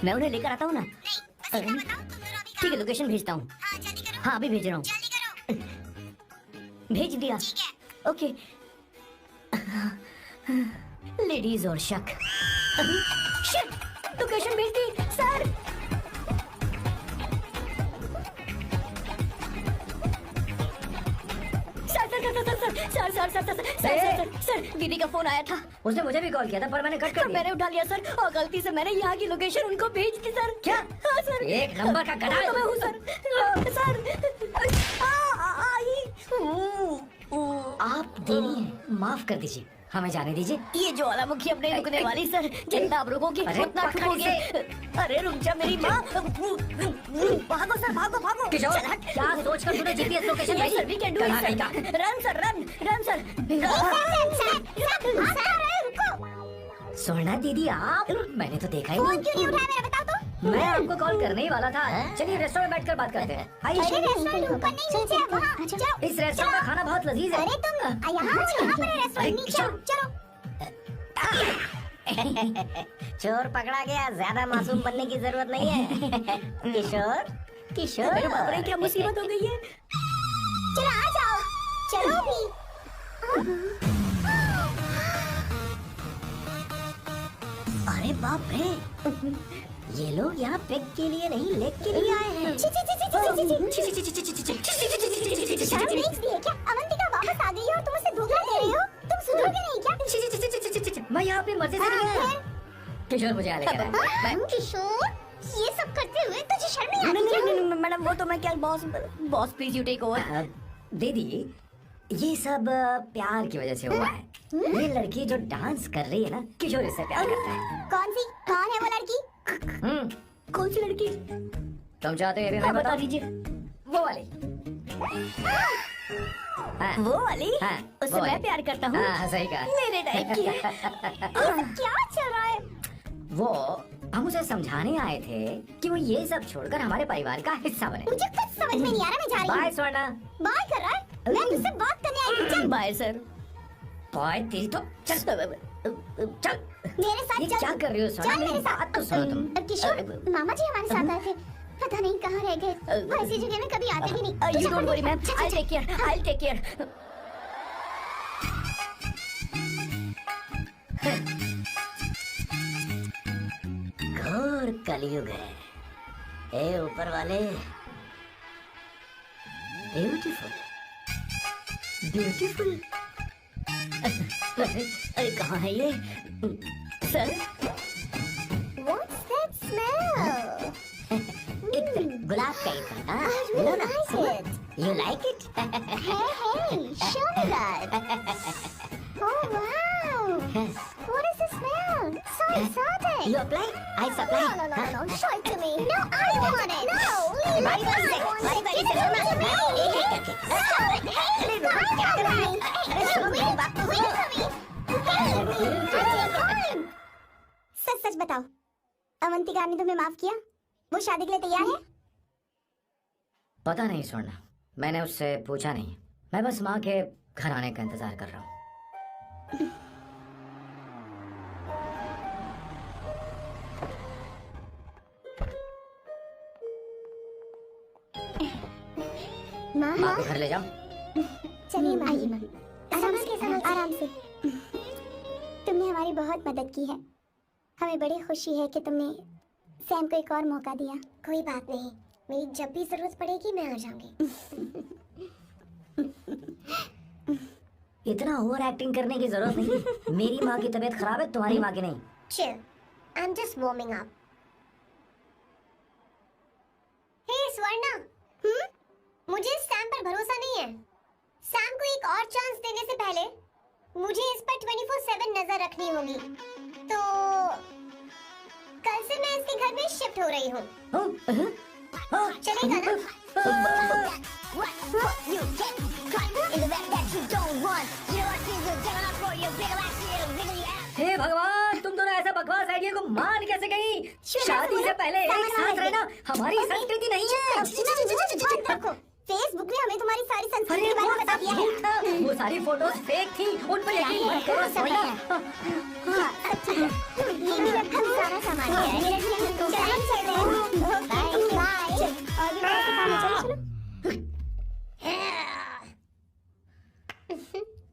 [SPEAKER 11] मैं उन्हें लेकर आता हूँ ना। ठीक है, लोकेशन भेजता हूँ। हाँ अभी भेज रहा हूँ। भेज दिया। ओके। लेडीज और शक। लोकेशन भेज दी सर। सर दीदी का फोन आया था।
[SPEAKER 13] उसने मुझे भी कॉल किया था पर मैंने कट कर दिया।
[SPEAKER 11] मैंने उठा लिया सर, और गलती से मैंने यहाँ की लोकेशन उनको भेज दी सर।
[SPEAKER 13] क्या?
[SPEAKER 11] हाँ सर।
[SPEAKER 13] एक नंबर का गधा है।
[SPEAKER 11] मैं हूँ सर।
[SPEAKER 13] आप देवी हैं, माफ कर दीजिए, हमें जाने दीजिए।
[SPEAKER 11] ये ज्वालामुखी अपने रुकने वाली सर, जितना आप रुकोगे उतना ठुकोगे। अरे रुक जा मेरी माँ। भागो सर, भागो भागो।
[SPEAKER 13] किशोर, क्या सोचकर तूने जीपीएस लोकेशन भेजी?
[SPEAKER 11] Sir we can do it sir. Run sir, run sir.
[SPEAKER 13] Sona दीदी आप, मैंने तो देखा ही
[SPEAKER 12] फोन क्यों नहीं उठाया मेरा बताओ तो।
[SPEAKER 13] मैं आपको कॉल करने ही वाला था। चलिए रेस्टोरेंट में बैठकर बात करते हैं।
[SPEAKER 12] अरे रेस्टोरेंट ऊपर नहीं नीचे है, वहाँ जाओ।
[SPEAKER 13] इस रेस्टोरेंट का खाना बहुत लजीज है।
[SPEAKER 12] अरे तुम यहाँ पर रेस्टोरेंट, नीचे चलो।
[SPEAKER 13] चोर पकड़ा गया, ज्यादा मासूम बनने की जरूरत नहीं है। किशोर, किशोर,
[SPEAKER 11] मेरे बाप रे क्या मुसीबत हो गई है।
[SPEAKER 12] चलो आ जाओ, चलो भी।
[SPEAKER 13] अरे बाप रे, ये लोग यहाँ पेग के लिए नहीं लेग के लिए आए हैं।
[SPEAKER 12] अवंतिका वापस आ गई है और तुम उसे धोखा दे रही हो। तुम सुधरोगे नहीं क्या?
[SPEAKER 13] मैं यहाँ पे मजे से नहीं आया। किशोर मुझे यहाँ लेकर आया।
[SPEAKER 12] किशोर, ये सब करते हुए तुझे शर्म नहीं आती क्या?
[SPEAKER 13] नहीं मैडम, वो तो मैं क्या boss please you take over. दीदी, ये सब प्यार की वजह से हुआ है। ये लड़की जो डांस कर रही है ना, किशोर इससे प्यार करता है।
[SPEAKER 12] कौन है वो लड़की?
[SPEAKER 13] कौन सी लड़की? तुम चाहते हैं मैं बता दीजिए। वो वाली।
[SPEAKER 11] वो वाली?
[SPEAKER 13] हाँ,
[SPEAKER 11] उससे मैं प्यार करता हूँ।
[SPEAKER 13] हाँ, सही कहा।
[SPEAKER 11] मेरे टाइप की है।
[SPEAKER 12] क्या चल रहा है?
[SPEAKER 13] वो हम उसे समझाने आए थे कि वो ये सब छोड़कर हमारे परिवार का हिस्सा बने।
[SPEAKER 12] मुझे कुछ समझ में नहीं आ रहा, मैं जा रही हूँ।
[SPEAKER 13] बाय स्वर्णा।
[SPEAKER 12] बाय कर रहा है? मैं तुझसे बात करने आई हूँ। चल
[SPEAKER 11] बाय सर।
[SPEAKER 13] बाय तेरी तो चल चल।
[SPEAKER 12] मेरे साथ
[SPEAKER 13] ये
[SPEAKER 12] चल।
[SPEAKER 13] क्या कर रही हो स्वर्णा?
[SPEAKER 12] चल मेरे
[SPEAKER 13] मेरी
[SPEAKER 12] साथ।
[SPEAKER 13] बात तो सुनो तुम।
[SPEAKER 12] किशोर, मामा जी हमारे साथ आए थे, पता नहीं कहाँ रह गए। वो ऐसी जगह में कभी आते भी नहीं।
[SPEAKER 11] You don't worry ma'am, I take care, I take care.
[SPEAKER 13] घोर कलयुग है। ए ऊपर वाले, ब्यूटीफुल ब्यूटीफुल। अरे कहाँ है ये?
[SPEAKER 11] Sir,
[SPEAKER 12] What's that smell?
[SPEAKER 13] इत्र, गुलाब का इत्र। हाँ,
[SPEAKER 12] I really
[SPEAKER 13] लो ना।
[SPEAKER 12] like it.
[SPEAKER 13] You like it?
[SPEAKER 12] Hey, show me that. Oh wow! What is the smell? So exotic.
[SPEAKER 13] You apply? I supply.
[SPEAKER 12] No. Show it to me. No, I want it. No, leave it. I want it. Give it to me.
[SPEAKER 13] एक एक करके।
[SPEAKER 12] Stop it. Hey, I got it. Hey, सच बताओ, अवंतिका ने तुम्हें माफ किया? वो शादी के लिए तैयार है?
[SPEAKER 13] पता नहीं स्वर्णा, मैंने उससे पूछा नहीं। मैं बस माँ के घर आने का इंतजार कर रहा हूँ। माँ को घर ले जाओ।
[SPEAKER 12] चलिए माँ, आराम से। तुमने हमारी बहुत मदद की है। हमें बड़ी खुशी है कि तुमने सैम को एक और मौका दिया। कोई बात नहीं, मेरी जब भी जरूरत पड़ेगी मैं आ जाऊंगी।
[SPEAKER 13] इतना ओवर एक्टिंग करने की जरूरत नहीं। मेरी माँ की तबीयत खराब है, तुम्हारी माँ की नहीं।
[SPEAKER 12] Chill, I'm just warming up. Hey Swarna, मुझे सैम पर भरोसा नहीं है। सैम को एक और चांस देने से पहले मुझे इस पर 24/7 नजर रखनी होगी। तो कल से मैं इसके घर में शिफ्ट हो रही हूँ। चलेगा ना?
[SPEAKER 13] हे भगवान, तुम दोनों ऐसा बकवास आइडिया को मान कैसे गई? शादी से पहले एक साथ रहना हमारी संस्कृति नहीं है।
[SPEAKER 12] फेसबुक ने हमें तुम्हारी सारी संस्कृति के बारे में बता दिया है।
[SPEAKER 13] वो सारी फोटोज फेक थी, उन पर यकीन मत करो सोना।
[SPEAKER 12] ये मेरा सारा सामान है।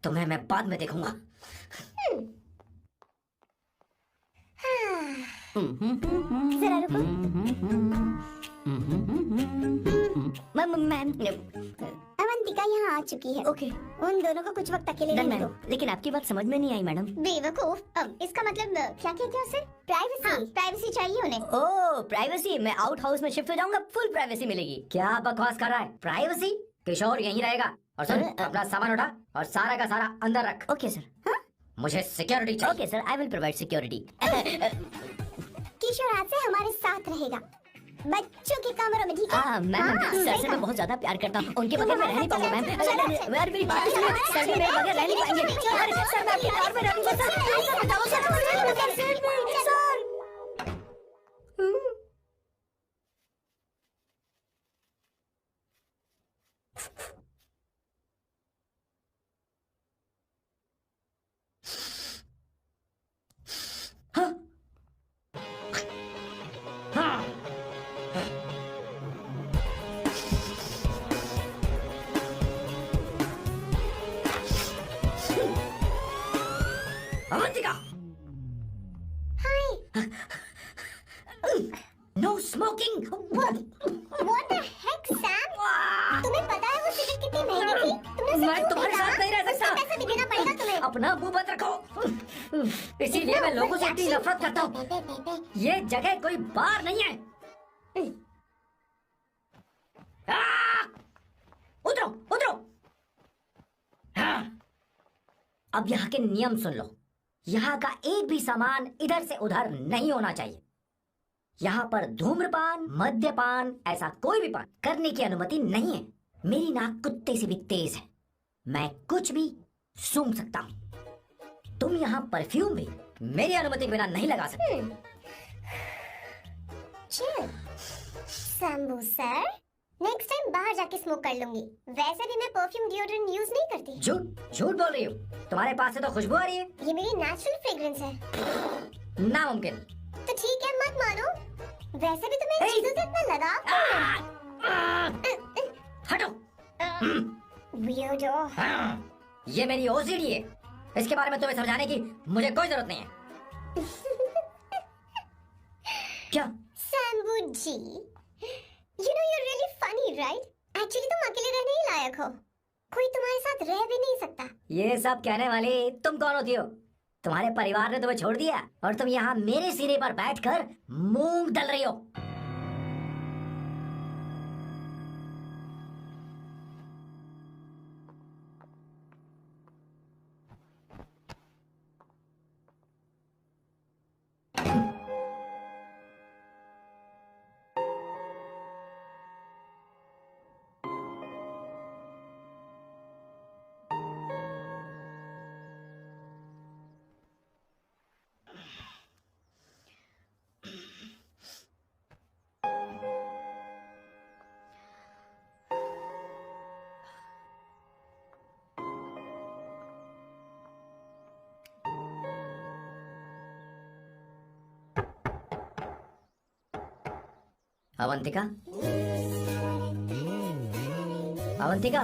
[SPEAKER 13] तुम्हें मैं बाद में देखूंगा।
[SPEAKER 12] जरा रुको।
[SPEAKER 11] मैम,
[SPEAKER 12] अवंतिका यहाँ आ चुकी है।
[SPEAKER 11] ओके।
[SPEAKER 12] उन दोनों को कुछ वक्त अकेले रहने दो।
[SPEAKER 11] लेकिन आपकी बात समझ में नहीं आई मैडम।
[SPEAKER 12] बेवकूफ, अब इसका मतलब क्या कहते हो सर? प्राइवेसी। प्राइवेसी चाहिए उन्हें।
[SPEAKER 13] ओह प्राइवेसी, मैं आउट हाउस में शिफ्ट हो जाऊंगा, फुल प्राइवेसी मिलेगी। क्या बकवास कर रहा है? प्राइवेसी? किशोर यहीं रहेगा। और सुन, अपना सामान उठा और सारा का सारा अंदर रख।
[SPEAKER 11] Okay sir.
[SPEAKER 13] मुझे सिक्योरिटी चाहिए।
[SPEAKER 11] Okay sir, I will provide security.
[SPEAKER 12] Kishore आज से हमारे साथ रहेगा, बच्चों के कमरों में, ठीक है?
[SPEAKER 11] मैम, सर से मैं बहुत ज्यादा प्यार करता हूँ, उनके बगैर मैं रह नहीं पाऊंगा मैम। यार मेरी बात सुनिए, सर भी मेरे बगैर रह नहीं पाएंगे। अरे सर, मैं आपके प्यार में रहूंगा sir.
[SPEAKER 13] Avantika! No smoking!
[SPEAKER 12] What the heck, Sam? तुम्हें पता है वो सिगरेट कितनी महंगी थी? तुमने
[SPEAKER 13] मैं तुम्हारे साथ नहीं रह सकता।
[SPEAKER 12] पैसा भी देना पड़ेगा तुम्हें।
[SPEAKER 13] अपना मुंह बंद रखो। इसीलिए मैं लोगों से इतनी नफरत करता हूँ। ये जगह कोई बार नहीं है। उतरो उतरो। अब यहाँ के नियम सुन लो। यहाँ का एक भी सामान इधर से उधर नहीं होना चाहिए। यहाँ पर धूम्रपान, मद्यपान, ऐसा कोई भी पान करने की अनुमति नहीं है। मेरी नाक कुत्ते से भी तेज है, मैं कुछ भी सूंघ सकता हूँ। तुम यहाँ परफ्यूम भी मेरी अनुमति के बिना नहीं लगा सकते।
[SPEAKER 12] शंभू सर, नेक्स्ट टाइम बाहर जाके स्मोक कर लूंगी। वैसे भी मैं परफ्यूम डिओड्रेंट यूज नहीं करती।
[SPEAKER 13] झूठ बोल रही हो। तुम्हारे पास से तो खुशबू आ रही है।
[SPEAKER 12] ये मेरी नेचुरल फ्रेग्रेंस है।
[SPEAKER 13] नामुमकिन।
[SPEAKER 12] तो ठीक है, मत मानो। वैसे भी तुम्हें चीजों से इतना लगाव
[SPEAKER 13] हटो।
[SPEAKER 12] वियर्डो।
[SPEAKER 13] ये मेरी ओसीडी है, इसके बारे में तुम्हें समझाने की मुझे कोई जरूरत नहीं है। क्या?
[SPEAKER 12] शंभू जी, you know you're really funny, right? Actually तुम अकेले रहने ही लायक हो। कोई तुम्हारे साथ रह भी नहीं सकता।
[SPEAKER 13] ये सब कहने वाली तुम कौन होती हो? तुम्हारे परिवार ने तुम्हें छोड़ दिया और तुम यहाँ मेरे सिरे पर बैठकर मूंग दल रही हो। Avantika, Avantika,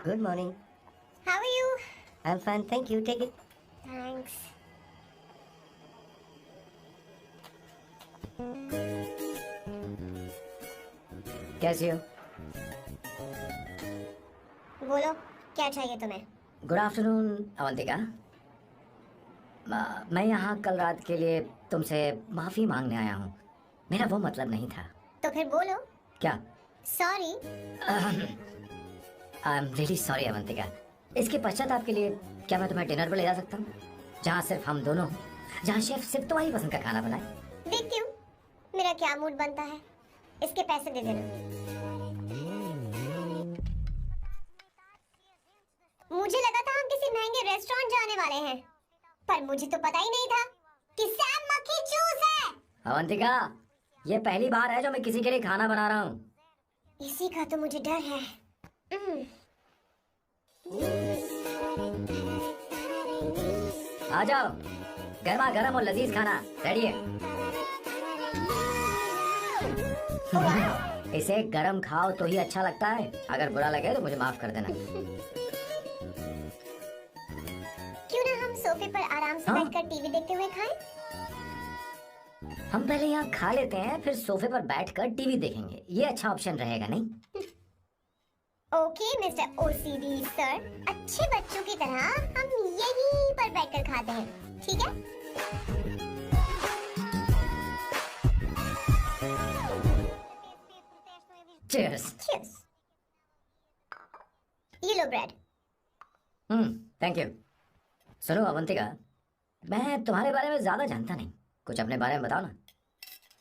[SPEAKER 12] Good morning. How are you?
[SPEAKER 13] I'm fine, thank you. Take it.
[SPEAKER 12] Thanks.
[SPEAKER 13] कैसी हो?
[SPEAKER 12] बोलो, क्या चाहिए तुम्हें?
[SPEAKER 13] Good afternoon Avantika. मैं यहाँ कल रात के लिए तुमसे माफी मांगने आया हूँ। मेरा वो मतलब नहीं था।
[SPEAKER 12] तो फिर बोलो।
[SPEAKER 13] क्या?
[SPEAKER 12] Sorry.
[SPEAKER 13] I am really sorry Avantika. इसके पश्चाताप के लिए क्या मैं तुम्हें डिनर पर ले जा सकता हूँ, जहाँ सिर्फ हम दोनों, जहाँ शेफ सिर्फ तुम्हारी पसंद का खाना बनाए?
[SPEAKER 12] देखती हूँ मेरा क्या मूड बनता है। इसके पैसे दे देना। मुझे लगा था हम किसी महंगे रेस्टोरेंट जाने वाले हैं, पर मुझे तो पता ही नहीं था कि सैम मक्खी चूस है।
[SPEAKER 13] अवंतिका, ये पहली बार है जो मैं किसी के लिए खाना बना रहा हूँ।
[SPEAKER 12] इसी का तो मुझे डर है।
[SPEAKER 13] आ जाओ, गर्मा गर्म और लजीज खाना रेडी है। इसे गरम खाओ तो ही अच्छा लगता है। अगर बुरा लगे तो मुझे माफ कर देना।
[SPEAKER 12] क्यों ना हम सोफे पर आराम से बैठकर टीवी देखते हुए खाएं?
[SPEAKER 13] हम पहले यहाँ खा लेते हैं, फिर सोफे पर बैठकर टीवी देखेंगे। ये अच्छा ऑप्शन रहेगा, नहीं?
[SPEAKER 12] ओके मिस्टर ओसीडी सर, अच्छे बच्चों की तरह हम यहीं पर बैठकर खाते हैं, ठीक है?
[SPEAKER 13] Cheers.
[SPEAKER 12] Cheers. ये लो ब्रेड।
[SPEAKER 13] Thank you. सुनो अवंतिका, मैं तुम्हारे बारे में ज्यादा जानता नहीं, कुछ अपने बारे में बताओ ना।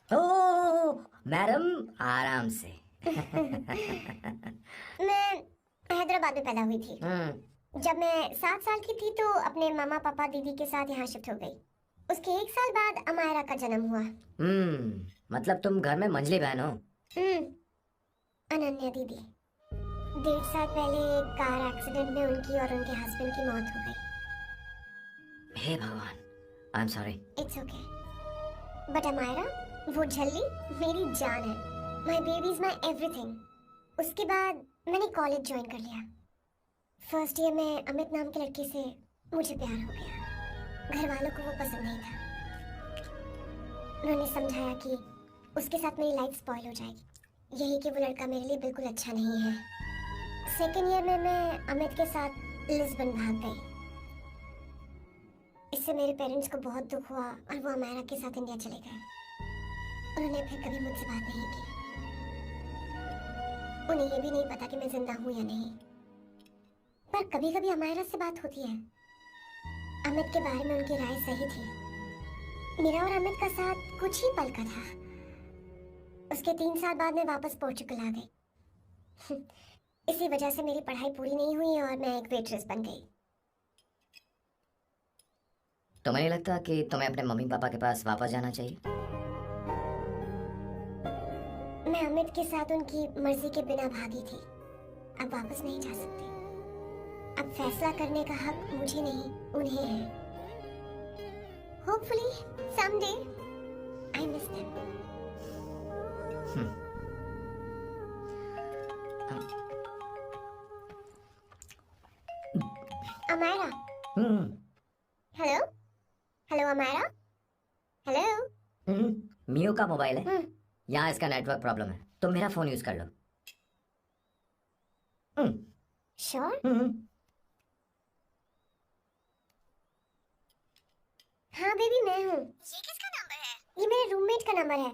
[SPEAKER 13] ओह मैडम, आराम से।
[SPEAKER 12] मैं हैदराबाद में पैदा हुई थी। जब मैं 7 साल की थी तो अपने मामा पापा दीदी के साथ यहाँ शिफ्ट हो गई। उसके 1 साल बाद अमायरा का जन्म हुआ।
[SPEAKER 13] मतलब तुम घर में मंझली बहन हो?
[SPEAKER 12] अनन्या दीदी। 1.5 साल पहले एक कार एक्सीडेंट में उनकी और उनके हस्बैंड की मौत हो गई।
[SPEAKER 13] हे भगवान, I am sorry.
[SPEAKER 12] It's okay. But Amayra, वो झल्ली मेरी जान है। My baby is my everything. उसके बाद मैंने कॉलेज ज्वाइन कर लिया। फर्स्ट ईयर में अमित नाम के लड़के से मुझे प्यार हो गया। घर वालों को वो पसंद नहीं था। उन्होंने समझाया कि उसके साथ मेरी लाइफ स्पॉइल हो जाएगी, यही कि वो लड़का मेरे लिए बिल्कुल अच्छा नहीं है। सेकेंड ईयर में मैं अमित के साथ लिस्बन भाग गई। इससे मेरे पेरेंट्स को बहुत दुख हुआ और वो अमायरा के साथ इंडिया चले गए। उन्होंने फिर कभी मुझसे बात नहीं की। उन्हें ये भी नहीं पता कि मैं जिंदा हूँ या नहीं, पर कभी कभी अमायरा से बात होती है। अमित के बारे में उनकी राय सही थी। मेरा और अमित का साथ कुछ ही पल का था। उसके 3 साल बाद मैं वापस पोर्चुगल आ गई। इसी वजह से मेरी पढ़ाई पूरी नहीं हुई और मैं एक वेट्रेस बन गई।
[SPEAKER 13] तुम्हें नहीं लगता कि तुम्हें अपने मम्मी पापा के पास वापस जाना चाहिए?
[SPEAKER 12] मैं अमित के साथ उनकी मर्जी के बिना भागी थी, अब वापस नहीं जा सकती। अब फैसला करने का हक मुझे नहीं, उन्हें है। Hopefully someday I miss them. Amayra, hello hello Amayra, hello.
[SPEAKER 13] मियो का मोबाइल है, यहाँ इसका नेटवर्क प्रॉब्लम है, तुम मेरा फोन यूज कर लो।
[SPEAKER 12] श्योर? हाँ बेबी मैं हूँ। ये किसका नंबर है? ये मेरे रूममेट का नंबर है,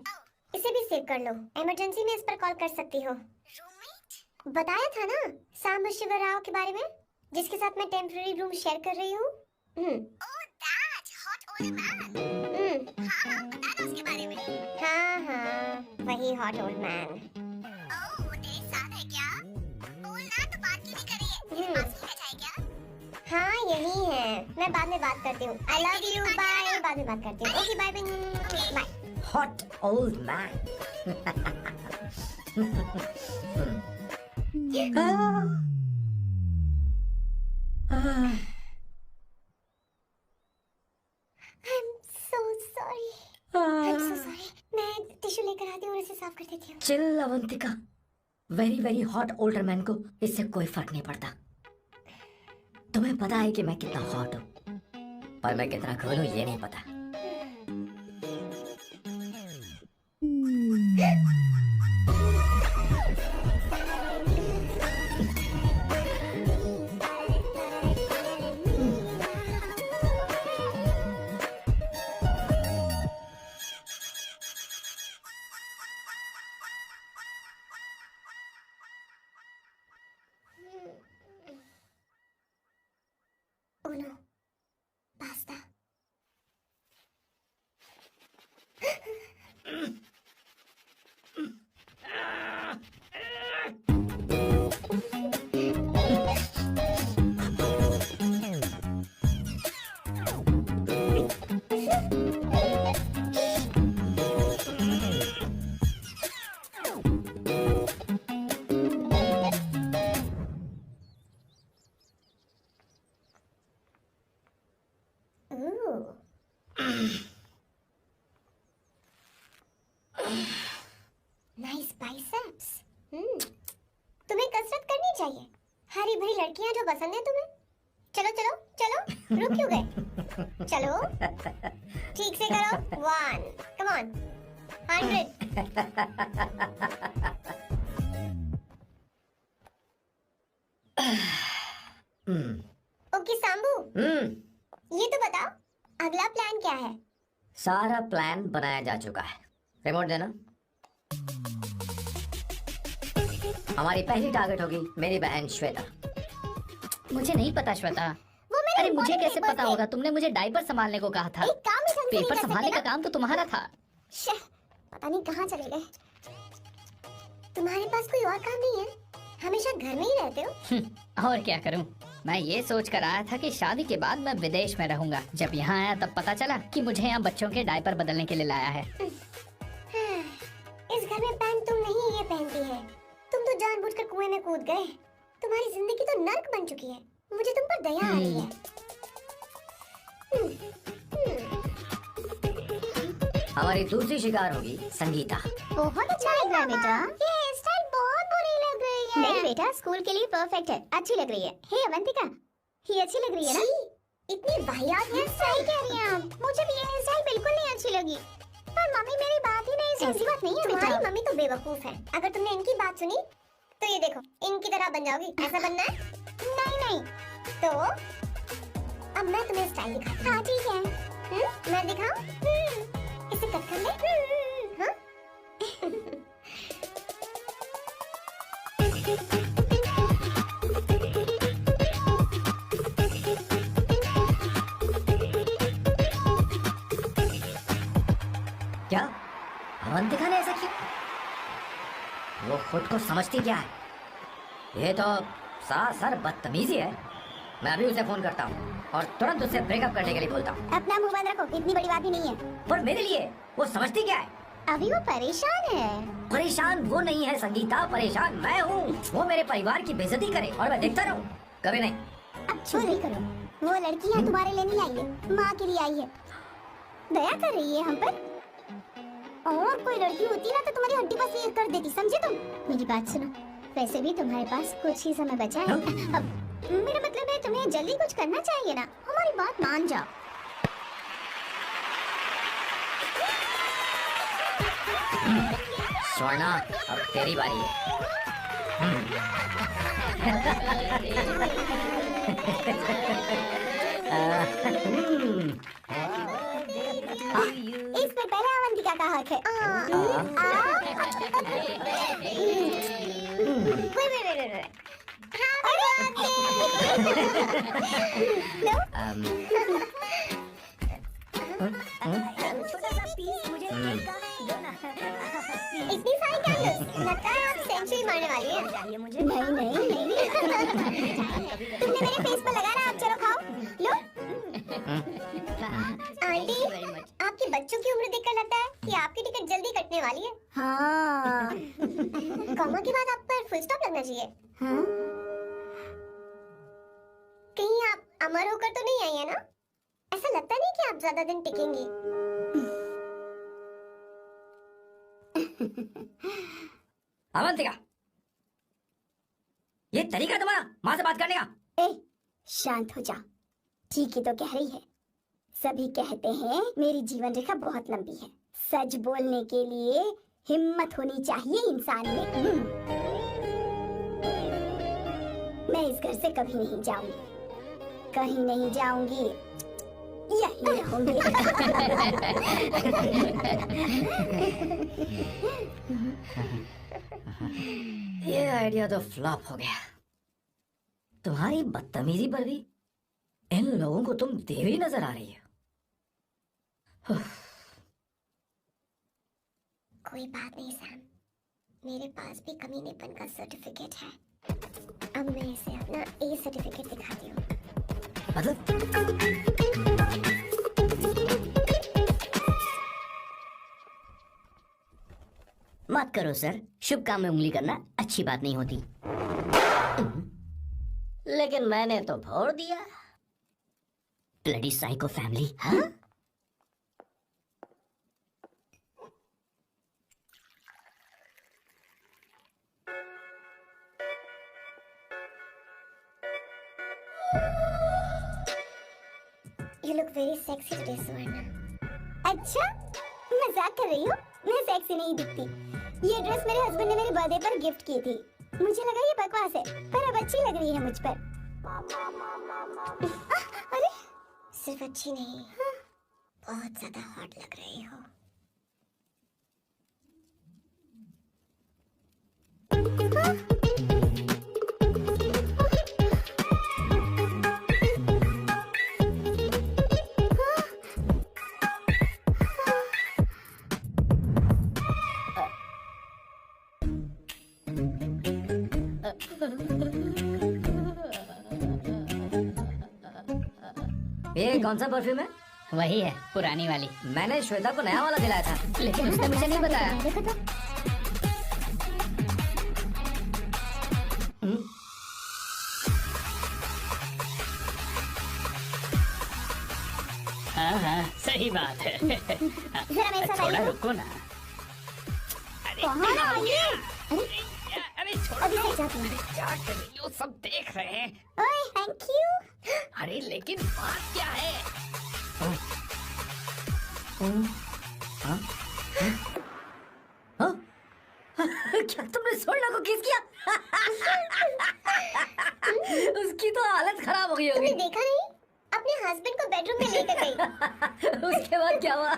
[SPEAKER 12] इसे भी सेव कर लो। इमरजेंसी में इस पर कॉल कर सकती हो। रूममेट? बताया था ना सांब शिवराव के बारे में, जिसके साथ मैं टेम्पररी रूम शेयर कर रही हूँ। हाँ, बता दो उसके बारे में। हाँ, वही हॉट ओल्ड मैन। ओह, तेरे साथ है क्या? बोलना तो बात क्यों नहीं करी है? पास ही बैठा है क्या? हाँ, यही है। मैं बाद में बात करती हूँ। I love you, bye। बाद में बात करती हूँ। Okay, bye bye.
[SPEAKER 13] Hot old man.
[SPEAKER 12] I'm so sorry. I'm so sorry. मैं टिश्यू लेकर आती हूँ और इसे साफ कर देती हूँ।
[SPEAKER 13] Chill Avantika, very very hot older man को इससे कोई फर्क नहीं पड़ता। तुम्हें पता है कि मैं कितना हॉट हूँ, पर मैं कितना कूल हूँ ये नहीं पता।
[SPEAKER 12] Uno, basta. Nice biceps. तुम्हें कसरत करनी चाहिए। हरी भरी लड़कियां जो पसंद है तुम्हें। चलो चलो चलो, रुक क्यों गए? चलो, ठीक से करो। 1, come on, 100. ओके सांबू, ये तो बताओ अगला प्लान क्या है?
[SPEAKER 13] सारा प्लान बनाया जा चुका है। रिमोट देना। हमारी पहली टारगेट होगी मेरी बहन श्वेता।
[SPEAKER 11] मुझे नहीं पता श्वेता। अरे मुझे कैसे पता होगा? तुमने मुझे डायपर संभालने को कहा था। पेपर संभालने का काम तो तुम्हारा था।
[SPEAKER 12] पता नहीं कहाँ चले गए। तुम्हारे पास कोई और काम नहीं है? हमेशा घर में ही रहते हो?
[SPEAKER 11] और क्या करूं? मैं ये सोच कर आया था कि शादी के बाद मैं विदेश में रहूंगा। जब यहाँ आया तब पता चला कि मुझे यहाँ बच्चों के डायपर बदलने के लिए लाया है।
[SPEAKER 12] इस घर में पैंट तुम नहीं ये पहनती है। तुम तो जानबूझकर कुएं में कूद गए। तुम्हारी जिंदगी तो नर्क बन चुकी है। मुझे तुम पर दया आ रही है।
[SPEAKER 13] हमारी दूसरी शिकार होगी संगीता।
[SPEAKER 12] बहुत अच्छा लग रहा है बेटा। ये हेयर स्टाइल बहुत बुरी लग रही है। नहीं बेटा, स्कूल के लिए परफेक्ट है, अच्छी लग रही है। हे अवंतिका, ये अच्छी लग रही है ना? इतनी वाहियात हेयर स्टाइल कह रही हैं आप। मुझे भी ये हेयर स्टाइल बिल्कुल नहीं अच्छी लगी। पर मम्मी मेरी बात ही नहीं सुनती। ऐसी बात नहीं है, तुम्हारी मम्मी तो बेवकूफ है। अगर तुमने इनकी बात सुनी तो ये देखो इनकी तरह बन जाओगी। ऐसा बनना है? नहीं तो अब मैं तुम्हें स्टाइल दिखाती हूँ। हाँ ठीक है, मैं दिखाऊं? इसे कट कर ले। हाँ
[SPEAKER 13] क्या अवंतिका ने ऐसा किया? वो खुद को समझती क्या है? ये तो सर बदतमीजी है। मैं अभी उसे फोन करता हूँ और तुरंत उससे ब्रेकअप करने के लिए बोलता हूँ।
[SPEAKER 12] अपना मुंह बंद रखो, इतनी बड़ी बात भी नहीं है।
[SPEAKER 13] पर मेरे लिए वो समझती क्या है?
[SPEAKER 12] अभी वो परेशान है।
[SPEAKER 13] परेशान वो नहीं है संगीता, परेशान मैं हूँ। वो मेरे परिवार की बेइज्जती करे और मैं देखता रहूँ? कभी नहीं।
[SPEAKER 12] अब चुप नहीं करो। वो लड़की यहाँ तुम्हारे लिए नहीं आई है, माँ के लिए आई है। दया कर रही है हम पर। और कोई लड़की होती ना तो तुम्हारी हड्डी पर सिर कर देती, समझे तुम? मेरी बात सुनो, वैसे भी तुम्हारे पास कुछ ही समय बचा है। अब मेरा मतलब है तुम्हें जल्दी कुछ करना चाहिए ना। हमारी बात मान जाओ।
[SPEAKER 13] स्वर्णा, अब तेरी बारी
[SPEAKER 12] इस पे पहले अवंतिका का हक है। छोटा सा पीस मुझे इतनी सारी कैंडल्स, लगता है आप सेंचुरी मारने वाली हैं। मुझे नहीं तुमने मेरे फेस पर लगा ना, आप चलो खाओ। लो आंटी, आपके बच्चों की उम्र देखकर लगता है कि आपकी टिकट जल्दी कटने वाली है। हाँ कॉमा के बाद आप पर फुल स्टॉप लगना चाहिए। हाँ कहीं आप अमर होकर तो नहीं आई है ना? ऐसा लगता नहीं कि आप ज्यादा दिन टिकेंगी।
[SPEAKER 13] अवंतिका, ये तरीका तुम्हारा माँ से बात करने का?
[SPEAKER 12] ए, शांत हो जा। ठीक ही तो कह रही है। सभी कहते हैं मेरी जीवन रेखा बहुत लंबी है। सच बोलने के लिए हिम्मत होनी चाहिए इंसान में। मैं इस घर से कभी नहीं जाऊंगी, कहीं नहीं जाऊंगी, यही रहूंगी।
[SPEAKER 13] ये आइडिया तो फ्लॉप हो गया। तुम्हारी बदतमीजी पर भी इन लोगों को तुम देवी नजर आ रही हो।
[SPEAKER 12] कोई बात नहीं सैम, मेरे पास भी कमीनेपन का सर्टिफिकेट है। अब मैं इसे अपना ए सर्टिफिकेट दिखाती हूँ।
[SPEAKER 11] मत करो सर, शुभ काम में उंगली करना अच्छी बात नहीं होती।
[SPEAKER 13] लेकिन मैंने तो भोर दिया।
[SPEAKER 11] Bloody psycho family. हाँ
[SPEAKER 12] You look very sexy today, Suvarna. अच्छा, मजाक कर रही हो? मैं सेक्सी नहीं दिखती। ये ड्रेस मेरे हस्बैंड ने मेरे बर्थडे पर गिफ्ट की थी। मुझे लगा ये बकवास है, पर अब अच्छी लग रही है मुझ पर। अरे, सिर्फ अच्छी नहीं, बहुत ज्यादा हॉट लग रही हो।
[SPEAKER 13] ये कौन सा परफ्यूम है?
[SPEAKER 11] वही है, पुरानी वाली।
[SPEAKER 13] मैंने श्वेता को नया वाला दिलाया था,
[SPEAKER 11] लेकिन उसने मुझे नहीं बताया। हाँ सही बात है। थोड़ा रुको ना। अरे सब देख रहे हैं।
[SPEAKER 12] ओए थैंक यू।
[SPEAKER 11] अरे लेकिन बात क्या है?
[SPEAKER 13] उसके बाद क्या हुआ?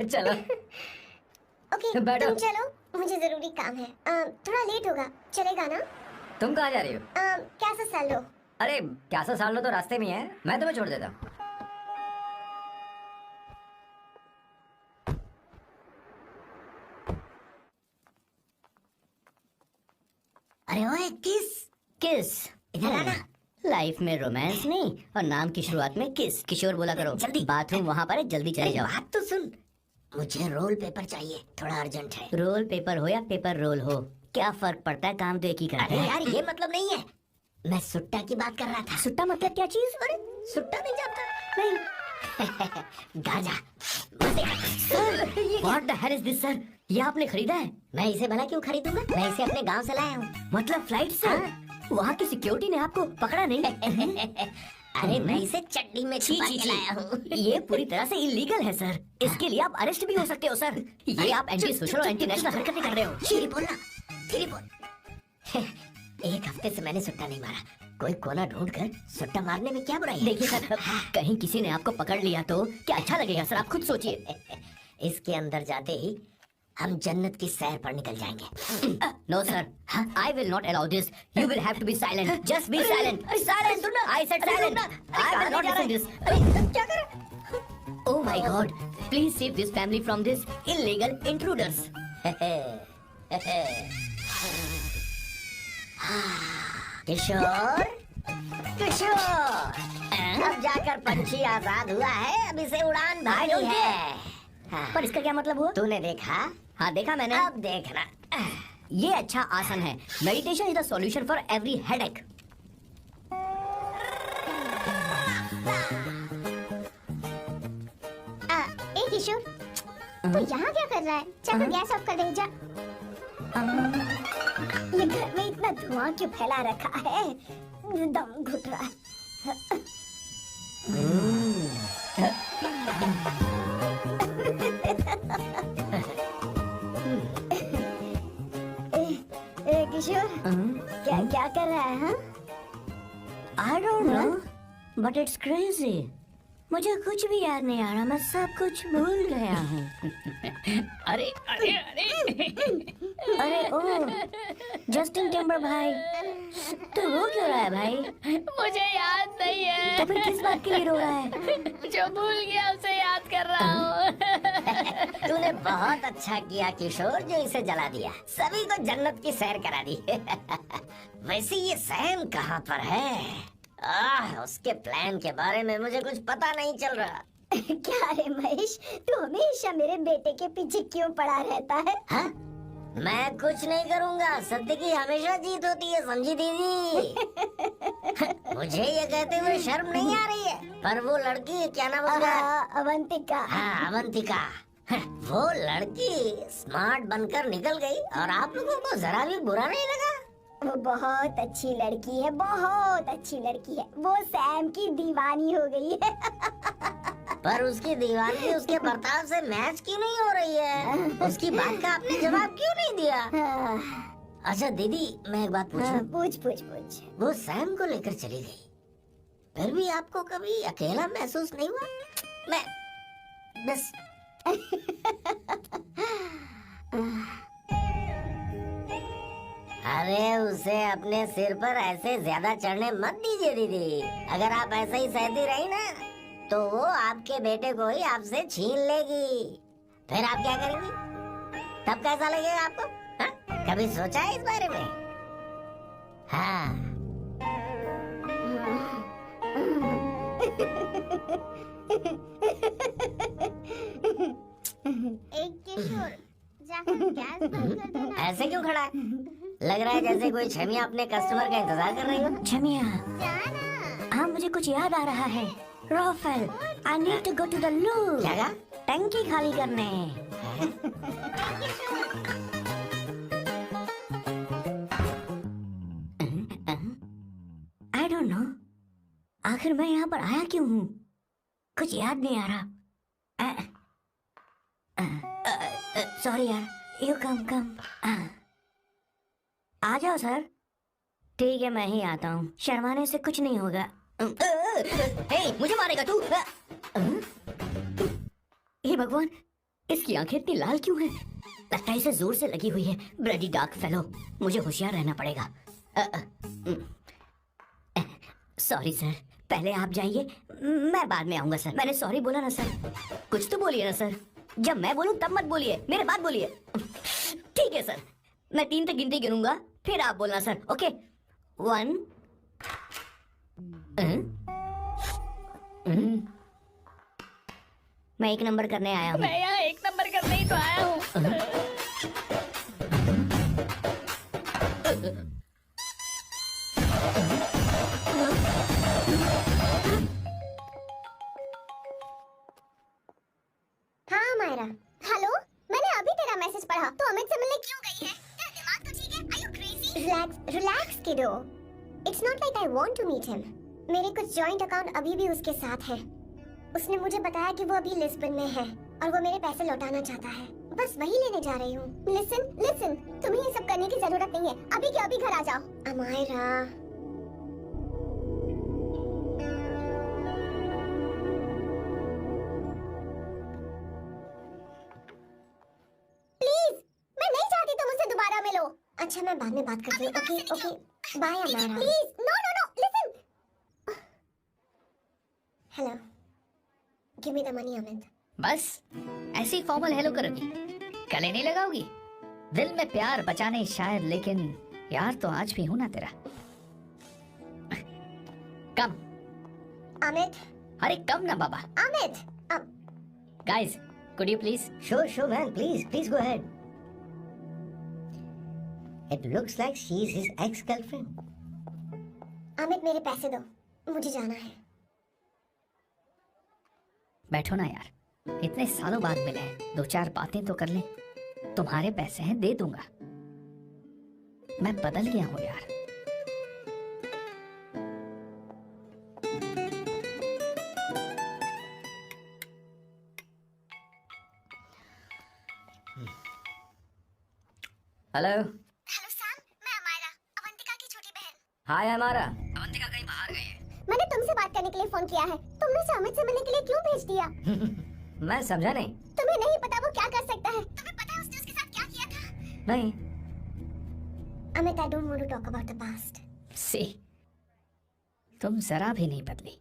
[SPEAKER 13] चलो
[SPEAKER 12] ओके
[SPEAKER 13] बैठो।
[SPEAKER 12] तुम चलो, मुझे जरूरी काम है। थोड़ा लेट होगा, चलेगा ना?
[SPEAKER 13] तुम कहाँ जा रही हो?
[SPEAKER 12] कैसा साल लो?
[SPEAKER 13] अरे क्या साल लो तो रास्ते में है, मैं तुम्हें छोड़ देता हूँ।
[SPEAKER 11] अरे ओए किस इधर आना। लाइफ में रोमांस नहीं और नाम की शुरुआत में किस। किशोर बोला करो। जल्दी बाथरूम वहाँ पर है, जल्दी चले जाओ।
[SPEAKER 14] बात तो सुन, मुझे रोल पेपर चाहिए, थोड़ा अर्जेंट है।
[SPEAKER 11] रोल पेपर हो या पेपर रोल हो, क्या फर्क पड़ता है, काम तो एक ही करते
[SPEAKER 14] अरे
[SPEAKER 11] हैं।
[SPEAKER 14] यार ये मतलब नहीं है, मैं सुट्टा की बात कर रहा था।
[SPEAKER 11] सुट्टा मतलब क्या चीज?
[SPEAKER 14] अरे सुट्टा नहीं जानता? नहीं Gaza.
[SPEAKER 11] What the hell is this, sir? ये आपने खरीदा है?
[SPEAKER 14] मैं इसे भला क्यों खरीदूंगा, मैं इसे अपने गांव से लाया हूँ।
[SPEAKER 11] मतलब फ्लाइट से? वहाँ की सिक्योरिटी ने आपको पकड़ा नहीं?
[SPEAKER 14] अरे मैं इसे चड्डी में छुपा के लाया हूँ।
[SPEAKER 11] ये पूरी तरह से इलीगल है सर, इसके लिए आप अरेस्ट भी हो सकते हो सर। ये आप एंटी सोशल और एंटी नेशनल हरकतें कर रहे हो।
[SPEAKER 14] धीरे बोलना, धीरे बोल। एक हफ्ते से मैंने सुट्टा नहीं मारा, कोई कोना ढूंढ कर सुट्टा मारने में क्या बुराई है?
[SPEAKER 11] देखिए सर, कहीं किसी ने आपको पकड़ लिया तो क्या अच्छा लगेगा सर, आप खुद सोचिए।
[SPEAKER 14] इसके अंदर जाते ही हम जन्नत की सैर पर निकल जाएंगे।
[SPEAKER 11] No sir, I will not allow this. You will have to be silent. Just be silent. Silent. I said silent. I will not listen this.
[SPEAKER 14] क्या कर रहे?
[SPEAKER 11] Oh my God! Please save this family from this illegal intruders.
[SPEAKER 14] किशोर, किशोर, अब जाकर पंछी आजाद हुआ है, अब इसे उड़ान भरनी है।
[SPEAKER 11] पर इसका क्या मतलब हुआ?
[SPEAKER 14] तूने देखा?
[SPEAKER 11] हाँ देखा मैंने।
[SPEAKER 14] अब देखना।
[SPEAKER 11] ये अच्छा आसन है। Meditation is the solution for every headache.
[SPEAKER 12] ए किशोर, तू यहाँ क्या कर रहा है? चल गैस ऑफ कर दे जा। ये घर में इतना धुआं क्यों फैला रखा है? दम घुट रहा है। किशोर, क्या कर रहा है?
[SPEAKER 11] I don't know, but it's crazy. मुझे कुछ भी याद नहीं आ रहा, मैं सब कुछ भूल गया हूँ। अरे अरे अरे अरे ओ जस्टिन टिम्बर भाई, तो रो क्यों रहा है भाई?
[SPEAKER 15] मुझे याद नहीं है।
[SPEAKER 11] तो फिर किस बात के लिए रो रहा है?
[SPEAKER 15] जो भूल गया उसे याद कर रहा हूँ।
[SPEAKER 14] तूने बहुत अच्छा किया किशोर, जो इसे जला दिया, सभी को जन्नत की सैर करा दी। वैसे ये सैम कहाँ पर है? उसके प्लान के बारे में मुझे कुछ पता नहीं चल रहा।
[SPEAKER 12] क्या रे महेश, तू हमेशा मेरे बेटे के पीछे क्यों पड़ा रहता है?
[SPEAKER 14] हा? मैं कुछ नहीं करूँगा, सत्य की हमेशा जीत होती है, समझी दीदी? मुझे ये कहते हुए शर्म नहीं आ रही है, पर वो लड़की क्या नाम उसका?
[SPEAKER 12] अवंतिका।
[SPEAKER 14] हाँ अवंतिका, वो लड़की स्मार्ट बनकर निकल गई और आप लोगों को जरा भी बुरा नहीं लगा?
[SPEAKER 12] वो बहुत अच्छी लड़की है, बहुत अच्छी लड़की है। वो सैम की दीवानी हो गई है।
[SPEAKER 14] पर उसकी दीवानी उसके बर्ताव से मैच क्यों नहीं हो रही है? उसकी बात का आपने जवाब क्यों नहीं दिया? अच्छा दीदी, मैं एक बात पूछूं?
[SPEAKER 12] पूछ।
[SPEAKER 14] वो सैम को लेकर चली गई, फिर भी आपको कभी अकेला महसूस नहीं हुआ? मैं बस अरे उसे अपने सिर पर ऐसे ज्यादा चढ़ने मत दीजिए दीदी। अगर आप ऐसे ही सहती रही ना, तो वो आपके बेटे को ही आपसे छीन लेगी। फिर आप क्या करेंगी? तब कैसा लगेगा आपको? हा? कभी सोचा है इस बारे में? हाँ।
[SPEAKER 12] एक किशोर, जाकर गैस बंद कर देना।
[SPEAKER 14] ऐसे क्यों खड़ा है? लग रहा है जैसे कोई छमिया अपने कस्टमर का इंतजार कर रही हो।
[SPEAKER 11] छमिया, हाँ मुझे कुछ याद आ रहा है। Rafael, I need to go to the loo।
[SPEAKER 14] क्या?
[SPEAKER 11] टंकी खाली करने। I don't know, आखिर मैं यहाँ पर आया क्यों हूँ? कुछ याद नहीं आ रहा। सॉरी यार, यू कम। आ जाओ सर। ठीक है, मैं ही आता हूँ, शर्माने से कुछ नहीं होगा। हे मुझे मारेगा तू? हे भगवान, इसकी आंखें इतनी लाल क्यों हैं? लगता है इसे जोर से लगी हुई है। ब्लडी डार्क फेलो, मुझे होशियार रहना पड़ेगा। सॉरी सर, पहले आप जाइए, मैं बाद में आऊंगा सर। मैंने सॉरी बोला ना सर, कुछ तो बोलिए ना सर। जब मैं बोलूं तब मत बोलिए, मेरे बाद बोलिए। ठीक है सर, मैं 3 तक गिनती गिनूंगा, फिर आप बोलना सर। ओके 1 मैं 1 नंबर करने आया हूँ।
[SPEAKER 15] मैं यहाँ 1 नंबर करने ही तो आया हूँ।
[SPEAKER 12] हाँ मायरा, हेलो, मैंने अभी तेरा मैसेज पढ़ा। तो अमित से मिलने क्यों गई है? तेरा दिमाग तो ठीक है? Are you crazy? रिलैक्स किडो। It's not like I want to meet him. मेरे कुछ जॉइंट अकाउंट अभी भी उसके साथ है। उसने मुझे बताया कि वो अभी लिस्बन में है और वो मेरे पैसे लौटाना चाहता है। बस वही लेने जा रही हूँ। लिसन, तुम्हें ये सब करने की जरूरत नहीं है। अभी के अभी घर आ जाओ। अमायरा, प्लीज, मैं नहीं चाहती तुम मुझसे दोबारा मिलो। अच्छा, मैं बाद में बात करती हूँ। Okay, bye Amayra. Please, no, listen. Hello, give me the money Amit.
[SPEAKER 11] बस ऐसी फॉर्मल हेलो करोगी, गले नहीं लगाओगी? दिल में प्यार बचा नहीं शायद, लेकिन यार तो आज भी हूं ना तेरा। कम
[SPEAKER 12] अमित।
[SPEAKER 11] अरे कम ना बाबा।
[SPEAKER 12] Amit,
[SPEAKER 11] guys could you please?
[SPEAKER 14] Sure man, please go ahead. It looks like she's his ex-girlfriend.
[SPEAKER 12] Amit मेरे पैसे दो, मुझे जाना है।
[SPEAKER 11] बैठो ना यार, इतने सालों बाद मिले हैं, 2-4 बातें तो कर लें। तुम्हारे पैसे हैं, दे दूंगा। मैं बदल गया हूं यार। हेलो
[SPEAKER 12] सैम, मैं अमायरा, अवंतिका की छोटी बहन।
[SPEAKER 11] हाय हमारा। अवंतिका कहीं बाहर गई है।
[SPEAKER 12] मैंने तुमसे बात करने के लिए फोन किया है। तुमने उसे अमित से मिलने के लिए क्यों भेज दिया?
[SPEAKER 11] मैं समझा नहीं।
[SPEAKER 12] तुम्हें नहीं पता वो क्या कर सकता है? तुम्हें पता है उसने उसके साथ क्या किया था?
[SPEAKER 11] नहीं।
[SPEAKER 12] Amit, I don't want to talk about the past.
[SPEAKER 11] सी, तुम जरा भी नहीं बदली।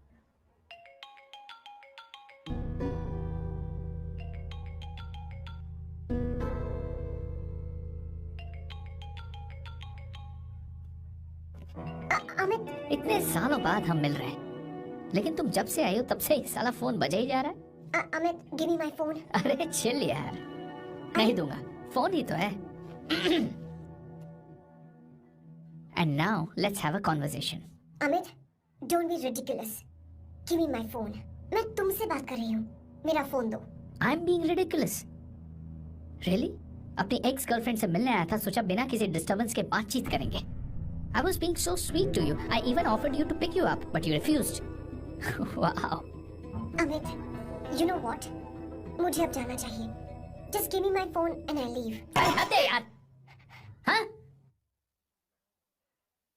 [SPEAKER 12] अमित,
[SPEAKER 11] इतने सालों बाद हम मिल रहे हैं, लेकिन तुम जब से आई हो तब से ही साला फोन बजा ही जा रहा है।
[SPEAKER 12] Amit, give me my phone.
[SPEAKER 11] अरे चिल यार, नहीं दूंगा, फोन ही तो है। And now let's have a conversation.
[SPEAKER 12] Amit, don't be ridiculous. Give me my phone. मैं तुमसे बात कर रही हूँ, मेरा फोन दो।
[SPEAKER 11] I am being ridiculous? Really? अपनी एक्स गर्लफ्रेंड से मिलने आया था, सोचा बिना किसी डिस्टर्बेंस के बातचीत करेंगे। I was being so sweet to you. I even offered you to pick you up, but you refused. Wow.
[SPEAKER 12] Amit, you know what? मुझे अब जाना चाहिए. Just give me my phone and I'll leave.
[SPEAKER 11] अरे यार, हाँ?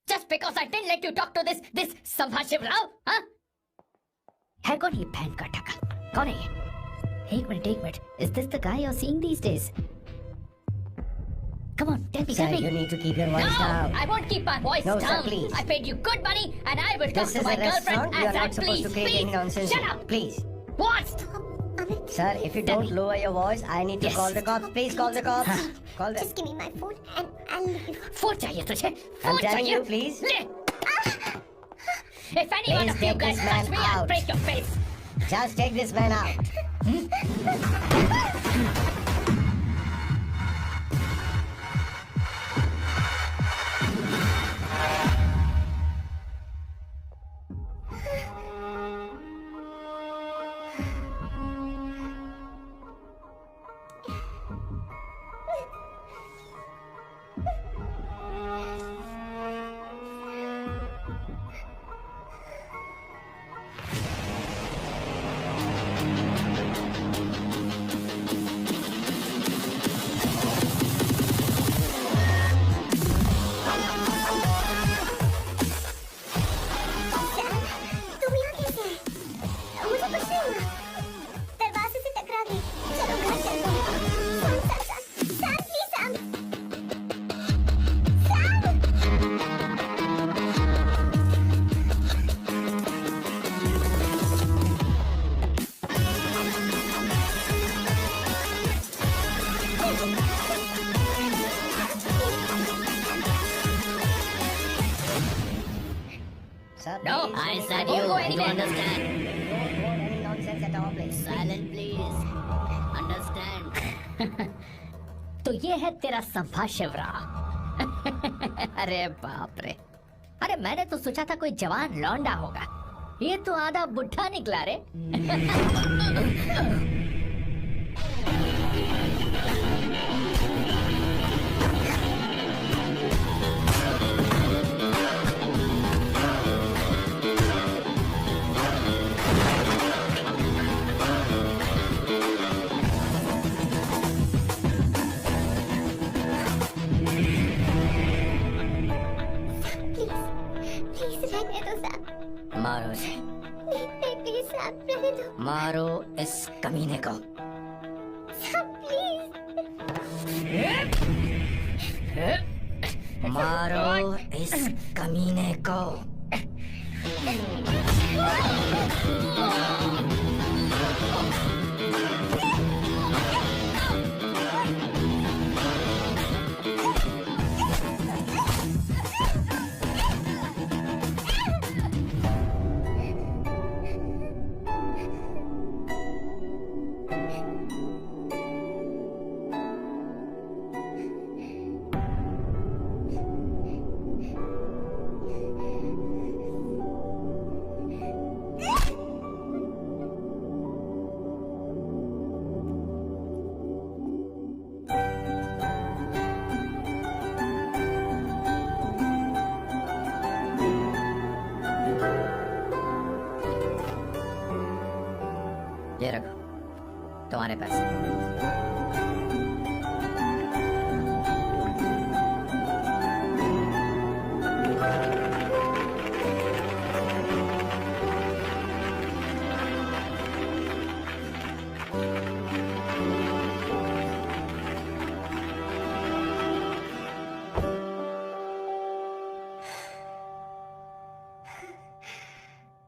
[SPEAKER 11] Just because I didn't let you talk to this संभाशिव Rao, हाँ? है कौन ये बहन का टका? कौन है ये? एक minute. Is this the guy you're seeing these days? Come on, tell me.
[SPEAKER 14] Sir, you need to keep your voice down.
[SPEAKER 11] I won't keep my voice
[SPEAKER 14] No,
[SPEAKER 11] down.
[SPEAKER 14] sir, please.
[SPEAKER 11] I paid you good money, and I will talk
[SPEAKER 14] This
[SPEAKER 11] to
[SPEAKER 14] is
[SPEAKER 11] my
[SPEAKER 14] a restaurant.
[SPEAKER 11] girlfriend
[SPEAKER 14] You are
[SPEAKER 11] as I
[SPEAKER 14] not supposed to
[SPEAKER 11] please.
[SPEAKER 14] create any nonsense.
[SPEAKER 11] Shut up.
[SPEAKER 14] Please.
[SPEAKER 11] What?
[SPEAKER 14] Sir, if you don't lower your voice, I need to call the cops. Please call the cops. Call them.
[SPEAKER 12] Just give me my phone and I'll leave.
[SPEAKER 11] Phone चाहिए तुझे?
[SPEAKER 14] I'm
[SPEAKER 11] फोन
[SPEAKER 14] telling
[SPEAKER 11] चाहिए?
[SPEAKER 14] you, please.
[SPEAKER 11] ले. If any one
[SPEAKER 14] Please
[SPEAKER 11] of you
[SPEAKER 14] take
[SPEAKER 11] guys
[SPEAKER 14] this man
[SPEAKER 11] touch me, I'll
[SPEAKER 14] out.
[SPEAKER 11] break your face.
[SPEAKER 14] Just take this man out.
[SPEAKER 11] understand? Nonsense at all, please. Silent, please. Understand? तो ये है तेरा संभा शिवरा। अरे बाप रे, अरे मैंने तो सोचा था कोई जवान लौंडा होगा, ये तो आधा बुढ़ा निकला रे। मारो इसे,
[SPEAKER 12] प्लीज साहब रहने दो।
[SPEAKER 13] मारो इस कमीने को।
[SPEAKER 12] साहब प्लीज।
[SPEAKER 13] मारो इस कमीने को। ये रखो तुम्हारे पैसे।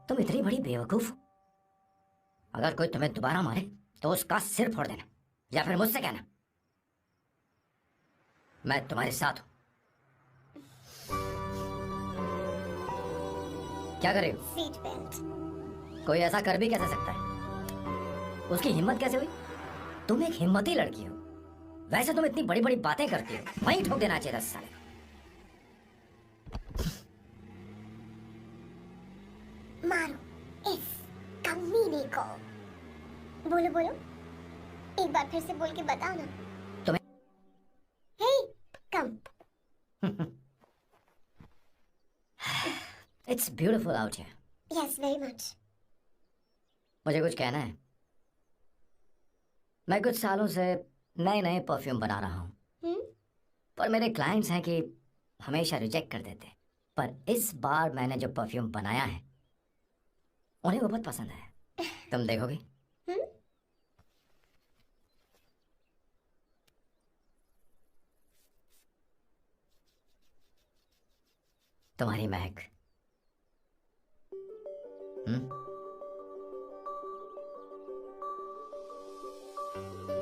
[SPEAKER 13] तुम इतनी बड़ी बेवकूफ हो। अगर कोई तुम्हें दोबारा मारे तो उसका सिर फोड़ देना, या फिर मुझसे कहना मैं तुम्हारे साथ हूं। क्या करे?
[SPEAKER 12] Seat belt.
[SPEAKER 13] कोई ऐसा कर भी कैसे सकता है? उसकी हिम्मत कैसे हुई? तुम एक हिम्मती लड़की हो, वैसे तुम इतनी बड़ी बड़ी बातें करती हो, वहीं ठोक देना चाहिए 10 साल।
[SPEAKER 12] मारो इस कमीने को। बोलो बोलो, एक बार फिर से बोल के बताओ ना।
[SPEAKER 13] तुम्हें
[SPEAKER 12] hey come.
[SPEAKER 13] It's beautiful out here.
[SPEAKER 12] Yes very much.
[SPEAKER 13] मुझे कुछ कहना है। मैं कुछ सालों से नए नए परफ्यूम बना रहा हूँ, पर मेरे क्लाइंट्स हैं कि हमेशा रिजेक्ट कर देते, पर इस बार मैंने जो परफ्यूम बनाया है उन्हें वो बहुत पसंद है। तुम देखोगी? तुम्हारी महक।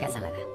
[SPEAKER 13] कैसा लगा?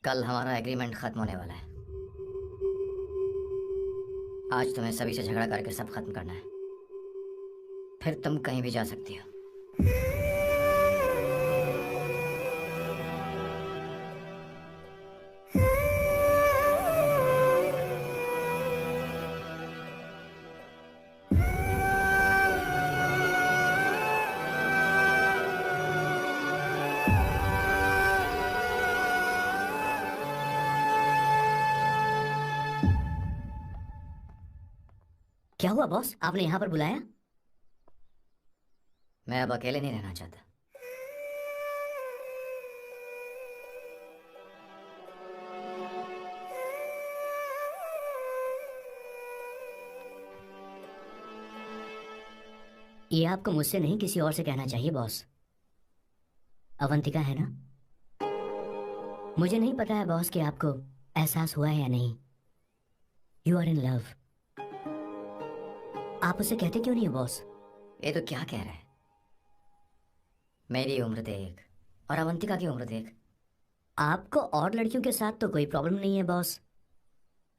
[SPEAKER 13] कल हमारा एग्रीमेंट खत्म होने वाला है। आज तुम्हें सभी से झगड़ा करके सब खत्म करना है, फिर तुम कहीं भी जा सकती हो।
[SPEAKER 11] क्या हुआ बॉस, आपने यहाँ पर बुलाया?
[SPEAKER 13] मैं अब अकेले नहीं रहना चाहता।
[SPEAKER 11] ये आपको मुझसे नहीं किसी और से कहना चाहिए बॉस। अवंतिका है ना? मुझे नहीं पता है बॉस कि आपको एहसास हुआ है या नहीं। You are in love. आप उसे कहते क्यों नहीं हो बॉस?
[SPEAKER 13] ये तो क्या कह रहा है? मेरी उम्र देख और अवंतिका की उम्र देख।
[SPEAKER 11] आपको और लड़कियों के साथ तो कोई प्रॉब्लम नहीं है बॉस,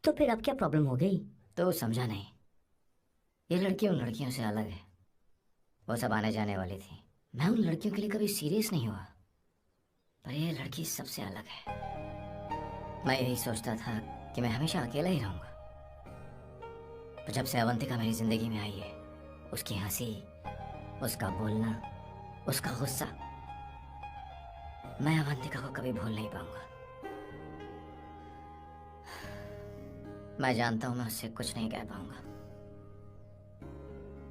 [SPEAKER 11] तो फिर अब क्या प्रॉब्लम हो गई?
[SPEAKER 13] तो समझा नहीं। ये लड़की उन लड़कियों से अलग है। वो सब आने जाने वाली थी। मैं उन लड़कियों के लिए कभी सीरियस नहीं हुआ, पर ये लड़की सबसे अलग है। मैं यही सोचता था कि मैं हमेशा अकेला ही रहूंगा, पर जब से अवंतिका मेरी जिंदगी में आई है, उसकी हंसी, उसका बोलना, उसका गुस्सा, मैं अवंतिका को कभी भूल नहीं पाऊंगा। मैं जानता हूं मैं उससे कुछ नहीं कह पाऊंगा।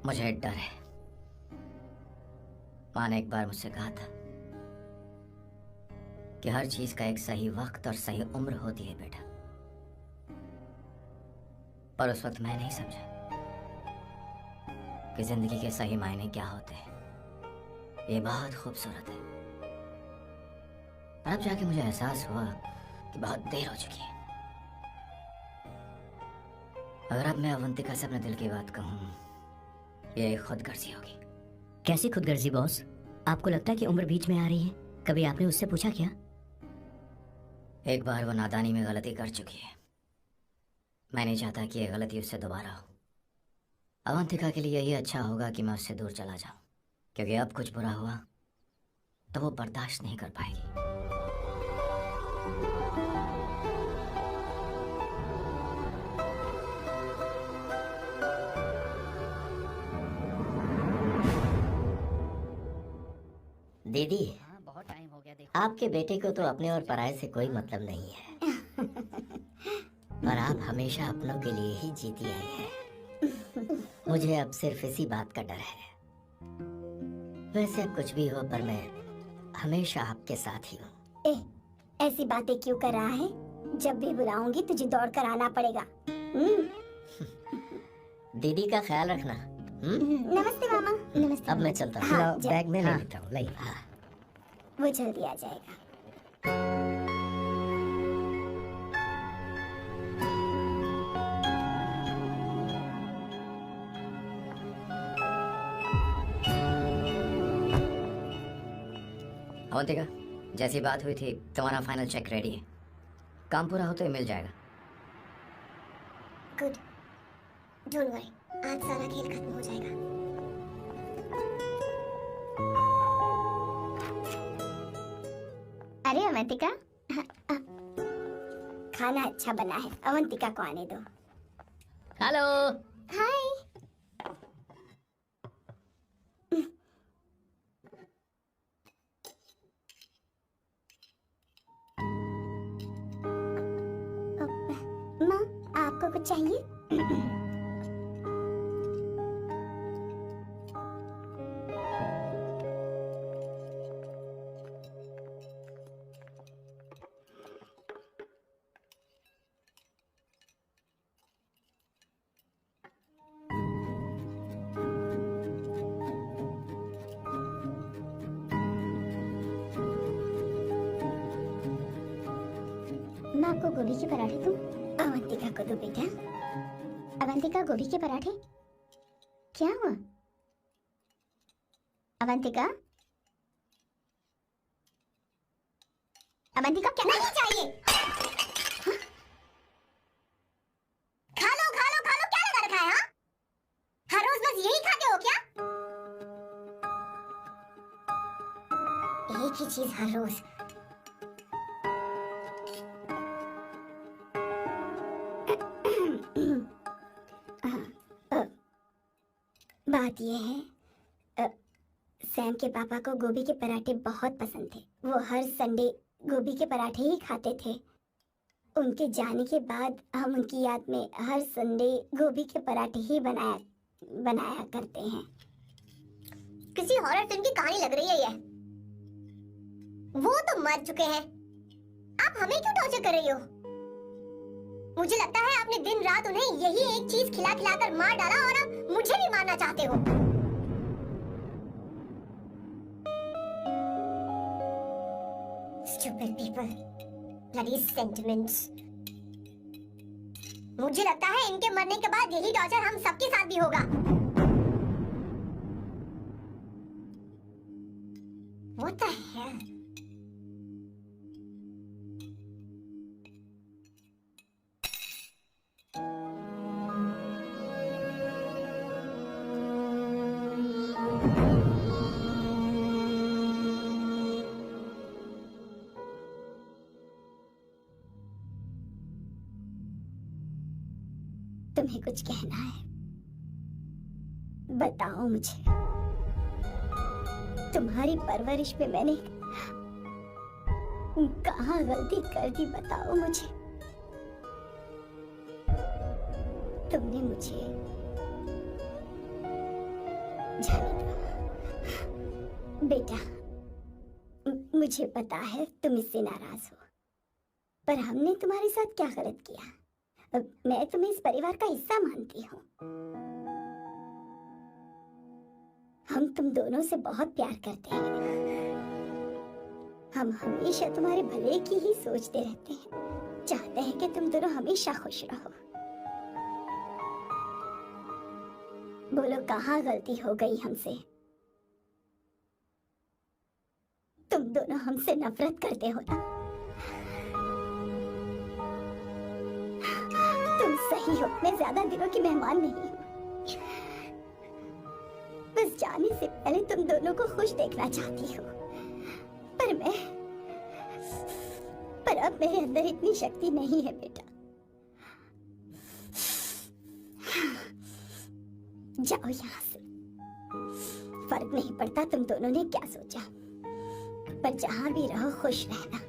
[SPEAKER 13] मुझे डर है। माँ ने एक बार मुझसे कहा था कि हर चीज का एक सही वक्त और सही उम्र होती है बेटा, पर उस वक्त मैं नहीं समझा कि जिंदगी के सही मायने क्या होते हैं। ये बहुत खूबसूरत है, पर अब जाके मुझे एहसास हुआ कि बहुत देर हो चुकी है। अगर अब मैं अवंतिका से अपने दिल की बात कहूं, ये खुदगर्जी होगी।
[SPEAKER 11] कैसी खुदगर्जी बॉस? आपको लगता है कि उम्र बीच में आ रही है? कभी आपने उससे पूछा क्या?
[SPEAKER 13] एक बार वो नादानी में गलती कर चुकी है। मैं नहीं चाहता कि ये गलती उससे दोबारा हो। अवंतिका के लिए यही अच्छा होगा कि मैं उससे दूर चला जाऊं, क्योंकि अब कुछ बुरा हुआ तो वो बर्दाश्त नहीं कर पाएगी।
[SPEAKER 14] दीदी, बहुत टाइम हो गया। देखो, आपके बेटे को तो अपने और पराये से कोई मतलब नहीं है। पर आप हमेशा अपनों के लिए ही जीती आई है। मुझे अब सिर्फ इसी बात का डर है। वैसे अब कुछ भी हो, पर मैं हमेशा आपके साथ ही हूँ।
[SPEAKER 12] ऐसी बातें क्यों कर रहा है? जब भी बुलाऊंगी तुझे दौड़ कर आना पड़ेगा।
[SPEAKER 14] दीदी का ख्याल रखना।
[SPEAKER 12] नमस्ते मामा। नमस्ते।
[SPEAKER 14] अब मैं चलता हूँ।
[SPEAKER 12] हाँ,
[SPEAKER 14] बैग में ले
[SPEAKER 12] हाँ।
[SPEAKER 14] लेता हूँ। ले। हाँ।
[SPEAKER 12] वो जल्दी आ जाएगा।
[SPEAKER 13] अवंतिका, जैसी बात हुई थी तुम्हारा फाइनल चेक रेडी है। काम पूरा हो तो ये मिल जाएगा।
[SPEAKER 12] गुड, डोंट वरी, आज सारा खेल खत्म हो जाएगा। अरे अवंतिका, खाना अच्छा बना है। अवंतिका को आने दो।
[SPEAKER 11] हेलो।
[SPEAKER 12] हाय। माँ, आपको कुछ चाहिए? मैं आपको गोभी के पराठे दूं? अवंतिका को दो बेटा। अवंतिका, गोभी के पराठे। क्या हुआ? अवंतिका, अवंतिका क्या नहीं चाहिए? हाँ? खा लो खा लो खा लो, क्या लगा रखा है? हाँ? हर रोज बस यही खाते हो क्या? एक ही चीज हर रोज। बात यह है, सैम के पापा को गोभी के पराठे बहुत पसंद थे। वो हर संडे गोभी के पराठे ही खाते थे। उनके जाने के बाद हम उनकी याद में हर संडे गोभी के पराठे ही बनाया करते हैं। किसी हॉरर फिल्म की कहानी लग रही है ये। वो तो मर चुके हैं। आप हमें क्यों टॉर्चर कर रही हो? मुझे लगता है आपने दिन रात उन्हें यही एक चीज खिला खिला कर मार डाला और अब मुझे भी मारना चाहते हो। Stupid people. Bloody sentiments. मुझे लगता है इनके मरने के बाद यही टॉर्चर हम सबके साथ भी होगा। What the hell? तुम्हें कुछ कहना है? बताओ मुझे। तुम्हारी परवरिश में मैंने कहाँ गलती कर दी, बताओ मुझे। तुमने मुझे जाने दो बेटा। मुझे पता है तुम इससे नाराज हो, पर हमने तुम्हारे साथ क्या गलत किया? मैं तुम्हें इस परिवार का हिस्सा मानती हूँ। हम तुम दोनों से बहुत प्यार करते हैं। हम हमेशा तुम्हारे भले की ही सोचते रहते हैं, चाहते हैं कि तुम दोनों हमेशा खुश रहो। बोलो कहाँ गलती हो गई हमसे? तुम दोनों हमसे नफरत करते हो ना? तुम सही हो, मैं ज्यादा दिनों की मेहमान नहीं हूँ। बस जाने से पहले तुम दोनों को खुश देखना चाहती हूँ, पर अब मेरे अंदर इतनी शक्ति नहीं है बेटा। जाओ यहाँ से। फर्क नहीं पड़ता तुम दोनों ने क्या सोचा, पर जहाँ भी रहो खुश रहना।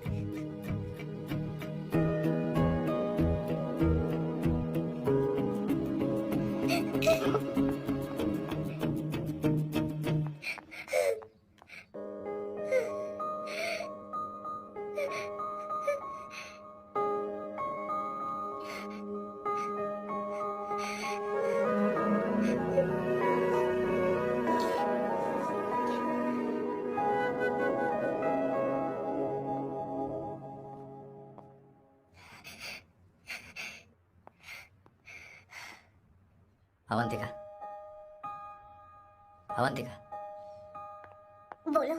[SPEAKER 13] अवंतिका, अवंतिका,
[SPEAKER 12] बोलो,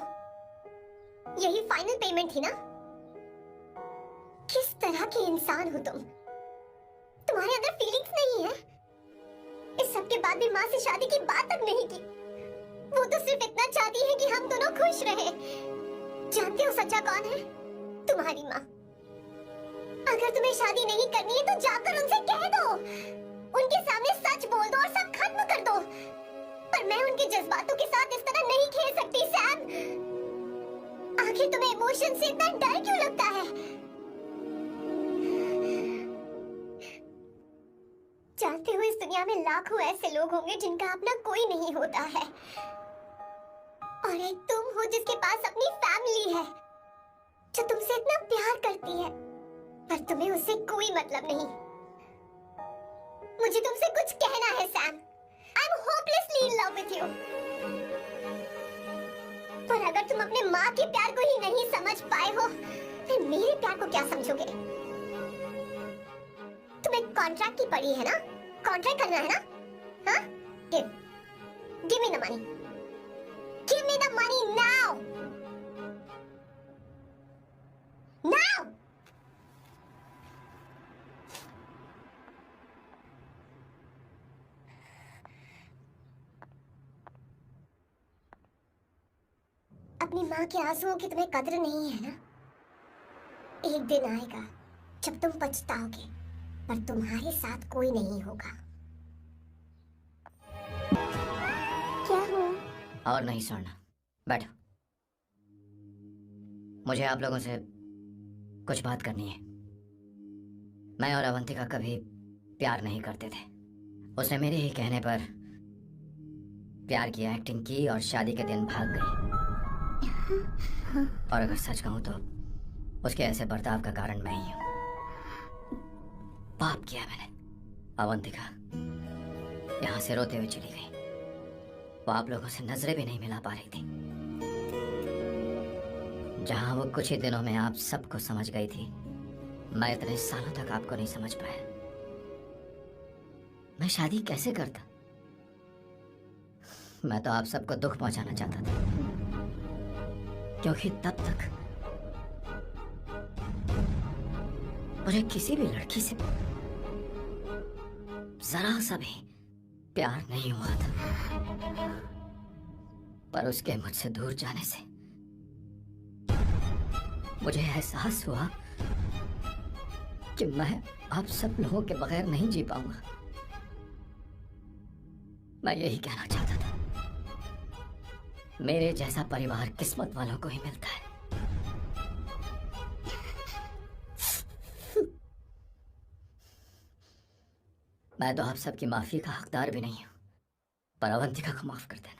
[SPEAKER 12] यही फाइनल पेमेंट थी ना? किस तरह के इंसान हो तुम? तुम्हारे अंदर फीलिंग्स नहीं है? इस सब के बाद भी माँ से शादी की बात तक नहीं की। वो तो सिर्फ इतना चाहती है कि हम दोनों खुश रहे। जानते हो सच्चा कौन है? तुम्हारी माँ। अगर तुम्हें शादी नहीं करनी है तो जाकर उनसे कह दो, उनके सामने सच बोल दो और सब खत्म कर दो। पर मैं उनके जज्बातों के साथ इस तरह नहीं खेल सकती सैम। आखिर तुम्हें इमोशन से इतना डर क्यों लगता है? जानते हो इस दुनिया में लाखों ऐसे लोग होंगे जिनका अपना कोई नहीं होता है, और एक तुम हो जिसके पास अपनी फैमिली है जो तुमसे इतना प्यार करती है, पर तुम्हें उससे कोई मतलब नहीं। मुझे तुमसे कुछ कहना है Sam. I am hopelessly in love with you. पर अगर तुम अपने माँ के प्यार को ही नहीं समझ पाए हो, फिर मेरे प्यार को क्या समझोगे? तुम्हें कॉन्ट्रैक्ट की पड़ी है ना? कॉन्ट्रैक्ट करना है ना? हाँ? Give me the money. Give me the money now. Now. अपनी माँ के आंसुओं की तुम्हें कदर नहीं है ना? एक दिन आएगा जब तुम पछताओगे, पर तुम्हारे साथ कोई नहीं होगा। क्या हो?
[SPEAKER 13] और नहीं सुनना, बैठो। मुझे आप लोगों से कुछ बात करनी है। मैं और अवंतिका कभी प्यार नहीं करते थे। उसने मेरे ही कहने पर प्यार की एक्टिंग की और शादी के दिन भाग गई। और अगर सच कहूं तो उसके ऐसे बर्ताव का कारण मैं ही हूं। पाप किया मैंने। अवंतिका यहां से रोते हुए चली गई। वो आप लोगों से नजरें भी नहीं मिला पा रही थी। जहां वो कुछ ही दिनों में आप सबको समझ गई थी, मैं इतने सालों तक आपको नहीं समझ पाया। मैं शादी कैसे करता? मैं तो आप सबको दुख पहुंचाना चाहता था, क्योंकि तब तक मुझे किसी भी लड़की से जरा सा भी प्यार नहीं हुआ था। पर उसके मुझसे दूर जाने से मुझे एहसास हुआ कि मैं आप सब लोगों के बगैर नहीं जी पाऊंगा। मैं यही कहना चाहता था, मेरे जैसा परिवार किस्मत वालों को ही मिलता है। मैं तो आप सबकी माफी का हकदार भी नहीं हूं, पर अवंतिका को माफ कर देना।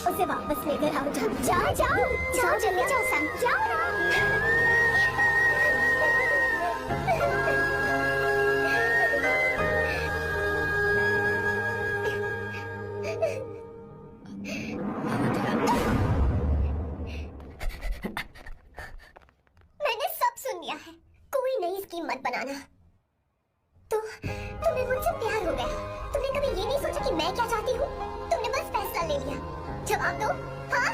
[SPEAKER 12] उसे वापस लेकर आओ। जाओ जाओ जाओ जल्दी जाओ सैम, जाओ ना। मैंने सब सुन लिया है, कोई नई स्कीम मत बनाना। तो तुम्हें मुझसे प्यार हो गया, तुमने कभी ये नहीं सोचा कि मैं क्या चाहती हूँ? तुमने बस फैसला ले लिया। जवाब दो, हाँ?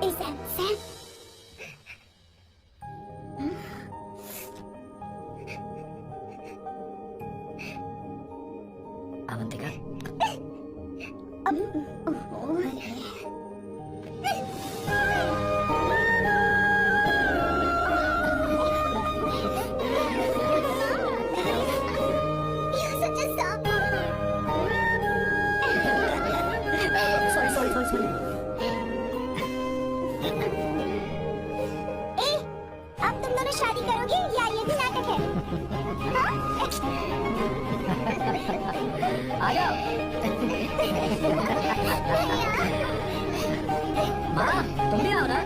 [SPEAKER 12] Sam, Sam.
[SPEAKER 13] अवंतिका,
[SPEAKER 12] शादी करोगे या ये भी नाटक है?
[SPEAKER 13] आ जाओ। माँ, तुम भी आओ ना।